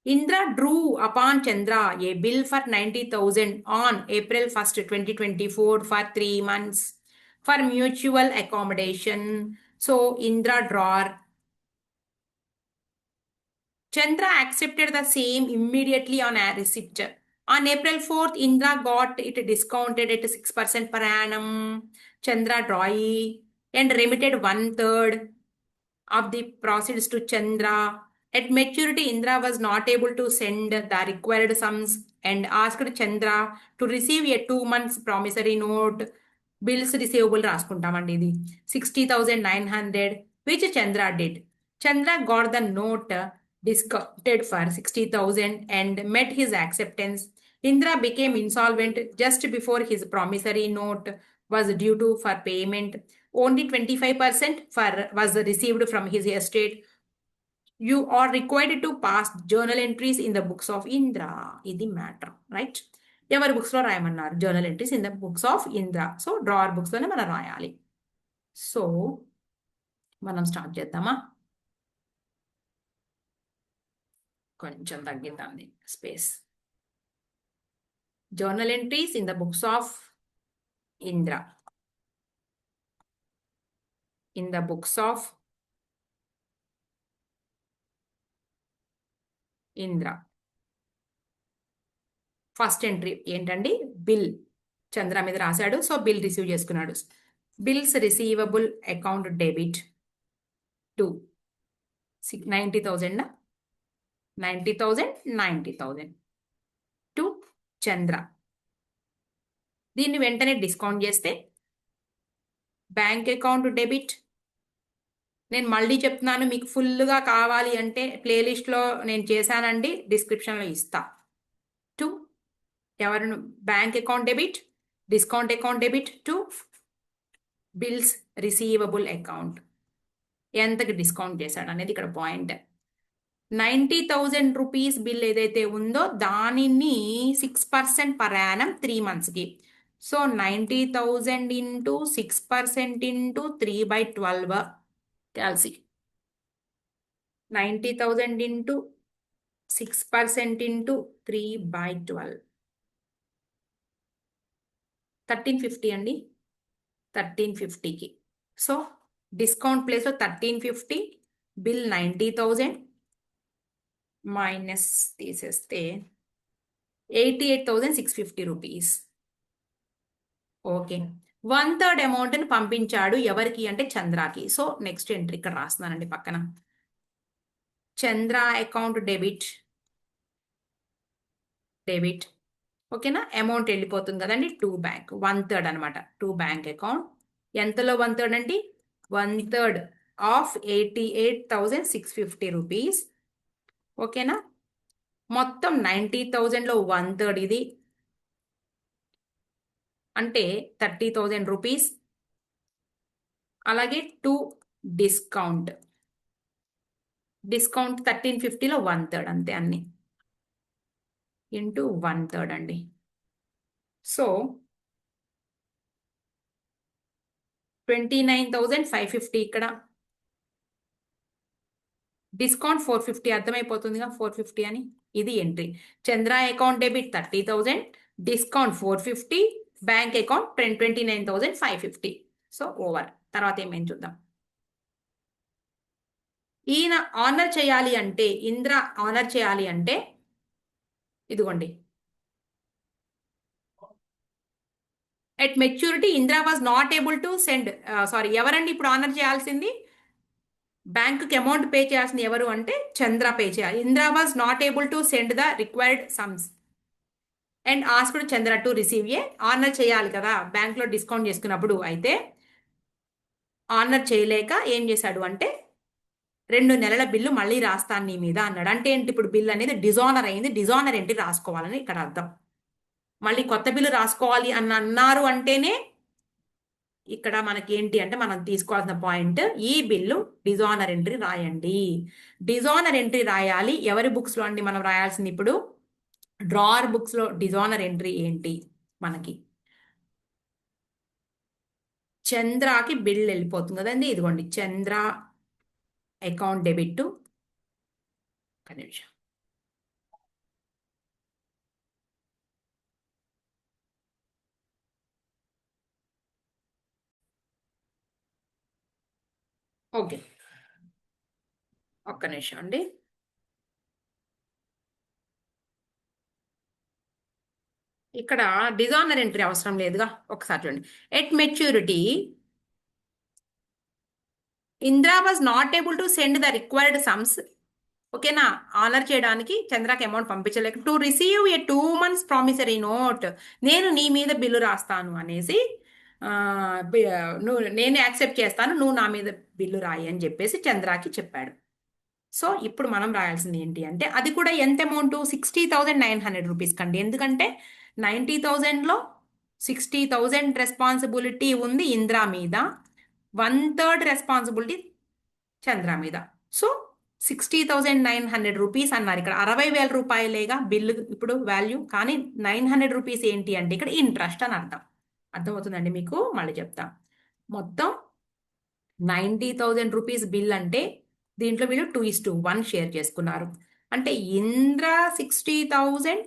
Indra drew upon Chandra a bill for 90,000 on April 1st, 2024 for 3 months for mutual accommodation. So Indra drawer. Chandra accepted the same immediately on a receipt. On April 4th, Indra got it discounted at 6% per annum. Chandra drawee and remitted 1/3 of the proceeds to Chandra. At maturity, Indra was not able to send the required sums and asked Chandra to receive a 2 months promissory note. Bills receivable రాసుకుంటామండి ఇది 60,900 which Chandra did. Chandra got the note discounted for 60,000 and met his acceptance. Indra became insolvent just before his promissory note was due to for payment. Only 25% was received from his estate. You are required to pass journal entries in the books of Indra. ఇది matter right. ఎవరి బుక్స్లో రాయమన్నారు? Journal entries in the books of Indra. So drawer బుక్స్లోనే మనం రాయాలి. So మనం start చేద్దామా? కొంచెం తగ్గిద్దాంది space. Journal entries in the books of Indra. In the books of Indra. First entry ఏంటండి? బిల్ చంద్ర మీద రాశాడు. సో బిల్ రిసీవ్ చేసుకున్నాడు. Bills receivable account debit to 90,000 90,000 to Chandra. దీన్ని వెంటనే డిస్కౌంట్ చేస్తే బ్యాంక్ అకౌంట్ డెబిట్. నేను మళ్ళీ చెప్తున్నాను, మీకు ఫుల్గా కావాలి అంటే ప్లేలిస్ట్లో నేను చేశానండి, డిస్క్రిప్షన్లో ఇస్తా. టు ఎవరు? Bank account debit, discount account debit to bills receivable account. ఎంతకి డిస్కౌంట్ చేశాడు అనేది ఇక్కడ పాయింట్. 90,000 రూపీస్ బిల్ ఏదైతే ఉందో దానిని 6% పర్ యానం 3 monthsకి. సో 90,000 ఇంటూ 6% ఇంటూ 3/12 క్యాల్సి. 90,000 ఇంటూ 6% ఇంటూ 3/12 1350 అండి. 1350కి. సో డిస్కౌంట్ ప్లేస్లో 1350, బిల్ 90,000 మైనస్ తీసేస్తే 88,650 రూపీస్. ఓకే, 1/3 అమౌంట్ని పంపించాడు. ఎవరికి అంటే చంద్రాకి. సో నెక్స్ట్ ఎంట్రీ ఇక్కడ రాస్తున్నానండి పక్కన. చంద్ర అకౌంట్ డెబిట్ డెబిట్. ఓకేనా? అమౌంట్ వెళ్ళిపోతుంది కదండి టు బ్యాంక్. 1/3 అనమాట. To bank account. ఎంతలో 1/3 అండి? 1/3 ఆఫ్ 88,650 రూపీస్. ఓకేనా? మొత్తం 90,000లో 1/3 ఇది అంటే 30,000 రూపీస్. అలాగే టు డిస్కౌంట్. డిస్కౌంట్ 1350లో 1/3 అంతే అన్ని ఇంటూ 1/3 అండి. సో 29,550 ఇక్కడ. డిస్కౌంట్ 450. అర్థమైపోతుందిగా 450 అని. ఇది entry. Chandra account debit 30,000, discount 450, bank account 29,550. So over. తర్వాత ఏమేమి చూద్దాం. ఈయన ఆనర్ చేయాలి అంటే, ఇంద్ర ఆనర్ చేయాలి అంటే ఇదిగోండి. At maturity Indra was not able to send. Sorry, ఎవరండి ఇప్పుడు ఆనర్ చేయాల్సింది? బ్యాంకుకి అమౌంట్ పే చేయాల్సింది ఎవరు అంటే చంద్ర పే చేయాలి. Indra was not able to send the required sums and asked Chandra to receive A. Honour చేయాలి కదా బ్యాంక్లో డిస్కౌంట్ చేసుకున్నప్పుడు. అయితే ఆనర్ చేయలేక ఏం చేశాడు అంటే 2 నెలల బిల్లు మళ్ళీ రాస్తాను నీ మీద అన్నాడు. అంటే ఏంటి? ఇప్పుడు బిల్ అనేది డిజానర్ అయింది. డిజానర్ ఏంటి రాసుకోవాలని ఇక్కడ అర్థం. మళ్ళీ కొత్త బిల్లు రాసుకోవాలి అని అన్నారు అంటేనే ఇక్కడ మనకి ఏంటి అంటే మనం తీసుకోవాల్సిన పాయింట్, ఈ బిల్లు డిజానర్ ఎంట్రీ రాయండి. డిజానర్ ఎంట్రీ రాయాలి. ఎవరి బుక్స్లో అండి మనం రాయాల్సింది? ఇప్పుడు డ్రావర్ బుక్స్లో డిజానర్ ఎంట్రీ ఏంటి మనకి? చంద్రకి బిల్ వెళ్ళిపోతుంది కదండి. ఇదిగోండి, చంద్ర అకౌంట్ డెబిట్. ఒక నిమిషం. ఓకే, ఒక్క నిమిషం అండి. ఇక్కడ డిజానర్ ఎంట్రీ అవసరం లేదుగా. ఒకసారి చూడండి. At maturity Indra was not able to send the required sums ఓకేనా? ఆనర్ చేయడానికి చంద్రకి అమౌంట్ పంపించలేక to receive a 2 months promissory note, నేను నీ మీద బిల్లు రాస్తాను అనేసి ఆ, నువ్వు నేను యాక్సెప్ట్ చేస్తాను, నువ్వు నా మీద బిల్లు రాయి అని చెప్పేసి చంద్రకి చెప్పాడు. సో ఇప్పుడు మనం రాయాల్సింది ఏంటి అంటే అది కూడా ఎంత అమౌంట్, 60,900 రూపీస్ కండి. ఎందుకంటే 90,000లో 60,000 రెస్పాన్సిబిలిటీ ఉంది ఇంద్రా మీద, 1/3 రెస్పాన్సిబిలిటీ చంద్ర మీద. సో 60,900 రూపీస్ అన్నారు ఇక్కడ. 60,000 రూపాయలేగా బిల్లు ఇప్పుడు వాల్యూ, కానీ 900 రూపీస్ ఏంటి అంటే ఇక్కడ ఇంట్రెస్ట్ అని అర్థం. అర్థమవుతుందండి మీకు? మళ్ళీ చెప్తా. మొత్తం 90,000 రూపీస్ బిల్ అంటే దీంట్లో వీళ్ళు 2:1 షేర్ చేసుకున్నారు. అంటే ఇంద్ర 60,000,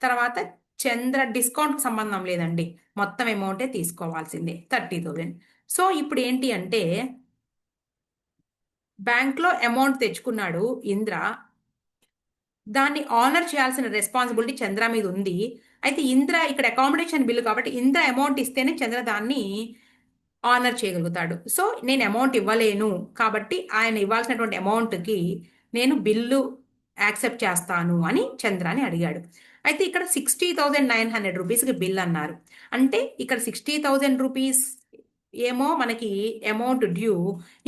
తర్వాత చంద్ర డిస్కౌంట్ సంబంధం లేదండి, మొత్తం అమౌంటే తీసుకోవాల్సిందే 30,000. సో ఇప్పుడు ఏంటి అంటే బ్యాంక్లో అమౌంట్ తెచ్చుకున్నాడు ఇంద్ర, దాన్ని ఆనర్ చేయాల్సిన రెస్పాన్సిబిలిటీ చంద్ర మీద ఉంది. అయితే ఇంద్ర ఇక్కడ అకామిడేషన్ బిల్లు కాబట్టి ఇంద్ర అమౌంట్ ఇస్తేనే చంద్ర దాన్ని ఆనర్ చేయగలుగుతాడు. సో నేను అమౌంట్ ఇవ్వలేను కాబట్టి ఆయన ఇవ్వాల్సినటువంటి అమౌంట్కి నేను బిల్లు యాక్సెప్ట్ చేస్తాను అని చంద్రాని అడిగాడు. అయితే ఇక్కడ 60,900 రూపీస్కి బిల్ అన్నారు. అంటే ఇక్కడ 60,000 రూపీస్ ఏమో మనకి అమౌంట్ డ్యూ,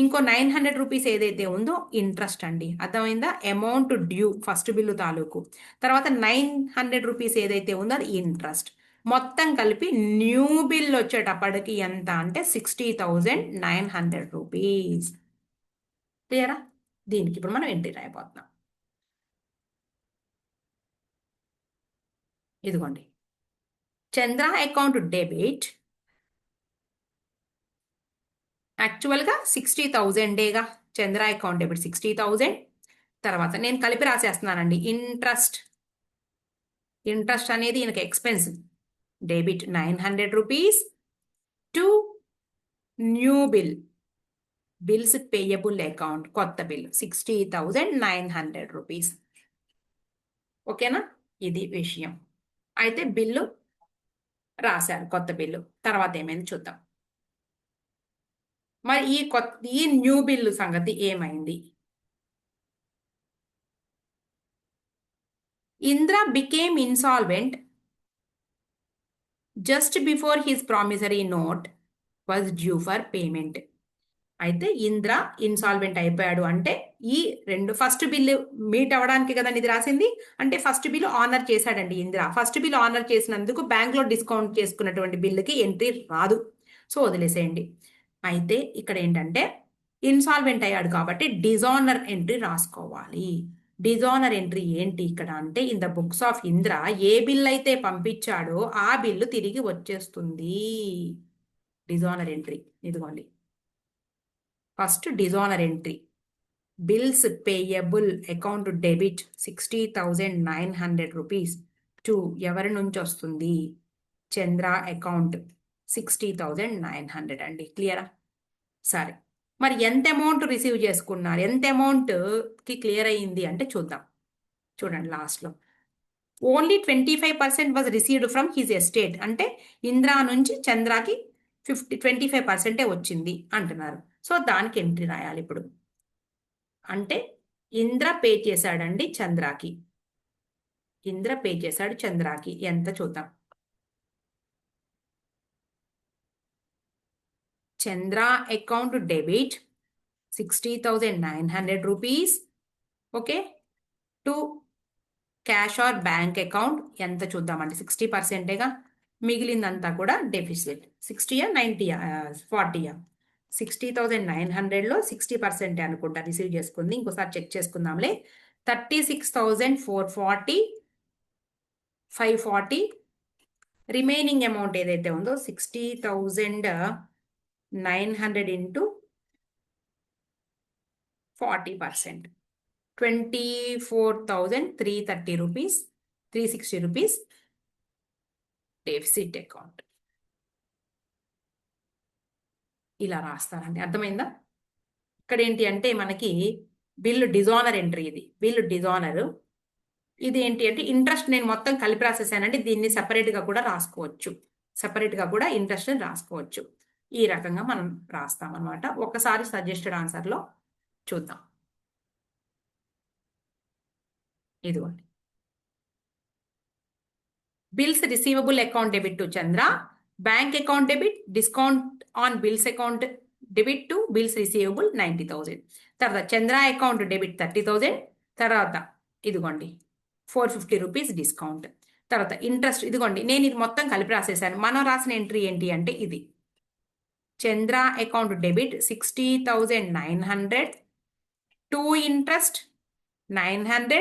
ఇంకో 900 రూపీస్ ఏదైతే ఉందో ఇంట్రెస్ట్ అండి. అర్థమైందా? అమౌంట్ డ్యూ ఫస్ట్ బిల్లు తాలూకు, తర్వాత 900 రూపీస్ ఏదైతే ఉందో అది ఇంట్రెస్ట్. మొత్తం కలిపి న్యూ బిల్ వచ్చేటప్పటికి ఎంత అంటే 60,900 రూపీస్. క్లియరా? దీనికి ఇప్పుడు మనం ఎంట్రీ రాయబోతున్నాం. ఇదిగోండి, చంద్ర అకౌంట్ డెబిట్, యాక్చువల్గా 60,000గా చంద్ర అకౌంట్ డెబిట్ 60,000. తర్వాత నేను కలిపి రాసేస్తున్నానండి, ఇంట్రెస్ట్. ఇంట్రెస్ట్ అనేది ఈయనకి expense, debit 900 rupees to new bill, bills payable account, కొత్త బిల్ 60,900 రూపీస్. ఓకేనా? ఇది విషయం. అయితే బిల్లు రాశారు, కొత్త బిల్లు. తర్వాత ఏమైంది చూద్దాం. మరి ఈ న్యూ బిల్లు సంగతి ఏమైంది? Indra became insolvent just before his promissory note was due for payment. అయితే ఇంద్ర ఇన్సాల్వెంట్ అయిపోయాడు అంటే ఈ ఫస్ట్ బిల్లు మీట్ అవ్వడానికి కదా ఇది రాసింది. అంటే ఫస్ట్ బిల్లు ఆనర్ చేశాడండి ఇంద్ర. ఫస్ట్ బిల్ ఆనర్ చేసినందుకు బ్యాంక్లో డిస్కౌంట్ చేసుకున్నటువంటి బిల్లుకి ఎంట్రీ రాదు. సో వదిలేసేయండి. అయితే ఇక్కడ ఏంటంటే ఇన్సాల్వెంట్ అయ్యాడు కాబట్టి డిజానర్ ఎంట్రీ రాసుకోవాలి. డిజానర్ ఎంట్రీ ఏంటి ఇక్కడ అంటే in the books of Indra A bill అయితే పంపించాడో ఆ బిల్లు తిరిగి వచ్చేస్తుంది. డిజానర్ ఎంట్రీ ఇదిగోండి. First dishonour entry, bills payable account debit 60,900 rupees to ఎవరి నుంచి వస్తుంది? చంద్ర అకౌంట్ 60,900 అండి. క్లియరా? సరే, మరి ఎంత అమౌంట్ రిసీవ్ చేసుకున్నారు, ఎంత అమౌంట్కి క్లియర్ అయ్యింది అంటే చూద్దాం. చూడండి లాస్ట్లో only 25% was received from his estate. అంటే ఇంద్రా నుంచి చంద్రాకి 25% వచ్చింది అంటున్నారు. సో దానికి ఎంట్రీ రాయాలి ఇప్పుడు. అంటే ఇంద్ర పే చేశాడండి చంద్రాకి. ఇంద్ర పే చేశాడు చంద్రాకి ఎంత చూద్దాం. Chandra account debit 60,900 rupees, okay, to cash or bank account ఎంత చూద్దామండి. 60%గా, మిగిలిందంతా కూడా డెఫిసిట్. 60యా 90యా 40యా? 60,900లో 60% అనుకుంటా రిసీవ్ చేసుకుంది. ఇంకోసారి చెక్ చేసుకుందాంలే. 36,440, 540. రిమైనింగ్ అమౌంట్ ఏదైతే ఉందో 60,900 into 40%, 24,330 rupees, 360 rupees deficit account. ఇలా రాస్తారండి. అర్థమైందా? ఇక్కడ ఏంటి అంటే మనకి బిల్లు డిజానర్ ఎంట్రీ, ఇది బిల్లు డిజానర్. ఇది ఏంటి అంటే ఇంట్రెస్ట్ నేను మొత్తం కలిపి రాసేసానండి. దీన్ని సెపరేట్గా కూడా రాసుకోవచ్చు, సెపరేట్గా కూడా ఇంట్రెస్ట్ రాసుకోవచ్చు. ఈ రకంగా మనం రాస్తాం అనమాట. ఒకసారి సజెస్టెడ్ ఆన్సర్లో చూద్దాం. ఇదిగోండి. Bills receivable account debit to Chandra, bank account debit, discount on bills account debit to bills receivable 90,000. తర్వాత చంద్ర అకౌంట్ డెబిట్ 30,000. తర్వాత ఇదిగోండి 450 రూపీస్ డిస్కౌంట్. తర్వాత ఇంట్రెస్ట్ ఇదిగోండి, నేను ఇది మొత్తం కలిపి రాసేసాను. మనం రాసిన ఎంట్రీ ఏంటి అంటే ఇది Chandra account debit 60,900 to interest 900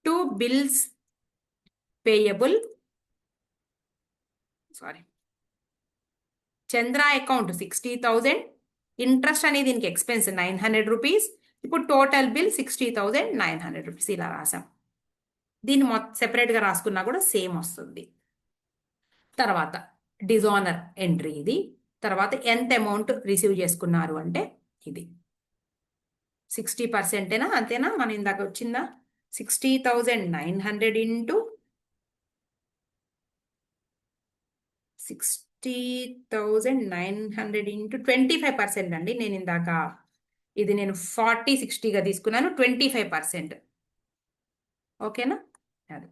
to bills payable Chandra account 60,000, interest అనేది దీనికి ఎక్స్పెన్స్ 900 రూపీస్. ఇప్పుడు టోటల్ బిల్ 60,900 రూపీస్ ఇలా రాసాం. దీన్ని సెపరేట్గా రాసుకున్నా కూడా సేమ్ వస్తుంది. తర్వాత డిజానర్ ఎంట్రీ ఇది. తర్వాత ఎంత అమౌంట్ రిసీవ్ చేసుకున్నారు అంటే ఇది 60%ఏనా, అంతేనా? మనం ఇందాక వచ్చిందా 60,900 ఇంటూ 60,900 ఇంటూ 25% అండి. నేను ఇందాక ఇది నేను 40-60గా తీసుకున్నాను. 25%, ఓకేనా? అది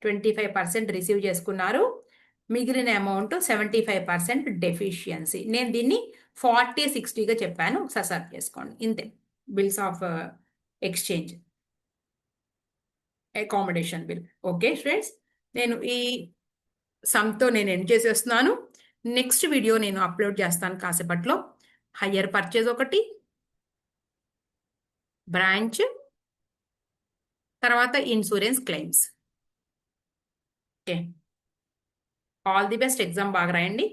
25% రిసీవ్ చేసుకున్నారు. మిగిలిన అమౌంట్ 75% డెఫిషియన్సీ. నేను దీన్ని 40-60గా చెప్పాను. ఒకసారి చేసుకోండి. ఇంతే bills of exchange accommodation bill. Okay friends, నేను ఈ సమ్తో నేను ఎండ్ చేసేస్తున్నాను. నెక్స్ట్ వీడియో నేను అప్లోడ్ చేస్తాను కాసేపట్లో. హయ్యర్ పర్చేజ్ ఒకటి, బ్రాంచ్, తర్వాత insurance claims. Okay, all the best. Exam బాగా రాయండి.